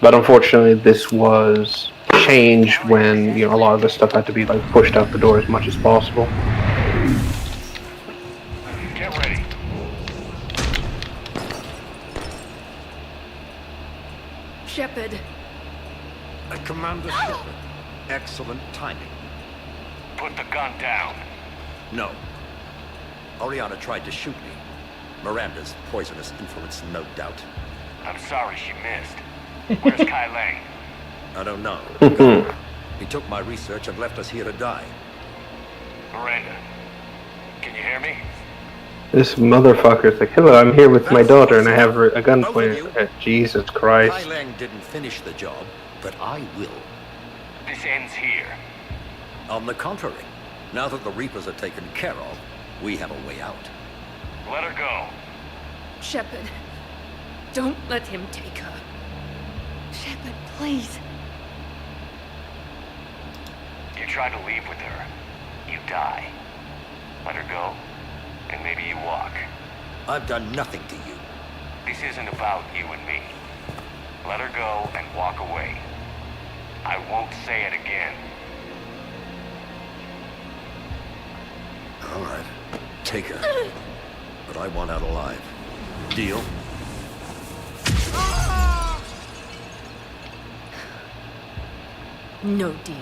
But unfortunately, this was changed when, you know, a lot of this stuff had to be like pushed out the door as much as possible. Get ready. Shepard. Commander Shepard. Excellent timing. Put the gun down. No. Oriana tried to shoot me. Miranda's poisonous influence, no doubt. I'm sorry she missed. Where's Kai Lang? I don't know. He took my research and left us here to die. Miranda, can you hear me? This motherfucker's like, hello, I'm here with my daughter and I have a gun pointed at Jesus Christ. Kai Lang didn't finish the job, but I will. This ends here. On the contrary, now that the Reapers are taken care of, we have a way out. Let her go. Shepard, don't let him take her. Shepard, please. You try to leave with her, you die. Let her go, and maybe you walk. I've done nothing to you. This isn't about you and me. Let her go and walk away. I won't say it again. All right, take her. But I want out alive. Deal? No deal.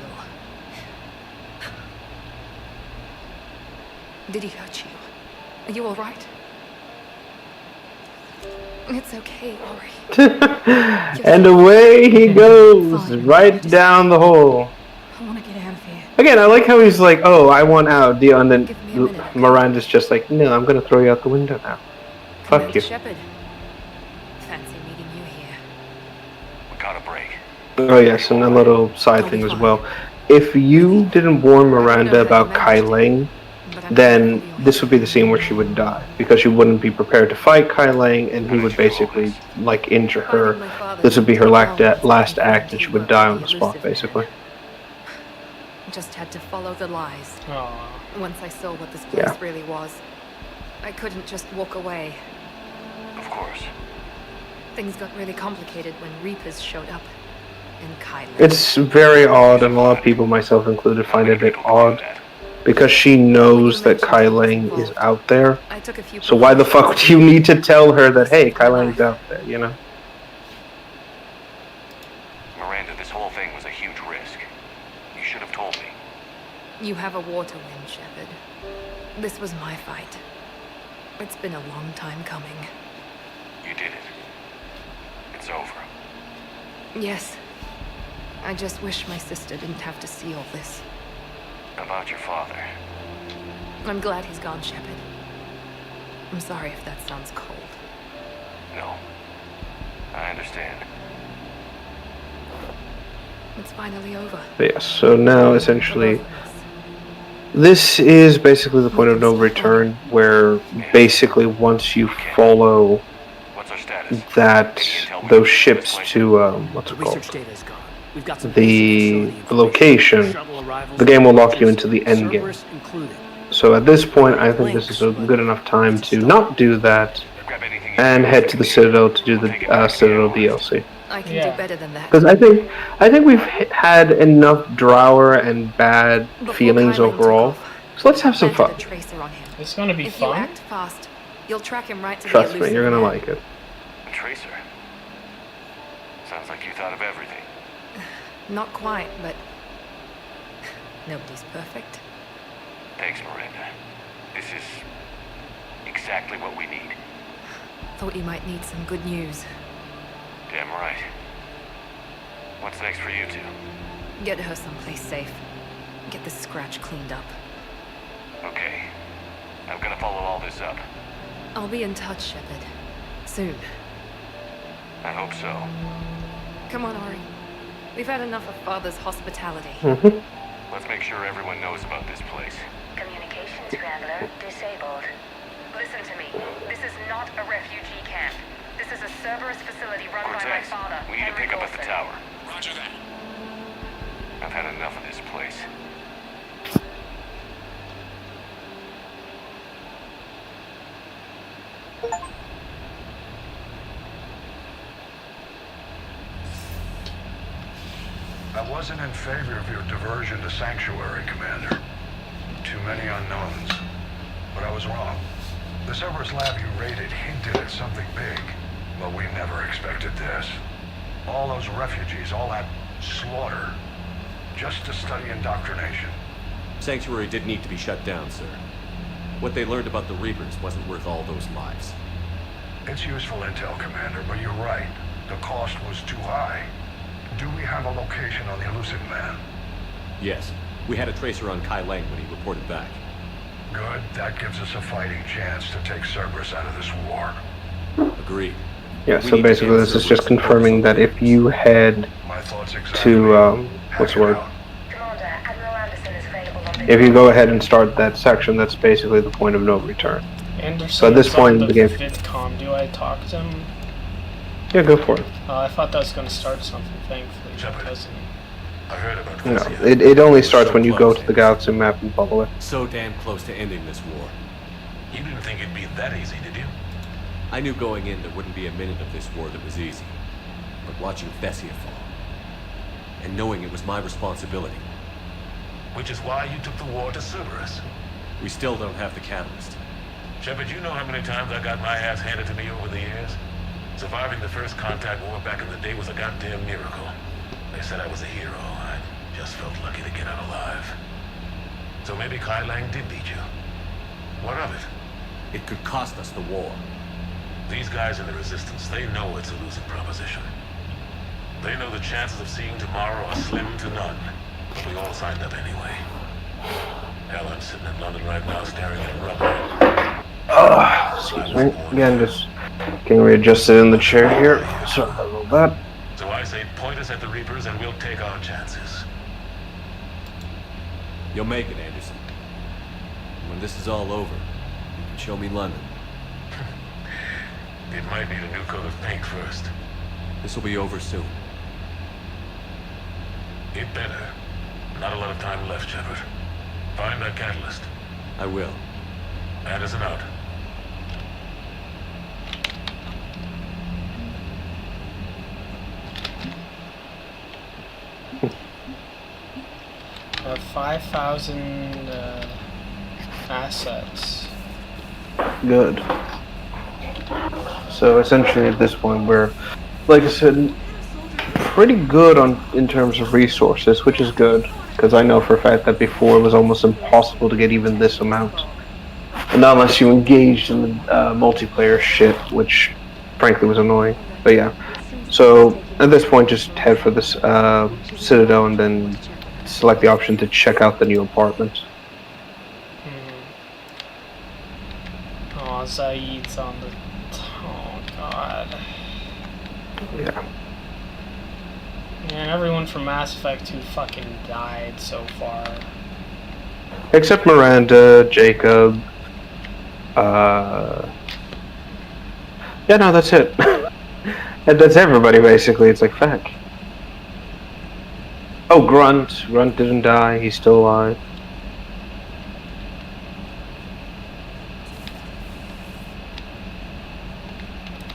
Did he hurt you? Are you all right? It's okay, Ori. And away he goes, right down the hole. I want to get out of here. Again, I like how he's like, oh, I want out, deal, and then Miranda's just like, no, I'm gonna throw you out the window now. Fuck you. Shepard. Fancy meeting you here. We got a break. Oh yes, and a little side thing as well. If you didn't warn Miranda about Kai Lang, then this would be the scene where she would die, because she wouldn't be prepared to fight Kai Lang, and he would basically, like, injure her. This would be her last act, and she would die on the spot, basically. Just had to follow the lies. Once I saw what this place Yeah. really was, I couldn't just walk away. Of course. Things got really complicated when Reapers showed up. And Kai Lang. It's very odd, and a lot of people, myself included, find it a bit odd, because she knows that Kai Lang is out there. So why the fuck would you need to tell her that, hey, Kai Lang's out there, you know? Miranda, this whole thing was a huge risk. You should have told me. You have a war to win, Shepard. This was my fight. It's been a long time coming. You did it. It's over. Yes. I just wish my sister didn't have to see all this. About your father. I'm glad he's gone, Shepard. I'm sorry if that sounds cold. No. I understand. It's finally over. But yes, so now, essentially, this is basically the point of no return, where basically once you follow those ships to, what's it called? The location, the game will lock you into the end game. So at this point, I think this is a good enough time to not do that and head to the Citadel to do the Citadel DLC. I can do better than that. Because I think we've had enough Drower and bad feelings overall. So let's have some fun. It's gonna be If fun. you act fast, you'll track him right to Trust the me, you're gonna like it. A tracer. Sounds like you thought of everything. Not quite, but nobody's perfect. Thanks, Miranda. This is exactly what we need. Thought you might need some good news. Damn right. What's next for you two? Get her someplace safe. Get this scratch cleaned up. Okay. I'm gonna follow all this up. I'll be in touch, Shepard. Soon. I hope so. Come on, Ori. We've had enough of Father's hospitality. Let's make sure everyone knows about this place. Communications scrambler disabled. Listen to me. This is not a refugee camp. This is a Cerberus facility run by my Cortez, father, we need to Henry pick up at the Golson. tower. Roger that. I've had enough of this place. I wasn't in favor of your diversion to Sanctuary, Commander. Too many unknowns. But I was wrong. The Cerberus lab you raided hinted at something big, but we never expected this. All those refugees, all that slaughter, just to study indoctrination. Sanctuary did need to be shut down, sir. What they learned about the Reapers wasn't worth all those lives. It's useful intel, Commander, but you're right. The cost was too high. Do we have a location on the Illusive Man? Yes. We had a tracer on Kai Lang when he reported back. Good. That gives us a fighting chance to take Cerberus out of this war. Agreed. Yeah, so basically this is just confirming that if you head to, what's the word? If you go ahead and start that section, that's basically the point of no return. Anderson, So at this point in the game... VidCom, do I talk to him? Yeah, go for it. I thought that was going to start something, thankfully. It doesn't. I heard about No, it only starts when you go to the galaxy map and follow it. So damn close to ending this war. You didn't think it'd be that easy, did you? I knew going in there wouldn't be a minute of this war that was easy. But watching Thessia fall, and knowing it was my responsibility. Which is why you took the war to Cerberus. We still don't have the catalyst. Shepard, you know how many times I got my ass handed to me over the years? Surviving the first contact war back in the day was a goddamn miracle. They said I was a hero. I just felt lucky to get out alive. So maybe Kai Lang did beat you. What of it? It could cost us the war. These guys in the Resistance, they know it's a losing proposition. They know the chances of seeing tomorrow are slim to none. But we all signed up anyway. Hell, I'm sitting in London right now staring at rubber. Excuse me. Again, just getting readjusted in the chair here. Sorry about that. So I say point us at the Reapers and we'll take our chances. You'll make it, Anderson. When this is all over, you can show me London. It might need a new coat of paint first. This will be over soon. It better. Not a lot of time left, Shepard. Find that catalyst. I will. Anderson out. I have 5,000 assets. Good. So essentially at this point we're, like I said, pretty good in terms of resources, which is good, because I know for a fact that before it was almost impossible to get even this amount. And not unless you engaged in the multiplayer shit, which frankly was annoying. But yeah. So at this point just head for this Citadel and then select the option to check out the new apartment. Oh, Zaid's on the... Oh, God. Yeah. Man, everyone from Mass Effect 2 fucking died so far. Except Miranda, Jacob. Yeah, no, that's it. That's everybody, basically. It's like, fuck. Oh, Grunt. Grunt didn't die. He's still alive.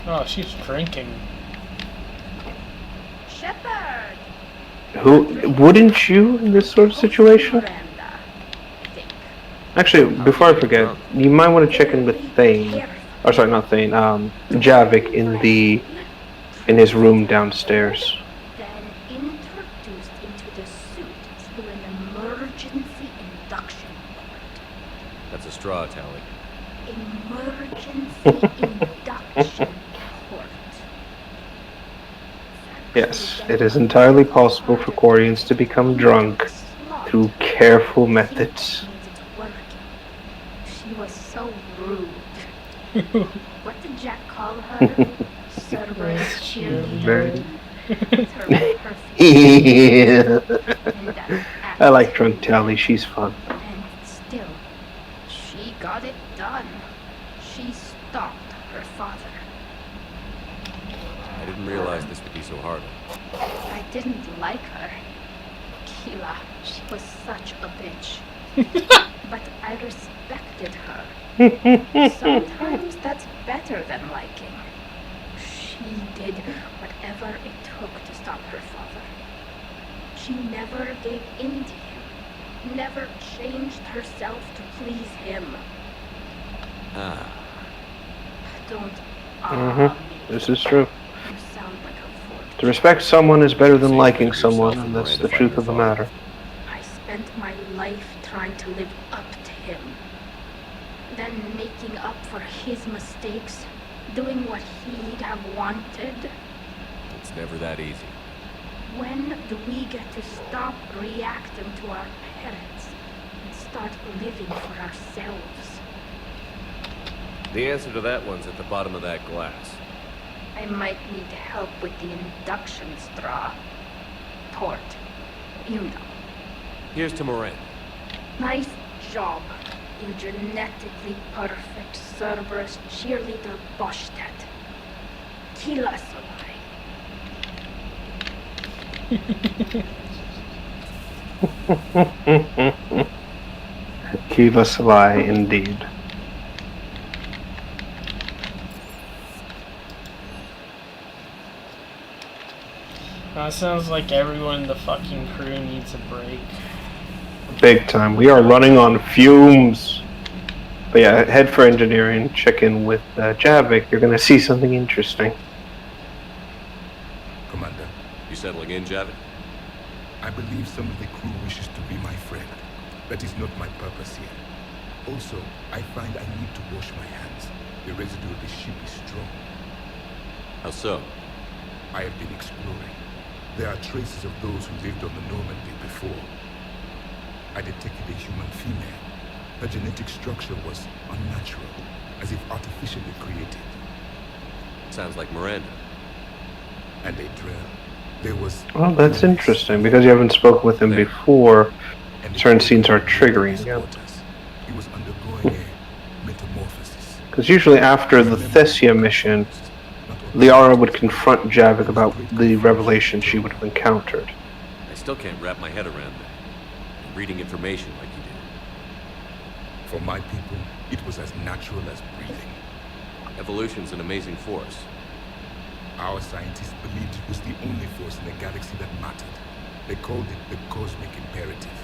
Oh, she's drinking. Shepard! Who wouldn't you in this sort of situation? Actually, before I forget, you might want to check in with Thane. Or sorry, not Thane. Javik in his room downstairs. Then introduced into the suit through an emergency induction port. That's a straw, Tally. Emergency induction port. Yes, it is entirely possible for Quarians to become drunk through careful methods. She was so rude. What did Jack call her? Cerberus cheerleader. I like Drunk Tally, she's fun. And still, she got it done. She stopped her father. I didn't realize this would be so hard. I didn't like her. Keela, she was such a bitch. But I respected her. Sometimes that's better than liking. She did whatever it took to stop her father. She never gave in to him. Never changed herself to please him. Ah. Don't This is true. You sound like a fool. To respect someone is better than liking someone, and that's the truth of the matter. I spent my life trying to live up to him. Then making up for his mistakes doing what he'd have wanted? It's never that easy. When do we get to stop reacting to our parents and start living for ourselves? The answer to that one's at the bottom of that glass. I might need help with the induction straw. Port. You know. Here's to Miranda. Nice job, you genetically perfect Cerberus cheerleader Boschtet. Kila Solai. Kiva Salai, indeed. Sounds like everyone in the fucking crew needs a break. Big time. We are running on fumes. But yeah, head for engineering, check in with Javik. You're gonna see something interesting. Commander. You settling in, Javik? I believe some of the crew wishes to be my friend. That is not my purpose here. Also, I find I need to wash my hands. The residue of the ship is strong. How so? I have been exploring. There are traces of those who lived on the Normandy before. I detected a human female. Her genetic structure was unnatural, as if artificially created. Sounds like Miranda. And a drill. There was... Well, that's interesting, because you haven't spoken with him before. Certain scenes are triggering. He was undergoing a metamorphosis. Because usually after the Thessia mission, Liara would confront Javik about the revelation she would have encountered. I still can't wrap my head around that. Reading information like you did. For my people, it was as natural as breathing. Evolution's an amazing force. Our scientists believed it was the only force in the galaxy that mattered. They called it the cosmic imperative.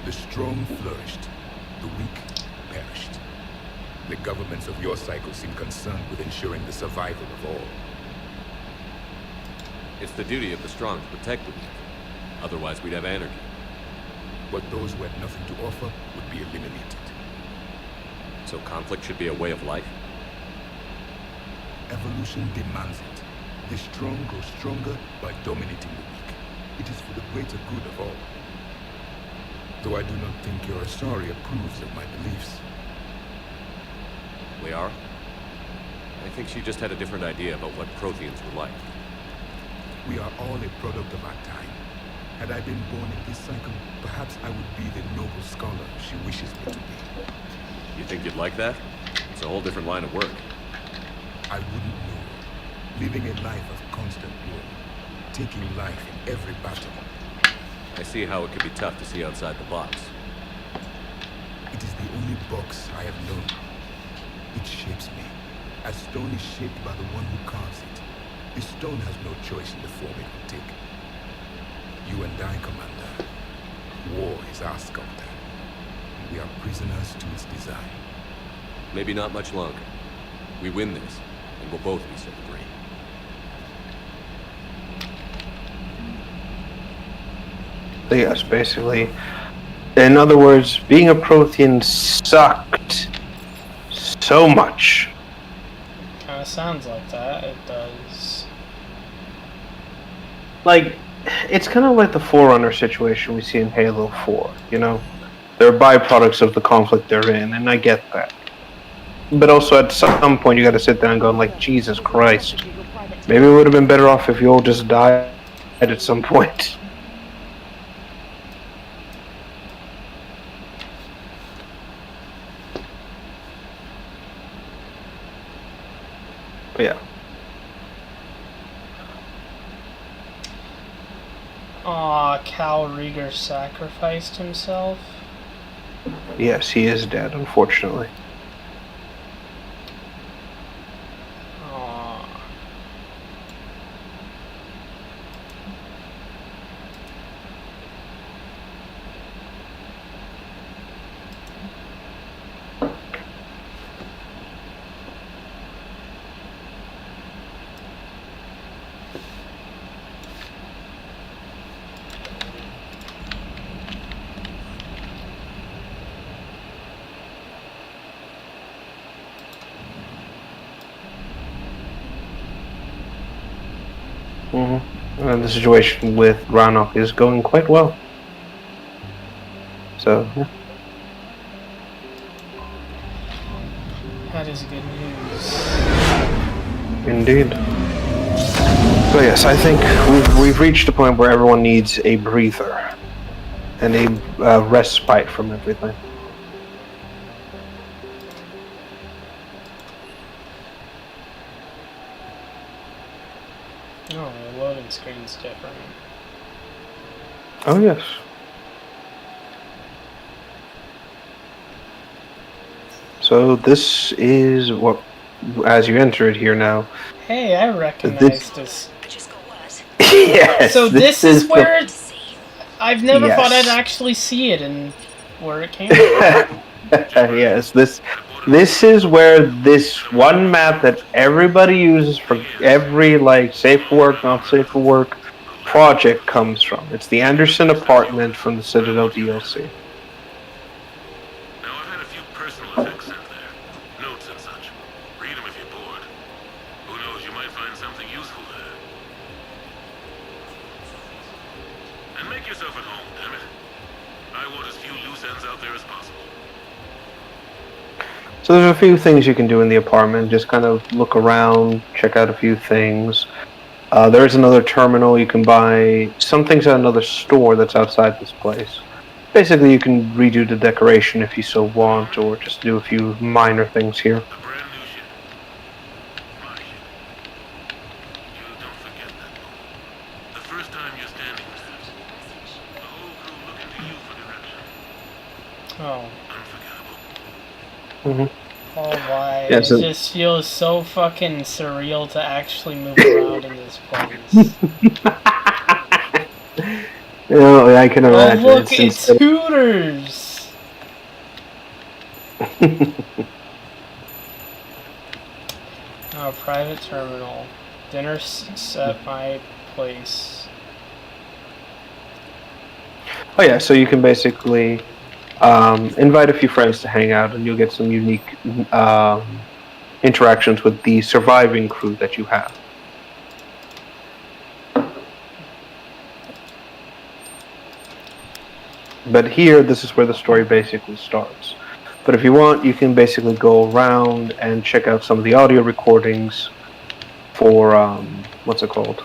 The strong flourished, the weak perished. The governments of your cycle seem concerned with ensuring the survival of all. It's the duty of the strong to protect the weak. Otherwise, we'd have anarchy. But those who had nothing to offer would be eliminated. So conflict should be a way of life? Evolution demands it. The strong grow stronger by dominating the weak. It is for the greater good of all. Though I do not think Yorosari approves of my beliefs. Liara? I think she just had a different idea about what Protheans were like. We are all a product of our time. Had I been born in this cycle, perhaps I would be the noble scholar she wishes me to be. You think you'd like that? It's a whole different line of work. I wouldn't know. Living a life of constant war. Taking life in every battle. I see how it could be tough to see outside the box. It is the only box I have known. It shapes me, as stone is shaped by the one who carves it. The stone has no choice in the form it will take. You and I, Commander. War is our sculptor. And we are prisoners to its design. Maybe not much longer. We win this, and we'll both be set free. Yes, basically. In other words, being a Prothean sucked so much. Kind of sounds like that. It does. Like, it's kind of like the Forerunner situation we see in Halo 4, you know? They're byproducts of the conflict they're in, and I get that. But also, at some point, you gotta sit down and go, like, Jesus Christ. Maybe it would have been better off if you all just died at some point. But yeah. Aw, Cal Rieger sacrificed himself? Yes, he is dead, unfortunately. Aw. And the situation with Rannoch is going quite well. So, yeah. That is good news. Indeed. So yes, I think we've reached a point where everyone needs a breather and a respite from everything. Oh, the loading screen's different. Oh yes. So this is what, as you enter it here now. Hey, I recognize this. Yes. So this is where I've never Yes. thought I'd actually see it and where it came from. Yes, this is where this one map that everybody uses for every safe for work, not safe for work project comes from. It's the Anderson apartment from the Citadel DLC. Now, I've had a few personal effects sent there. Notes and such. Read them if you're bored. Who knows, you might find something useful there. And make yourself at home, damn it. I want as few loose ends out there as possible. So there's a few things you can do in the apartment. Just kind of look around, check out a few things. There is another terminal. You can buy some things at another store that's outside this place. Basically, you can redo the decoration if you so want, or just do a few minor things here. The first time you're standing there, the whole crew looking to you for direction. Oh. Mm-hmm. Oh, why? Yeah, so- It just feels so fucking surreal to actually move around in this place. I can Oh, imagine. look, it's Hooters! Oh, private terminal. Dinner at my place. Oh yeah, so you can basically invite a few friends to hang out, and you'll get some unique interactions with the surviving crew that you have. But here, this is where the story basically starts. But if you want, you can basically go around and check out some of the audio recordings for, what's it called?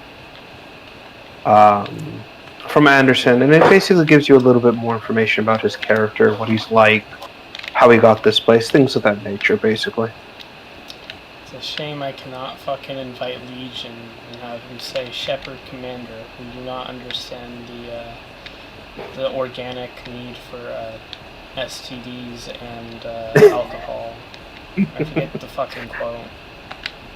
From Anderson, and it basically gives you a little bit more information about his character, what he's like, how he got this place, things of that nature, basically. It's a shame I cannot fucking invite Legion and have him say Shepherd Commander, who do not understand the organic need for STDs and alcohol. I forget the fucking quote.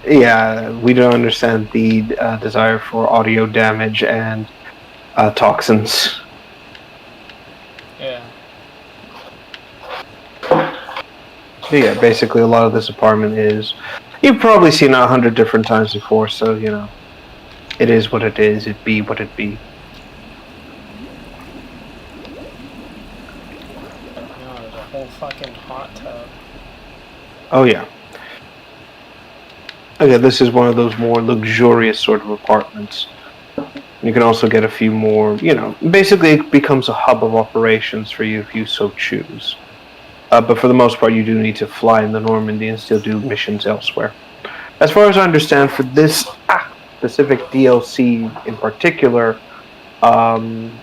Yeah, we don't understand the desire for audio damage and toxins. Yeah. So yeah, basically a lot of this apartment is... You've probably seen it 100 different times before, so, you know, it is what it is, it be what it be. No, there's a whole fucking hot tub. Oh yeah. Okay, this is one of those more luxurious sort of apartments. You can also get a few more, you know, basically it becomes a hub of operations for you if you so choose. But for the most part, you do need to fly in the Normandy and still do missions elsewhere. As far as I understand, for this specific DLC in particular, what's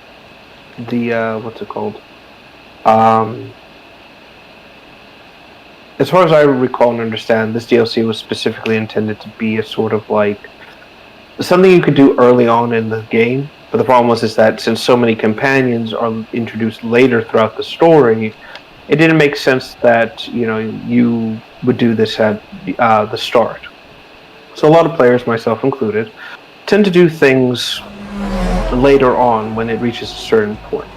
it called? As far as I recall and understand, this DLC was specifically intended to be a sort of like something you could do early on in the game. But the problem is that since so many companions are introduced later throughout the story, it didn't make sense that, you know, you would do this at the start. So a lot of players, myself included, tend to do things later on when it reaches a certain point.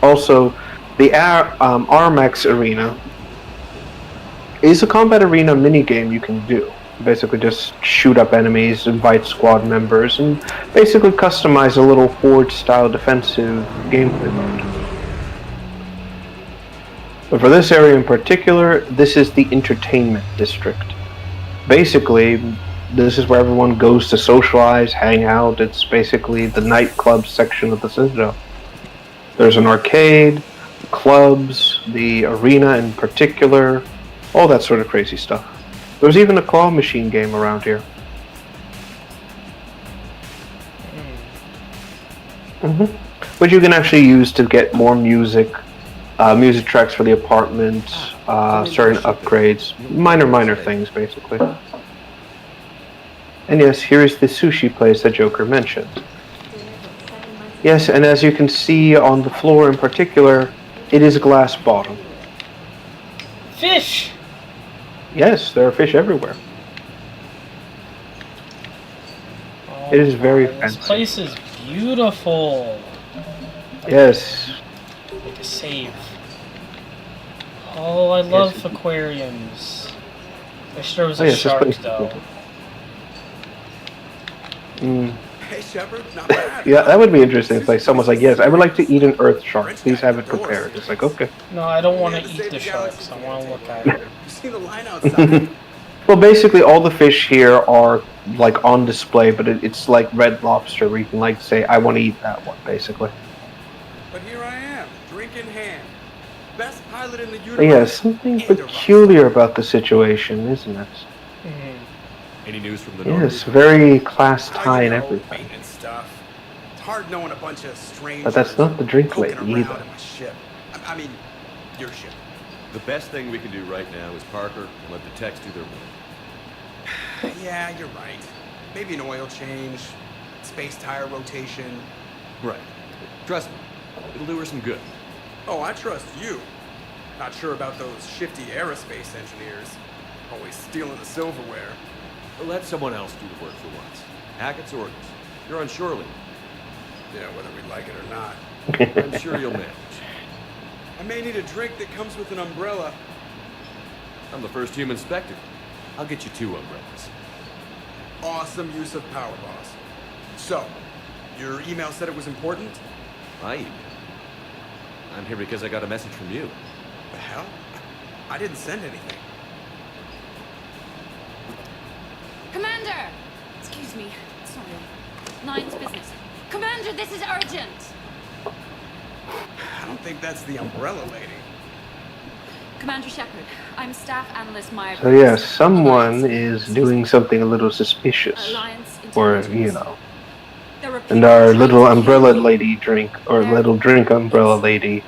Also, the Armax Arena is a combat arena minigame you can do. Basically just shoot up enemies, invite squad members, and basically customize a little Horde-style defensive gameplay mode. But for this area in particular, this is the entertainment district. Basically, This is where everyone goes to socialize, hang out. It's basically the nightclub section of the Citadel. There's an arcade, clubs, the arena in particular, all that sort of crazy stuff. There's even a claw machine game around here. Which you can actually use to get more music tracks for the apartment, certain upgrades, minor things basically. And yes, here is the sushi place that Joker mentioned. Yes, and as you can see on the floor in particular, it is glass bottom. Fish! Yes, there are fish everywhere. Oh, it is very this fancy. Place is beautiful. Yes. Make a save. Oh, I love aquariums. Wish there was a shark though. Hey Shepard, not bad. Yeah, that would be interesting. It's like someone's like, yes, I would like to eat an earth shark. Please have it prepared. It's like, okay. No, I don't want to eat the sharks. I want to look at it. You see the line outside? Well, basically, all the fish here are like on display, but it's like Red Lobster, where you can like say, I want to eat that one, basically. But here I am, drink in hand. Best pilot in the universe. But yeah, something peculiar about the situation, isn't it? Any news from the North? Yes, very class high and everything. Maintenance stuff. It's hard knowing a bunch of strangers. But that's not the drink lady around either. in my ship. I mean, your ship. The best thing we can do right now is Parker and let the techs do their work. Yeah, you're right. Maybe an oil change, space tire rotation. Right. Trust me, it'll do her some good. Oh, I trust you. Not sure about those shifty aerospace engineers. Always stealing the silverware. Let someone else do the work for once. Hackett's orders. You're on shore leave. Yeah, whether we like it or not. I'm sure you'll manage. I may need a drink that comes with an umbrella. I'm the first human Spectre. I'll get you 2 umbrellas. Awesome use of power, boss. So, your email said it was important? My email? I'm here because I got a message from you. The hell? I didn't send anything. Commander! Excuse me. Sorry. Nine's business. Commander, this is urgent! I don't think that's the umbrella lady. Commander Shepard, I'm Staff Analyst Meyer. So yeah, someone is doing something a little suspicious. Or, you know. And our little umbrella lady drink, or little drink umbrella lady,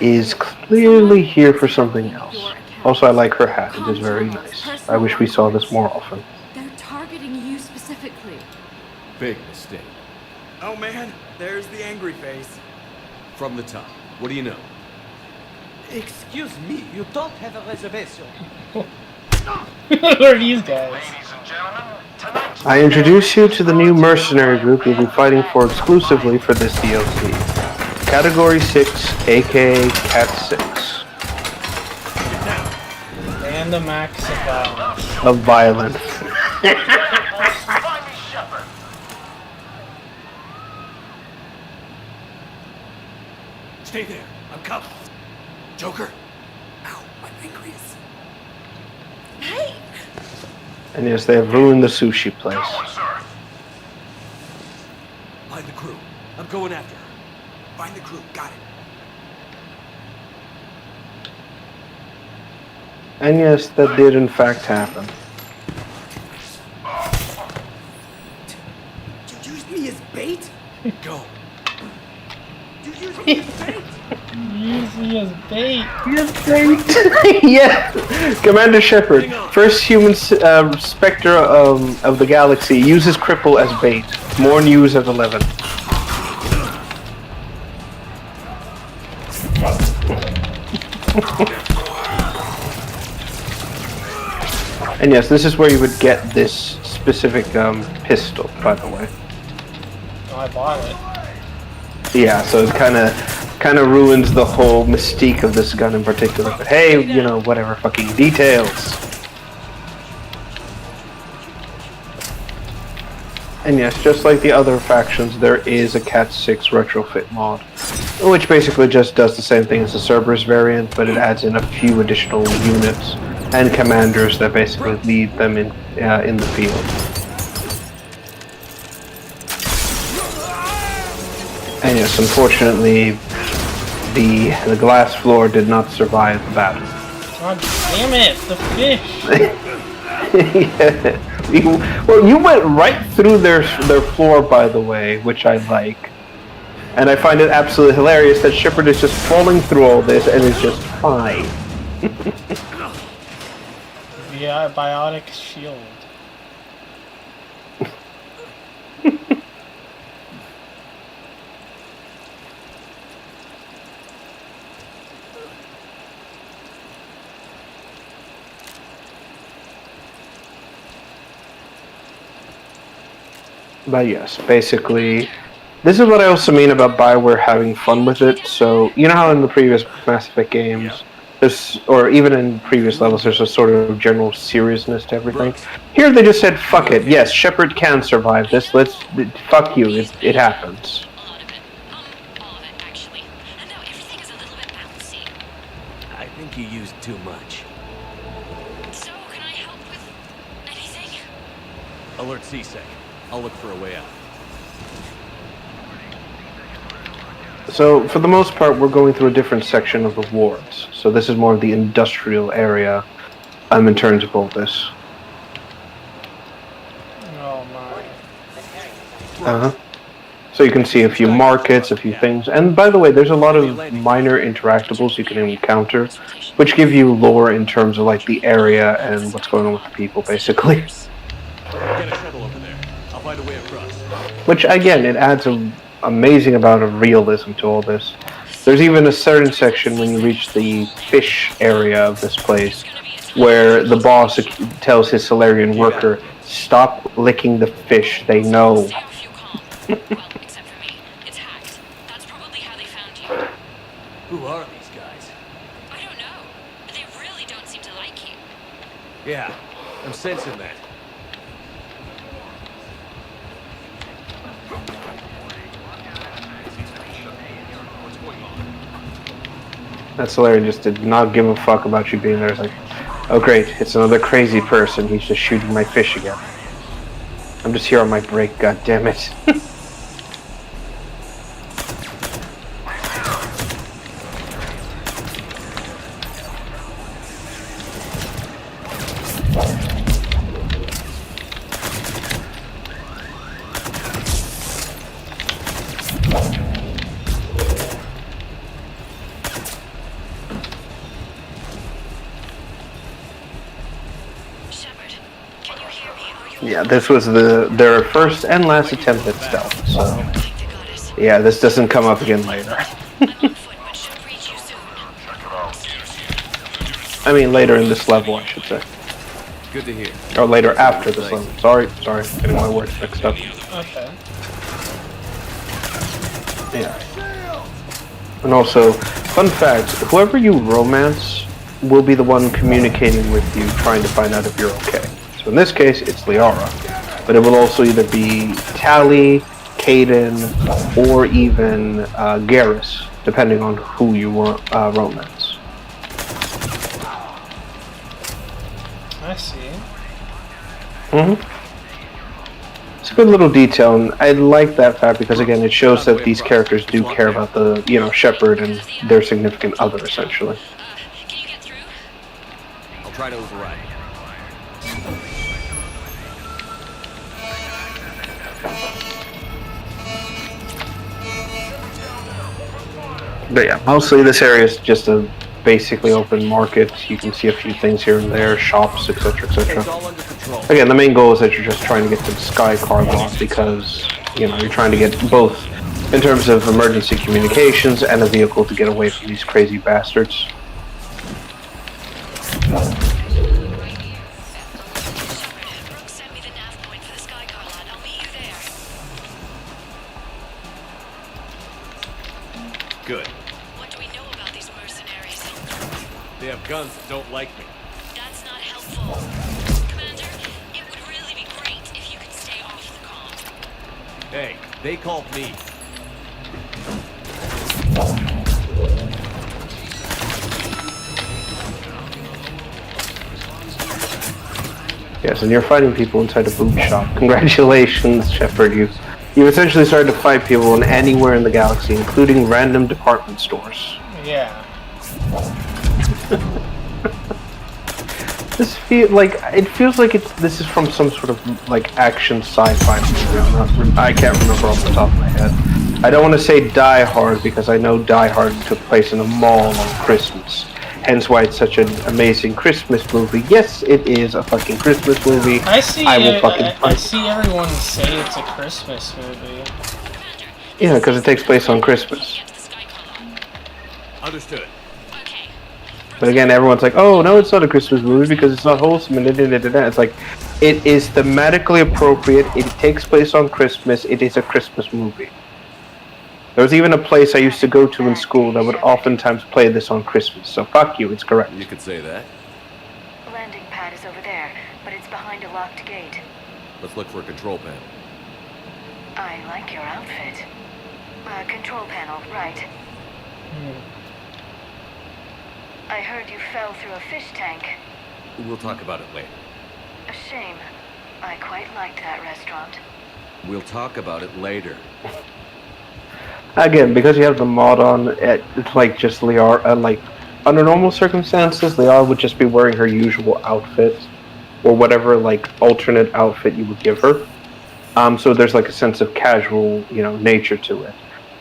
is clearly here for something else. Also, I like her hat. It is very nice. I wish we saw this more often. They're targeting you specifically. Big mistake. Oh man, there's the angry face. From the top. What do you know? Excuse me, you don't have a reservation. Who are these guys? I introduce you to the new mercenary group you'll be fighting for exclusively for this DLC. Category 6, aka Cat 6. And the max of Of violence. Stay there. I'm coming. Joker? Ow, my pancreas. Hey! And yes, they have ruined the sushi place. Find the crew. I'm going after her. Find the crew. Got it. And yes, that did in fact happen. Did you use me as bait? Go. You used me as bait? Use me as bait. Yeah! Commander Shepard, first human spectre of the galaxy, uses cripple as bait. More news at 11. And yes, this is where you would get this specific pistol, by the way. Oh, I bought it. Yeah, so it kind of ruins the whole mystique of this gun in particular. But hey, you know, whatever, fucking details. And yes, just like the other factions, there is a Cat 6 retrofit mod, which basically just does the same thing as the Cerberus variant, but it adds in a few additional units and commanders that basically lead them in the field. And yes, unfortunately, the glass floor did not survive the battle. God damn it, the fish! Yeah. Well, you went right through their floor, by the way, which I like. And I find it absolutely hilarious that Shepard is just falling through all this and is just fine. Via biotic shield. But yes, basically, this is what I also mean about BioWare having fun with it. So, you know how in the previous Mass Effect games, there's, or even in previous levels, there's a sort of general seriousness to everything. Here they just said, fuck it, yes, Shepard can survive this, fuck you, it happens. I think you used too much. So, can I help with anything? Alert C-Sec. I'll look for a way out. So, for the most part, we're going through a different section of the wards. So this is more of the industrial area in terms of all this. Oh my. Uh-huh. So you can see a few markets, a few things. And by the way, there's a lot of minor interactables you can encounter, which give you lore in terms of like the area and what's going on with the people, basically. Get a shuttle over there. I'll find a way across. Which, again, it adds an amazing amount of realism to all this. There's even a certain section when you reach the fish area of this place where the boss tells his Solarian worker, stop licking the fish, they know. Who are these guys? I don't know. They really don't seem to like you. Yeah, I'm sensing that. That Solarian just did not give a fuck about you being there. It's like, oh great, it's another crazy person. He's just shooting my fish again. I'm just here on my break, god damn it. Yeah, this was their first and last attempt at stealth, so yeah, this doesn't come up again later. I mean, later in this level, I should say. Good to hear. Or later after this level. Sorry, getting my words mixed up. Okay. Yeah. And also, fun fact, whoever you romance will be the one communicating with you, trying to find out if you're okay. So in this case, it's Liara. But it will also either be Tali, Kaidan, or even Garrus, depending on who you want romance. I see. It's a good little detail, and I like that fact because, again, it shows that these characters do care about the, Shepard and their significant other, essentially. I'll try to override. But yeah, mostly this area is just a basically open market. You can see a few things here and there, shops, etc., etc. Again, the main goal is that you're just trying to get to the Sky Car lot because, you're trying to get both in terms of emergency communications and a vehicle to get away from these crazy bastards. Good. What do we know about these mercenaries? They have guns that don't like me. That's not helpful. Commander, it would really be great if you could stay off the comm. Hey, they called me. Yes, and you're fighting people inside a boot shop. Congratulations, Shepard. You essentially started to fight people in anywhere in the galaxy, including random department stores. Yeah. It feels like this is from some sort of like action sci-fi movie. I can't remember off the top of my head. I don't want to say Die Hard because I know Die Hard took place in a mall on Christmas. Hence why it's such an amazing Christmas movie. Yes, it is a fucking Christmas movie. I see everyone say it's a Christmas movie. Yeah, because it takes place on Christmas. Understood. But again, everyone's like, oh, no, it's not a Christmas movie because it's not wholesome and da-da-da-da-da. It's like, it is thematically appropriate. It takes place on Christmas. It is a Christmas movie. There was even a place I used to go to in school that would oftentimes play this on Christmas. So fuck you, it's correct. You could say that. Landing pad is over there, but it's behind a locked gate. Let's look for a control panel. I like your outfit. Control panel, right. I heard you fell through a fish tank. We'll talk about it later. A shame. I quite liked that restaurant. We'll talk about it later. Again, because you have the mod on, it's like just Liara, like, under normal circumstances, Liara would just be wearing her usual outfit, or whatever, like, alternate outfit you would give her. So there's, like, a sense of casual, nature to it.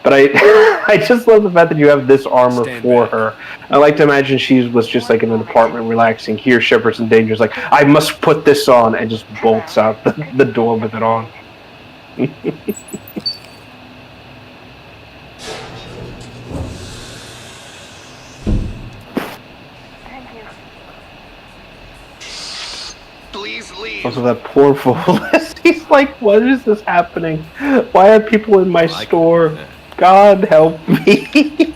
But I just love the fact that you have this armor for her. I like to imagine she was just, like, in an apartment relaxing. Here, Shepard's in danger. It's like, I must put this on, and just bolts out the door with it on. Also, that poor Volus. He's like, what is this happening? Why are people in my store? God help me.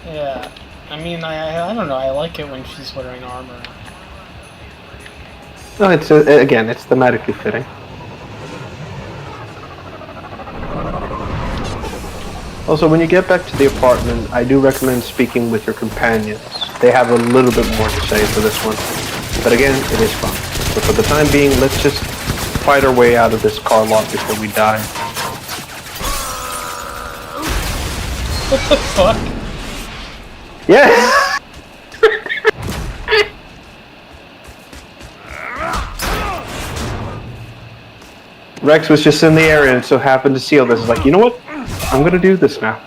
Yeah. I mean, I don't know. I like it when she's wearing armor. No, again, it's thematically fitting. Also, when you get back to the apartment, I do recommend speaking with your companions. They have a little bit more to say for this one. But again, it is fun. But for the time being, let's just fight our way out of this car lot before we die. What the fuck? Yes! Rex was just in the area and so happened to see all this. He's like, you know what? I'm gonna do this now.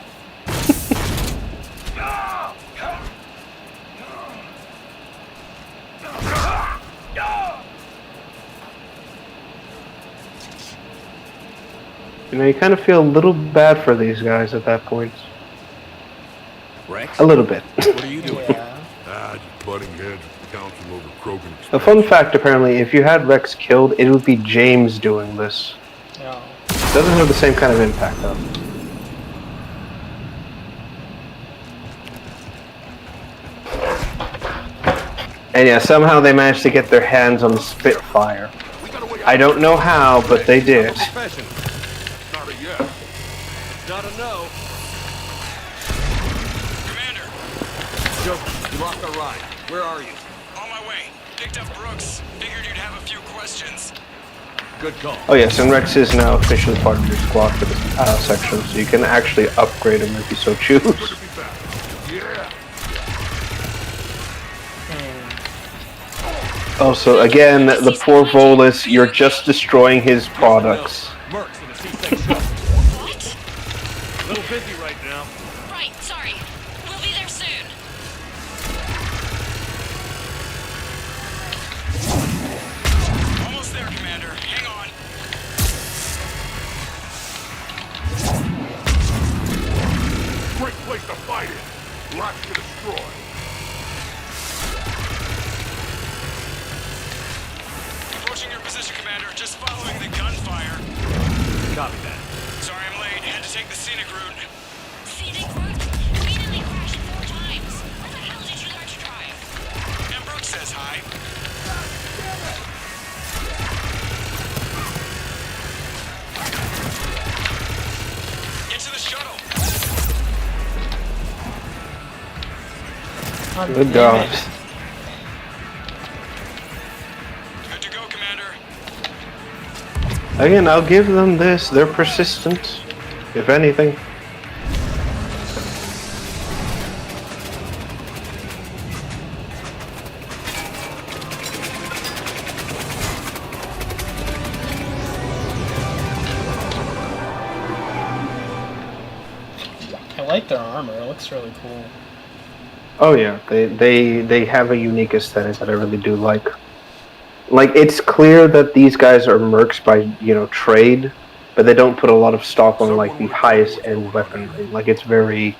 You kind of feel a little bad for these guys at that point. Rex? A little bit. What are you doing? Just butting heads with the council over Krogan. A fun fact, apparently, if you had Rex killed, it would be James doing this. No. It doesn't have the same kind of impact, though. And yeah, somehow they managed to get their hands on the Spitfire. I don't know how, but they did. Not a no. Commander! Joe, you lost our ride. Where are you? On my way. Picked up Brooks. Figured you'd have a few questions. Good call. Oh yes, and Rex is now officially part of your squad for this section, so you can actually upgrade him if you so choose. Also, again, the poor Volus, you're just destroying his products. Mercs in a C-section. What? A little busy right now. Right, sorry. We'll be there soon. Almost there, Commander. Hang on. Great place to fight it. Lots to destroy. Approaching your position, Commander. Just following the gunfire. Copy that. Sorry I'm late. Had to take the scenic route. Scenic route? We nearly crashed 4 times. Where the hell did you learn to drive? And Brooks says hi. Get to the shuttle. Good God. Again, I'll give them this. They're persistent, if anything. I like their armor. It looks really cool. Oh yeah, they have a unique aesthetic that I really do like. Like, it's clear that these guys are mercs by, trade, but they don't put a lot of stock on, like, the highest end weaponry. Like, it's very...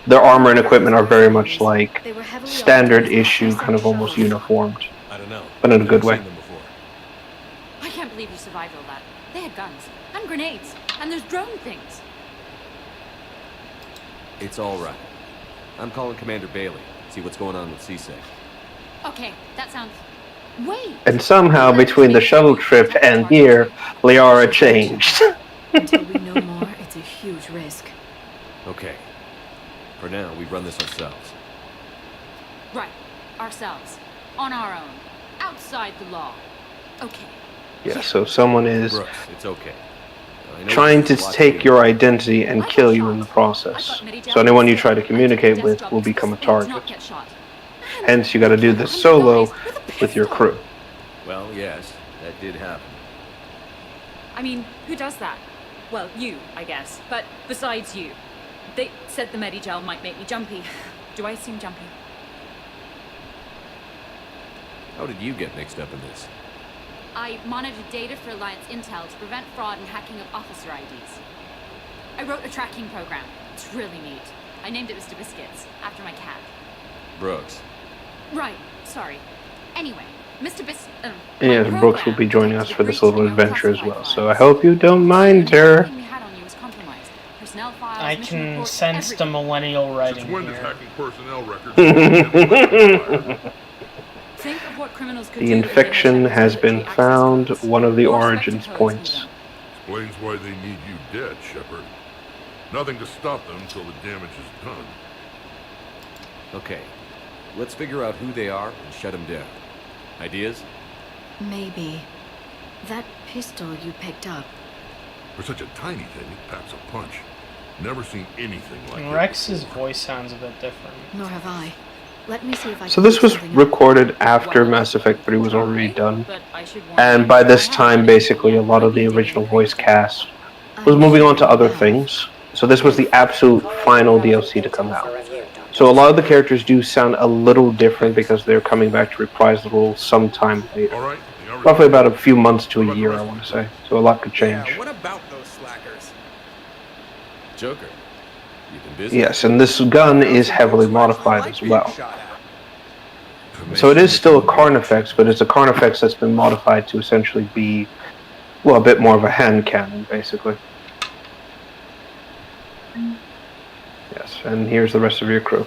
Their armor and equipment are very much, like, standard issue, kind of almost uniformed. I don't know. But in a good way. I can't believe you survived all that. They had guns, and grenades, and there's drone things. It's all right. I'm calling Commander Bailey. See what's going on with CSEC. Okay, that sounds... Wait! And somehow, between the shuttle trip and here, Liara changed. Until we know more, it's a huge risk. Okay. For now, we run this ourselves. Right. Ourselves. On our own. Outside the law. Okay. Yeah, so someone is Brooks, it's okay. trying to take your identity and kill you in the process. So anyone you try to communicate with will become a target. Hence, you gotta do this solo with your crew. Well, yes, that did happen. I mean, who does that? Well, you, I guess. But besides you. They said the Medigel might make me jumpy. Do I seem jumpy? How did you get mixed up in this? I monitored data for Alliance Intel to prevent fraud and hacking of officer IDs. I wrote a tracking program. It's really neat. I named it Mr. Biscuits, after my cat. Brooks. Right, sorry. Anyway, Mr. And yes, Brooks will be joining us for this little adventure as well, so I hope you don't mind her. I can sense the millennial writing here. The infection has been found, one of the origins points. Explains why they need you dead, Shepard. Nothing to stop them until the damage is done. Okay, let's figure out who they are and shut them down. Ideas? Maybe. That pistol you picked up. For such a tiny thing, it packs a punch. Never seen anything like it. Rex's voice sounds a bit different. Nor have I. Let me see if I So this was recorded after Mass Effect 3 was already done. And by this time, basically, a lot of the original voice cast was moving on to other things. So this was the absolute final DLC to come out. So a lot of the characters do sound a little different because they're coming back to reprise the role sometime later. Roughly about a few months to a year, I want to say. So a lot could change. Yeah, what about those slackers? Joker, you've been busy. Yes, and this gun is heavily modified as well. So it is still a Carnifex, but it's a Carnifex that's been modified to essentially be, well, a bit more of a hand cannon, basically. Yes, and here's the rest of your crew.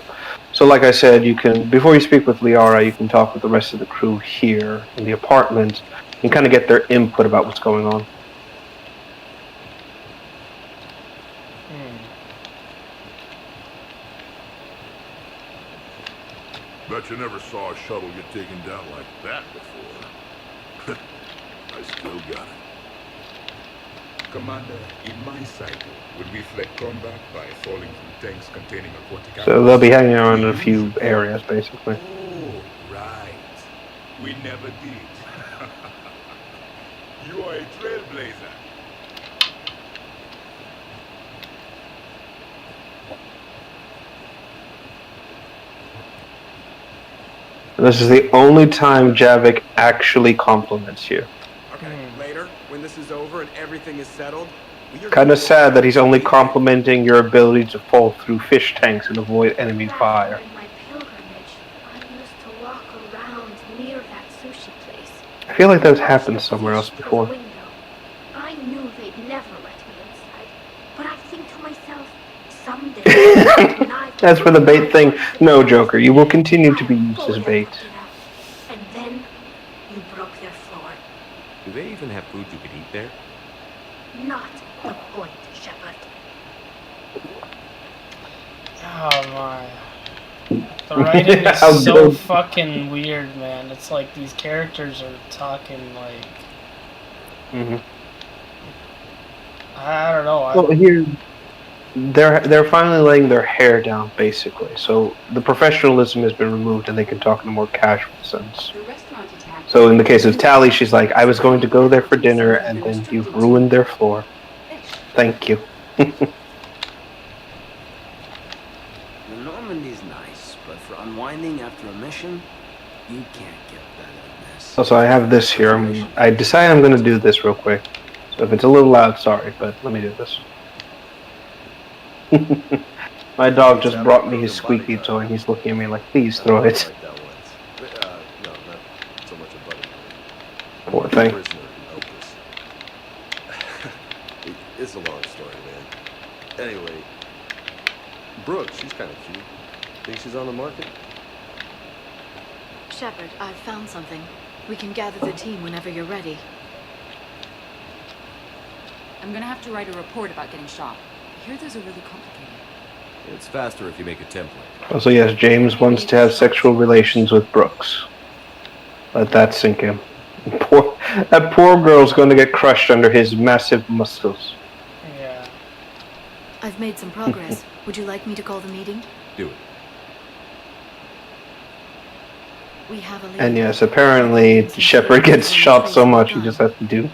So like I said, you can, before you speak with Liara, you can talk with the rest of the crew here in the apartment and kind of get their input about what's going on. Bet you never saw a shuttle get taken down like that before. I still got it. Commander, in my cycle, would we reflect combat by falling from tanks containing aquatic So they'll be hanging around in a few areas, basically. Oh, right. We never did. You are a trailblazer. This is the only time Javik actually compliments you. Okay, later, when this is over and everything is settled, Kind of sad that he's only complimenting your ability to fall through fish tanks and avoid enemy fire. In my pilgrimage, I used to walk around near that sushi place. I feel like that's happened somewhere else before. I knew they'd never let me inside, but I think to myself, someday. As for the bait thing, no, Joker, you will continue to be used as bait. And then you broke their floor. Do they even have food you could eat there? Not the point, Shepard. Oh my. The writing is so fucking weird, man. It's like these characters are talking like... I don't know. Well, here, they're finally laying their hair down, basically. So the professionalism has been removed, and they can talk in a more casual sense. So in the case of Tally, she's like, "I was going to go there for dinner, and then you've ruined their floor. Thank you." The Normandy's nice, but for unwinding after a mission, you can't get better than this. Also, I have this here. I decided I'm going to do this real quick. So if it's a little loud, sorry, but let me do this. My dog just brought me his squeaky toy, and he's looking at me like, "Please throw it." No, not so much a buddy. Poor thing. It's a long story, man. Anyway, Brooke, she's kind of cute. Think she's on the market? Shepard, I've found something. We can gather the team whenever you're ready. I'm gonna have to write a report about getting shot. I hear those are really complicated. It's faster if you make a template. Also, yes, James wants to have sexual relations with Brooks. Let that sink in. That poor girl's going to get crushed under his massive muscles. Yeah. I've made some progress. Would you like me to call the meeting? Do it. We have a And yes, apparently Shepard gets shot so much he just has to do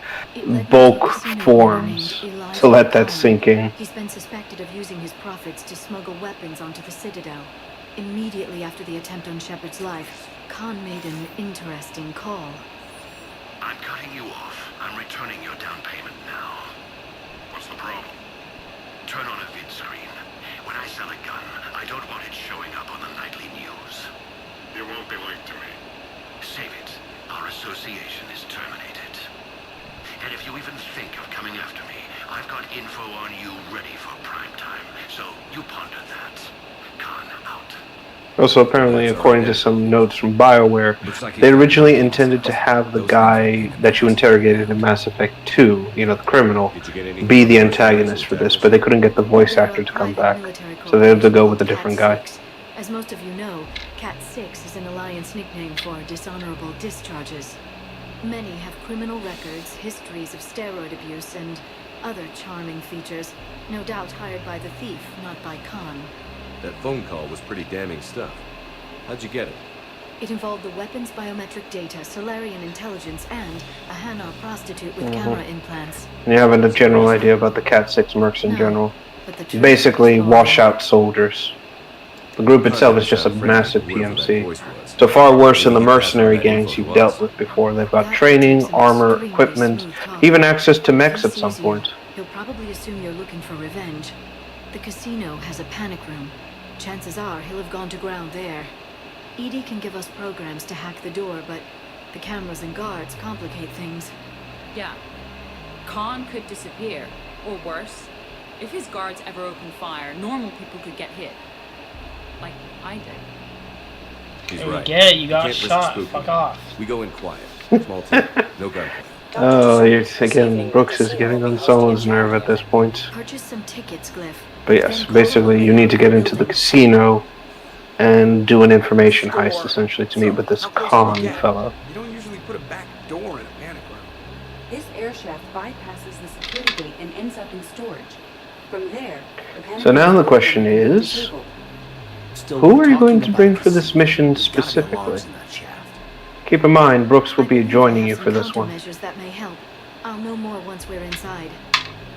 bulk forms to let that sink in. He's been suspected of using his profits to smuggle weapons onto the Citadel. Immediately after the attempt on Shepard's life, Khan made an interesting call. I'm cutting you off. I'm returning your down payment now. What's the problem? Turn on a vid screen. When I sell a gun, I don't want it showing up on the nightly news. You won't be linked to me. Save it. Our association is terminated. And if you even think of coming after me, I've got info on you ready for prime time. So you ponder that. Khan out. Also, apparently, according to some notes from BioWare, they originally intended to have the guy that you interrogated in Mass Effect 2, you know, the criminal, be the antagonist for this, but they couldn't get the voice actor to come back, so they had to go with a different guy. As most of you know, Cat 6 is an Alliance nickname for dishonorable discharges. Many have criminal records, histories of steroid abuse, and other charming features, no doubt hired by the thief, not by Khan. That phone call was pretty damning stuff. How'd you get it? It involved the weapons biometric data, Solarian intelligence, and a Hanar prostitute with camera implants. And you have a general idea about the Cat 6 mercs in general. Basically, washout soldiers. The group itself is just a massive PMC. So far worse than the mercenary gangs you've dealt with before. They've got training, armor, equipment, even access to mechs at some point. He'll probably assume you're looking for revenge. The casino has a panic room. Chances are he'll have gone to ground there. EDI can give us programs to hack the door, but the cameras and guards complicate things. Yeah. Khan could disappear. Or worse, if his guards ever open fire, normal people could get hit. Like I did. He's There you right. get it, you got can't risk shot. spooking Fuck him. off. We go in quiet. Small team. No gunplay. Oh, again, Brooks is getting on someone's nerve at this point. Purchase some tickets, Glyph. But yes, basically, you need to get into the casino and do an information heist, essentially, to meet with this Khan fellow. You don't usually put a back door in a panic room. This air shaft bypasses the security gate and ends up in storage. From there, the panic So now room the question is, who are you going to bring for this mission specifically? Keep in mind, Brooks will be joining you for this one. Measures that may help. I'll know more once we're inside.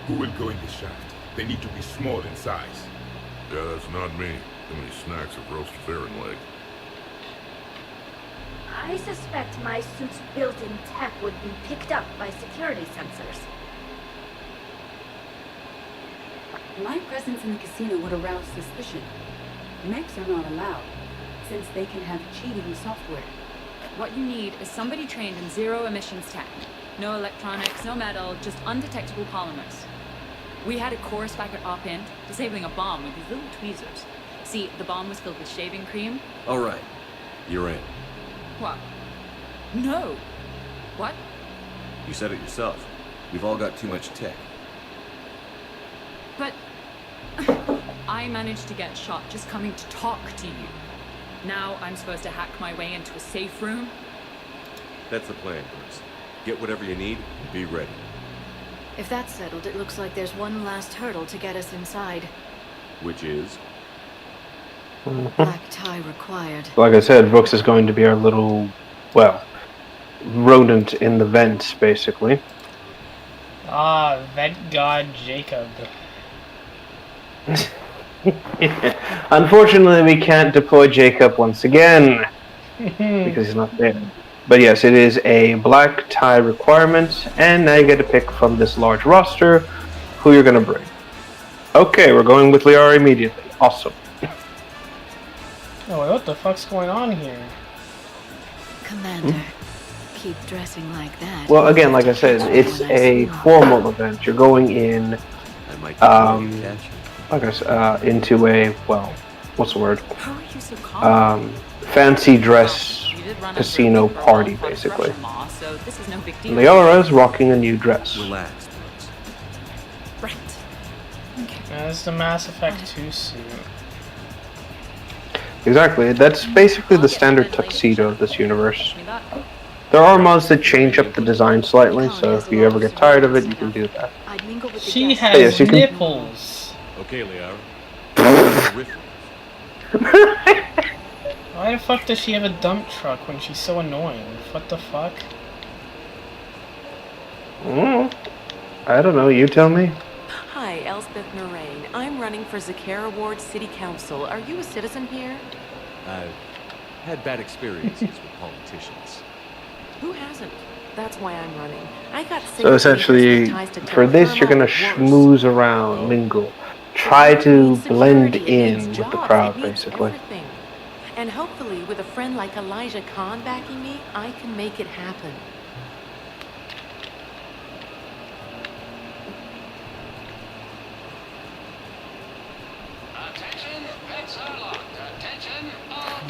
Who will go in the shaft? They need to be small in size. Yeah, that's not me. Too many snacks of roast ferret leg. I suspect my suit's built-in tech would be picked up by security sensors. My presence in the casino would arouse suspicion. Mechs are not allowed, since they can have cheating software. What you need is somebody trained in zero emissions tech. No electronics, no metal, just undetectable polymers. We had a course back at Op Int, disabling a bomb with these little tweezers. See, the bomb was filled with shaving cream. All right. You're in. What? No. What? You said it yourself. We've all got too much tech. But I managed to get shot just coming to talk to you. Now I'm supposed to hack my way into a safe room? That's the plan, Bruce. Get whatever you need and be ready. If that's settled, it looks like there's one last hurdle to get us inside. Which is? Black tie required. Like I said, Brooks is going to be our little, well, rodent in the vents, basically. Ah, vent god Jacob. Unfortunately, we can't deploy Jacob once again because he's not there. But yes, it is a black tie requirement, and now you get to pick from this large roster who you're going to bring. Okay, we're going with Liara immediately. Awesome. Oh, wait, what the fuck's going on here? Commander, keep dressing like that. Well, again, like I said, it's a formal event. You're going in, into a, well, what's the ward? Fancy dress casino party, basically. Liara's rocking a new dress. Relax. That's the Mass Effect 2 suit. Exactly, that's basically the standard tuxedo of this universe. There are mods that change up the design slightly, so if you ever get tired of it, you can do that. She has nipples. Okay, Liara. Why the fuck does she have a dump truck when she's so annoying? What the fuck? I don't know, you tell me. Hi, Elspeth Moraine. I'm running for Zakara Ward City Council. Are you a citizen here? I've had bad experiences with politicians. Who hasn't? That's why I'm running. I got So essentially, for this, you're gonna schmooze around, mingle. Try to blend in with the crowd, basically. And hopefully, with a friend like Elijah Khan backing me, I can make it happen.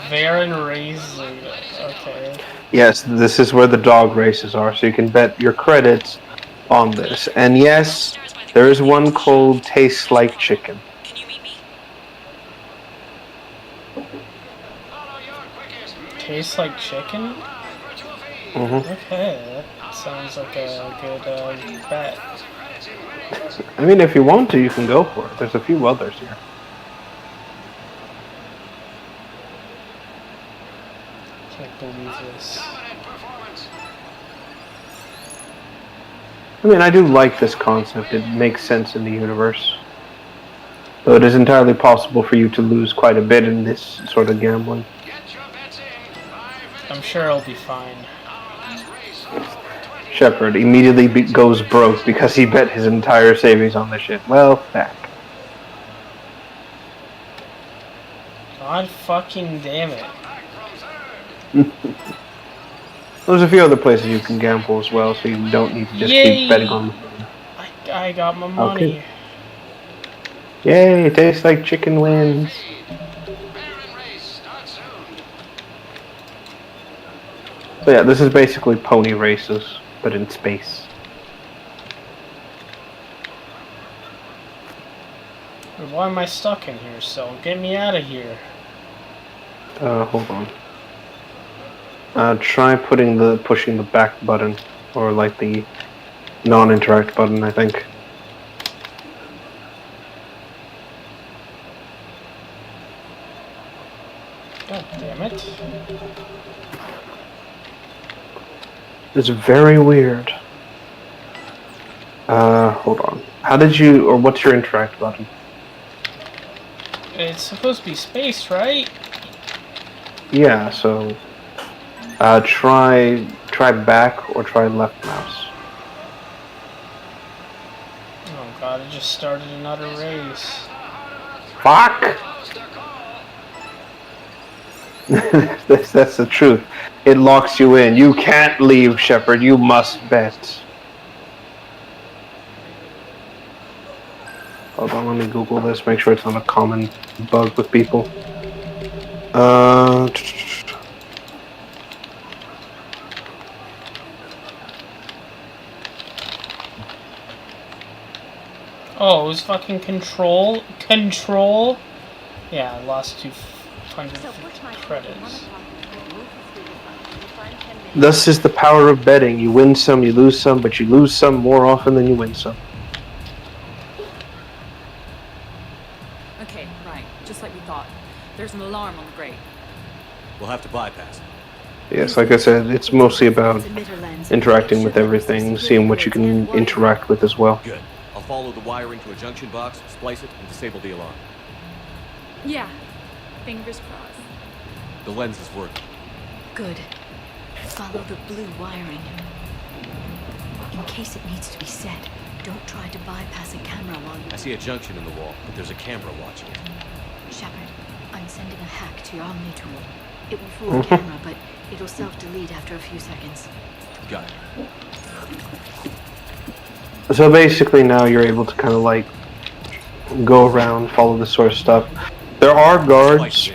Varen Raisley. Okay. Yes, this is where the dog races are, so you can bet your credits on this. And yes, there is one called Tastes Like Chicken. Tastes like chicken? Okay, that sounds like a good bet. I mean, if you want to, you can go for it. There's a few others here. Can't believe this. I mean, I do like this concept. It makes sense in the universe. Though it is entirely possible for you to lose quite a bit in this sort of gambling. I'm sure it'll be fine. Shepard immediately goes broke because he bet his entire savings on this shit. Well, back. God fucking damn it. There's a few other places you can gamble as well, so you don't need to just keep betting on them. I got my money. Okay. Yay, it tastes like chicken wins. So yeah, this is basically pony races, but in space. Why am I stuck in here still? Get me out of here. Hold on. Try pushing the back button, or like the non-interact button, I think. God damn it. It's very weird. Hold on. How did you, or what's your interact button? It's supposed to be space, right? Yeah, so try back or try left mouse. Oh god, it just started another race. Fuck! That's the truth. It locks you in. You can't leave, Shepard. You must bet. Hold on, let me Google this. Make sure it's not a common bug with people. Oh, it was fucking control? Control? Yeah, I lost 200 credits. Thus is the power of betting. You win some, you lose some, but you lose some more often than you win some. Okay, right. Just like we thought. There's an alarm on the grate. We'll have to bypass it. Yes, like I said, it's mostly about interacting with everything, seeing what you can interact with as well. Good. I'll follow the wiring to a junction box, splice it, and disable the alarm. Yeah. Fingers crossed. The lens is working. Good. Follow the blue wiring. In case it needs to be set, don't try to bypass a camera while you... I see a junction in the wall, but there's a camera watching it. Shepard, I'm sending a hack to your Omni tool. It will fool the camera, but it'll self-delete after a few seconds. Got it. So basically now you're able to kind of like go around, follow this sort of stuff. There are guards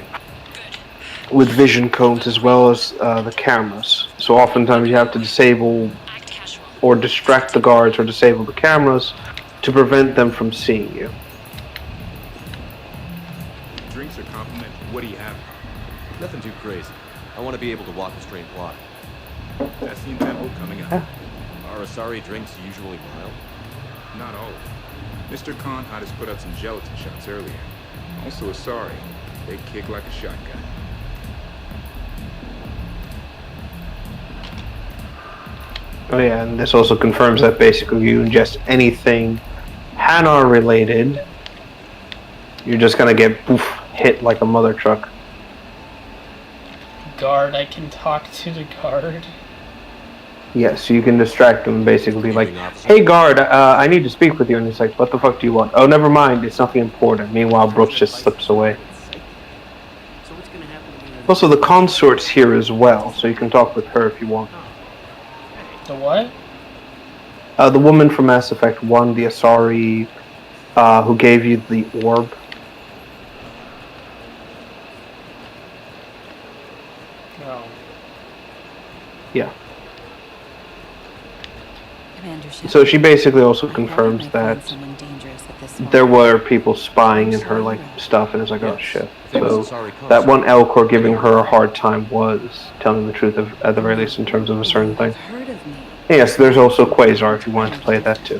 with vision cones as well as the cameras. So oftentimes you have to disable or distract the guards or disable the cameras to prevent them from seeing you. Drinks are complimentary. What do you have? Nothing too crazy. I want to be able to walk a straight plot. That's the tempo coming up. Are Asari drinks usually mild? Not all of them. Mr. Khan had us put out some gelatin shots earlier. Also Asari. They kick like a shotgun. Oh yeah, and this also confirms that basically you ingest anything Hanar related, you're just gonna get poof, hit like a mother truck. Guard, I can talk to the guard. Yes, you can distract them basically like, hey guard, I need to speak with you, and it's like, what the fuck do you want? Oh, never mind, it's nothing important. Meanwhile, Brooks just slips away. Also, the consort's here as well, so you can talk with her if you want. The what? The woman from Mass Effect 1, the Asari, who gave you the orb. Oh. Yeah. So she basically also confirms that there were people spying in her like stuff, and it's like, oh shit. So that one Elcor giving her a hard time was telling the truth at the very least in terms of a certain thing. Yes, there's also Quasar if you wanted to play that too.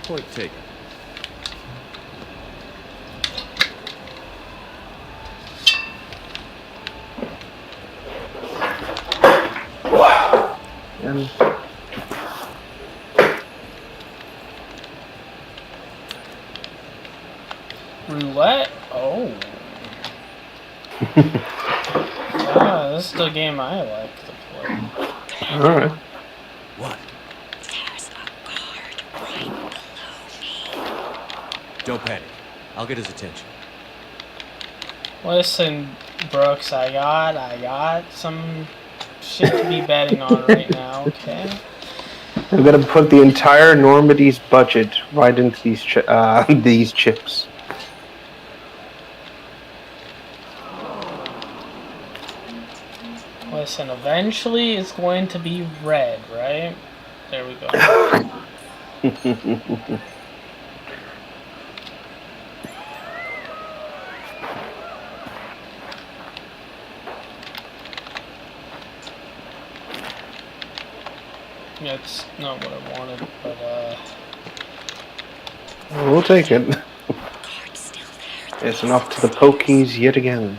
Point taken. And roulette? Oh. Yeah, this is the game I like to play. Alright. What? There's a guard right below me. Don't panic. I'll get his attention. Listen, Brooks, I got some shit to be betting on right now, okay? I'm gonna put the entire Normandy's budget right into these these chips. Listen, eventually it's going to be red, right? There we go. Yeah, it's not what I wanted, but We'll take it. It's enough to the pokies yet again.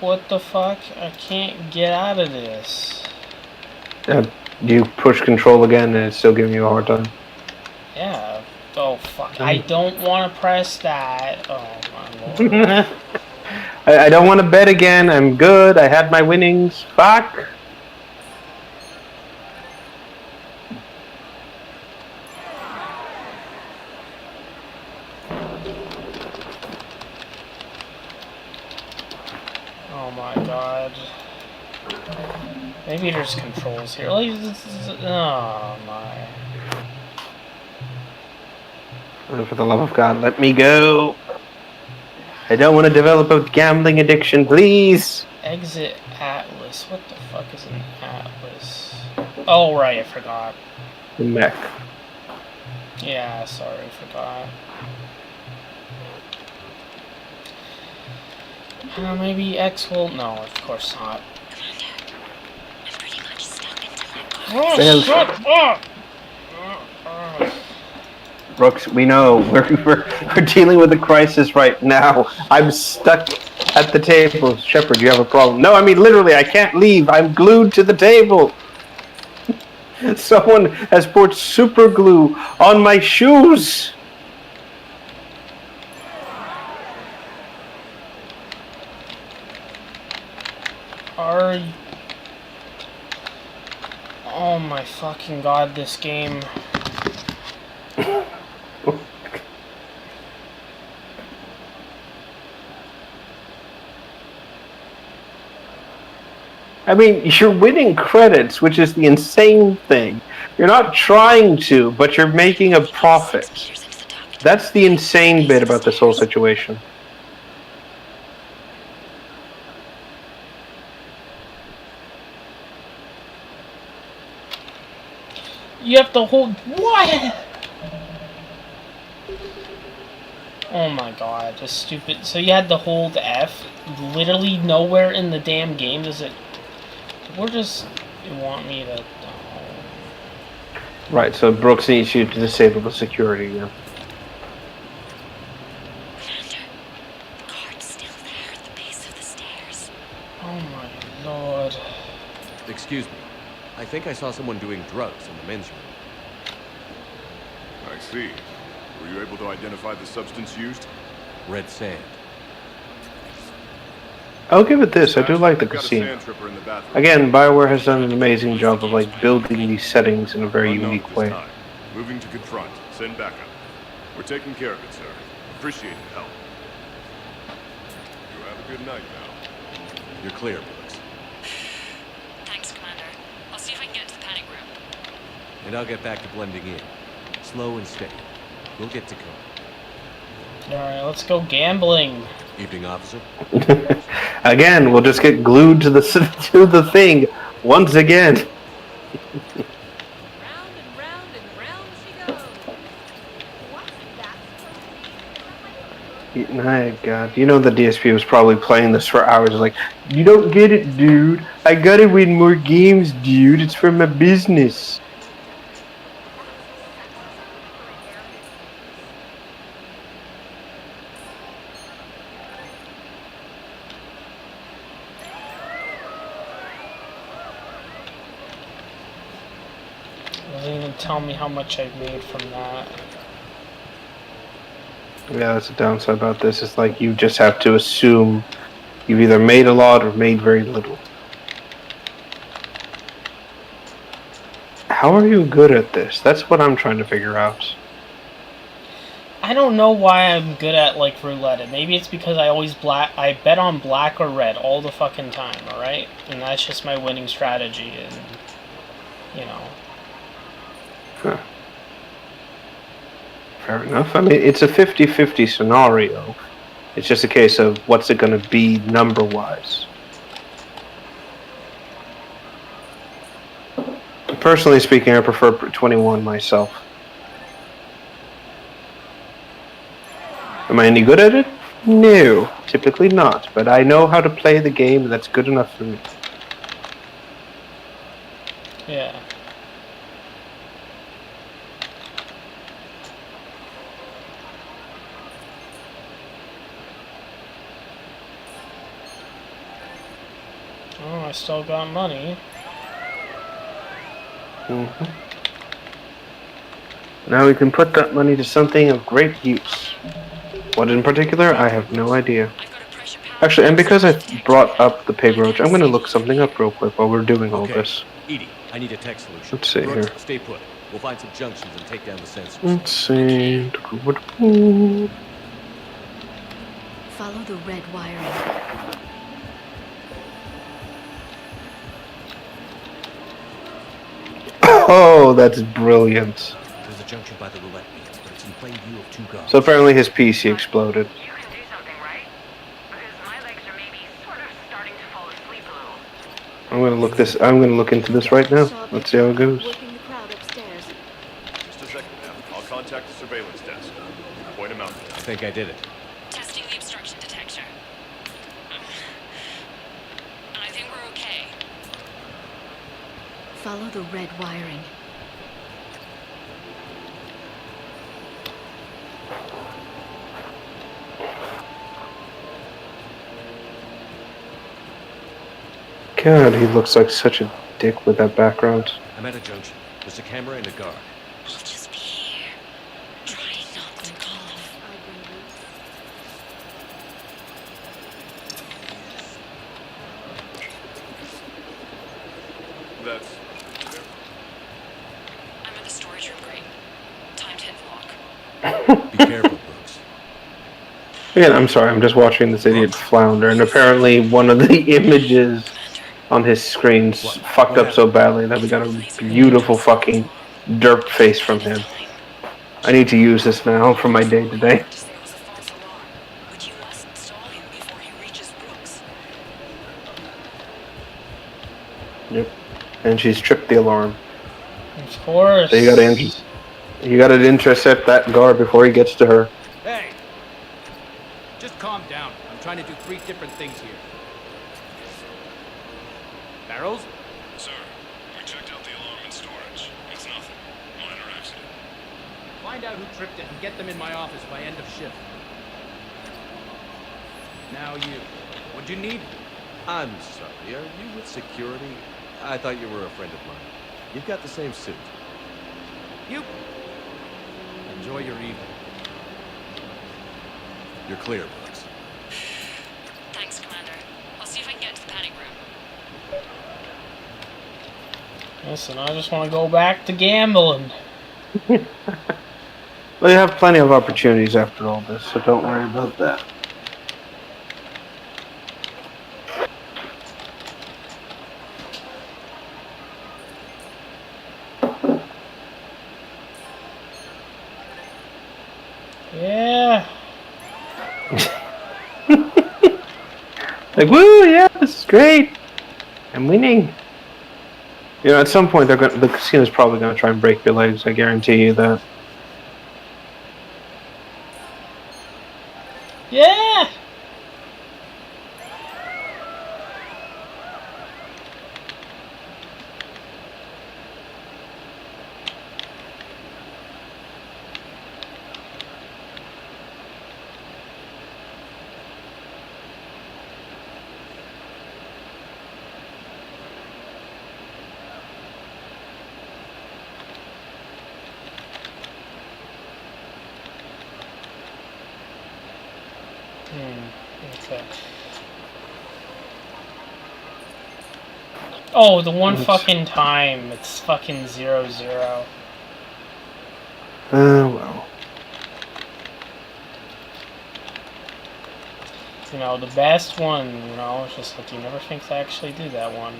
what the fuck? I can't get out of this. You push control again and it's still giving you a hard time. Yeah. Oh fuck. I don't want to press that. Oh my lord. I don't want to bet again. I'm good. I had my winnings. Fuck. Oh my god. Maybe there's controls here. Like, oh my. Oh, for the love of God, let me go. I don't want to develop a gambling addiction, please. Exit Atlas. Atlas. What the fuck is an Atlas? Oh, right, I forgot. The mech. Yeah, sorry, I forgot. Maybe X will... No, of course not. Oh, shut up! Brooks, we know we're dealing with a crisis right now. I'm stuck at the table. Shepard, you have a problem? No, I mean literally, I can't leave. I'm glued to the table. Someone has poured super glue on my shoes. Oh my fucking god, this game. I mean, you're winning credits, which is the insane thing. You're not trying to, but you're making a profit. That's the insane bit about this whole situation. You have to hold... What? Oh my god, just stupid. So you had to hold F? Literally nowhere in the damn game does it... We're just... You want me to... Right, so Brooks needs you to disable the security, yeah. Oh my lord. Excuse me. I think I saw someone doing drugs in the men's room. I see. Were you able to identify the substance used? Red sand. I'll give it this, I do like the casino. Again, BioWare has done an amazing job of like building these settings in a very unique way. Moving to confront. Send backup. We're taking care of it, sir. Appreciate the help. You have a good night now. You're clear, Brooks. Thanks, Commander. I'll see if I can get to the panic room. And I'll get back to blending in. Slow and steady. We'll get to come. Alright, let's go gambling. Evening, officer. Again, we'll just get glued to the thing once again. My God, you know the DSP was probably playing this for hours. Like, you don't get it, dude. I gotta win more games, dude. It's for my business. Doesn't even tell me how much I made from that. Yeah, that's the downside about this. It's like you just have to assume you've either made a lot or made very little. How are you good at this? That's what I'm trying to figure out. I don't know why I'm good at like roulette. Maybe it's because I bet on black or red all the fucking time, alright? And that's just my winning strategy, and you know. Huh. Fair enough. I mean, it's a 50-50 scenario. It's just a case of what's it going to be number-wise. Personally speaking, I prefer 21 myself. Am I any good at it? No, typically not. But I know how to play the game, and that's good enough for me. Yeah. Oh, I still got money. Mm-hmm. Now we can put that money to something of great use. What in particular, I have no idea. Actually, and because I brought up the pig roach, I'm going to look something up real quick while we're doing all this. Edie, I need a tech solution. Let's see here. Stay put. We'll find some junctions and take down the sensors. Let's see. Follow the red wiring. Oh, that's brilliant. There's a junction by the roulette wheel, but it's in plain view of two guards. So apparently his PC exploded. You can do something, right? Because my legs are maybe sort of starting to fall asleep a little. I'm gonna look into this right now. Let's see how it goes. Just a second, ma'am. I'll contact the surveillance desk. Point him out. I think I did it. Testing the obstruction detector. I think we're okay. Follow the red wiring. God, he looks like such a dick with that background. I'm at a junction. There's a camera and a guard. I'll just be here. Try not to cough. That's... I'm in the storage room, Green. Time to hit lock. Be careful, Brooks. Again, I'm sorry, I'm just watching this idiot flounder, and apparently one of the images on his screen's fucked up so badly that we got a beautiful fucking derp face from him. I need to use this now for my day-to-day. Yep. And she's tripped the alarm. Of course. So you gotta intercept that guard before he gets to her. Hey! Just calm down. I'm trying to do 3 different things here. Barrows? Sir, we checked out the alarm in storage. It's nothing. Minor accident. Find out who tripped it and get them in my office by end of shift. Now you. What'd you need? I'm sorry. Are you with security? I thought you were a friend of mine. You've got the same suit. You. Enjoy your evening. You're clear, Brooks. Thanks, Commander. I'll see if I can get to the panic room. Listen, I just want to go back to gambling. Well, you have plenty of opportunities after all this, so don't worry about that. Yeah. Like, woo, yeah, this is great. I'm winning. You know, at some point, the casino's probably going to try and break your legs. I guarantee you that. Yeah. Okay. Oh, the one fucking time. It's fucking 0-0. Well. You know, the best one, you know, it's just like you never think to actually do that one.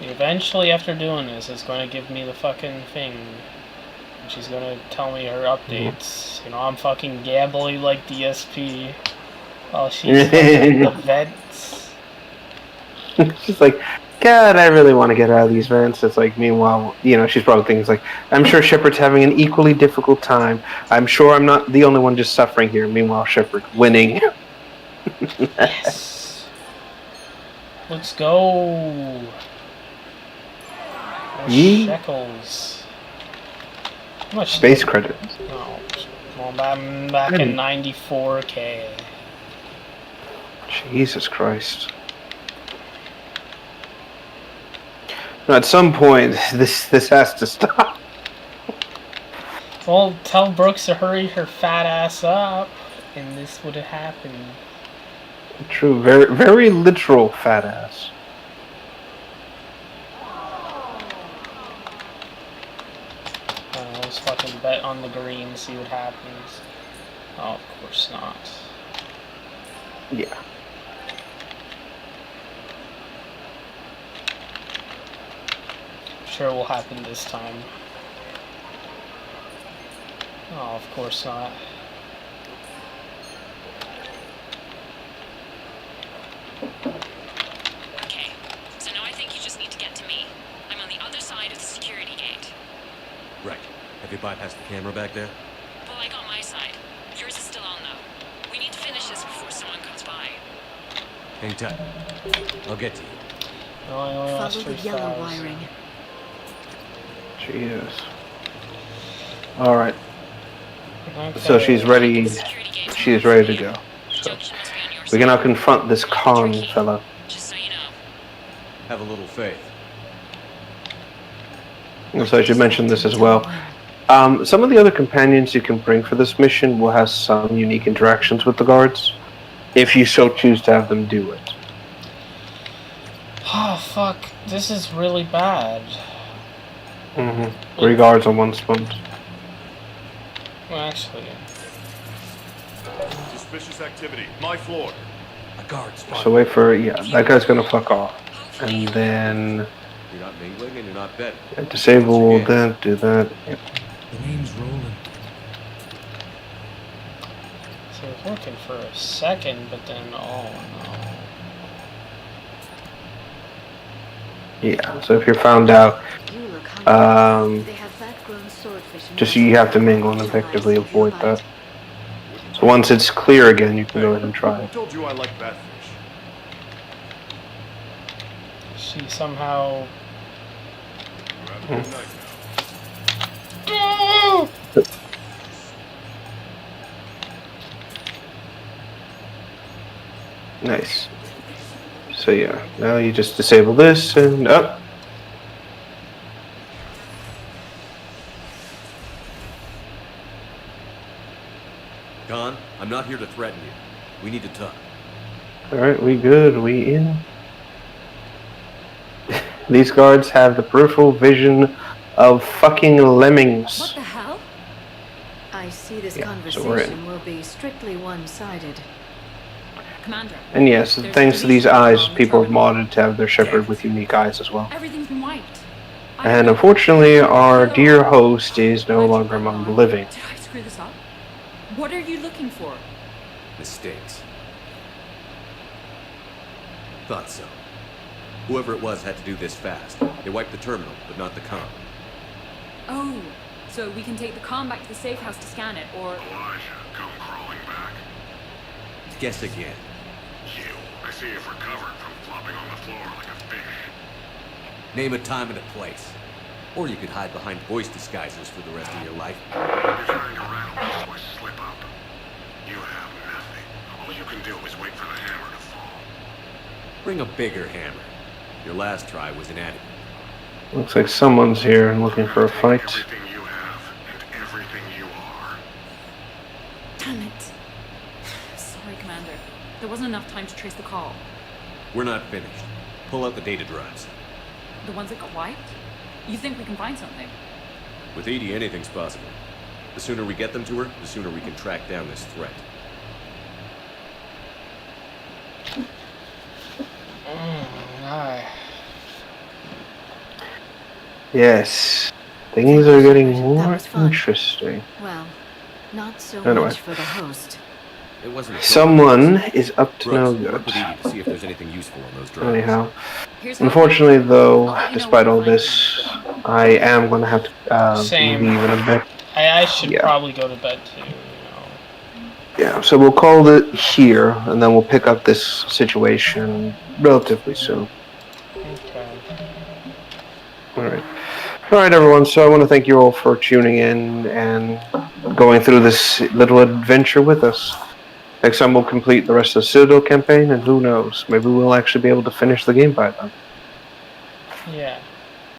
Eventually, after doing this, it's going to give me the fucking thing. And she's going to tell me her updates. You know, I'm fucking gambling like DSP. While she's fucking the vents. She's like, God, I really want to get out of these vents. It's like, meanwhile, you know, she's probably thinking, like, I'm sure Shepard's having an equally difficult time. I'm sure I'm not the only one just suffering here. Meanwhile, Shepard winning. Yes. Let's go. Shekels. How much space credits? Oh, well, I'm back in 94K. Jesus Christ. No, at some point, this has to stop. Well, tell Brooks to hurry her fat ass up, and this would have happened. True, very, very literal fat ass. Let's fucking bet on the green, see what happens. Oh, of course not. Yeah. Sure will happen this time. Oh, of course not. Okay, so now I think you just need to get to me. I'm on the other side of the security gate. Right. Have you bypassed the camera back there? Well, I got my side. Yours is still on, though. We need to finish this before someone comes by. Hang tight. I'll get to you. No, I only lost Follow the 3 yellow stars. wiring. Jesus. Alright. Okay. So she's ready. She is ready to go. So we can now confront this Khan fella. Have a little faith. And so I should mention this as well. Some of the other companions you can bring for this mission will have some unique interactions with the guards, if you so choose to have them do it. Oh, fuck. This is really bad. 3 guards on 1 sponge. Well, actually... Suspicious activity. My floor. A guard spot. So wait for, yeah, that guy's gonna fuck off. And then... You're not mingling and you're not betting. Disable that, do that. Yep. The name's Roland. So I was working for a second, but then, oh no. Yeah, so if you're found out, just you have to mingle and effectively avoid that. So once it's clear again, you can go ahead and try Who it. told you I like batfish? She somehow... Good night now. Nice. So yeah, now you just disable this and up. Khan, I'm not here to threaten you. We need to talk. Alright, we good, we in. These guards have the peripheral vision of fucking lemmings. What the hell? I see this Yeah, so we're in. conversation will be strictly one-sided. Commander. And yes, there's thanks to these police eyes, on the people have terminal. modded to have their shepherd with unique eyes as well. Everything's been wiped. And unfortunately, our dear host is no longer among the living. Did I screw this up? What are you looking for? Mistakes. Thought so. Whoever it was had to do this fast. They wiped the terminal, but not the comm. Oh, so we can take the comm back to the safe house to scan it, or... Elijah, come crawling back. Guess again. You. I see you've recovered from flopping on the floor like a fish. Name a time and a place. Or you could hide behind voice disguisers for the rest of your life. You're trying to rattle this boy's slip up. You have nothing. All you can do is wait for the hammer to fall. Bring a bigger hammer. Your last try was inadequate. Looks like someone's here and looking for a fight. Everything you have and everything you are. Damn it. Sorry, Commander. There wasn't enough time to trace the call. We're not finished. Pull out the data drives. The ones that got wiped? You think we can find something? With Edie, anything's possible. The sooner we get them to her, the sooner we can track down this threat. Aye. Yes, things are getting more interesting. Well, not so Anyway. much for the host. It wasn't a Someone is up to no Brooks, work good. with Edie to see if there's anything useful on those drives. Anyhow, unfortunately though, despite all this, I am going to have to Same. leave in a bit. I should Yeah. probably go to bed too. Yeah, so we'll call it here, and then we'll pick up this situation relatively soon. Okay. Alright. Alright, everyone, so I want to thank you all for tuning in and going through this little adventure with us. Next time we'll complete the rest of the Citadel campaign, and who knows, maybe we'll actually be able to finish the game by then. Yeah.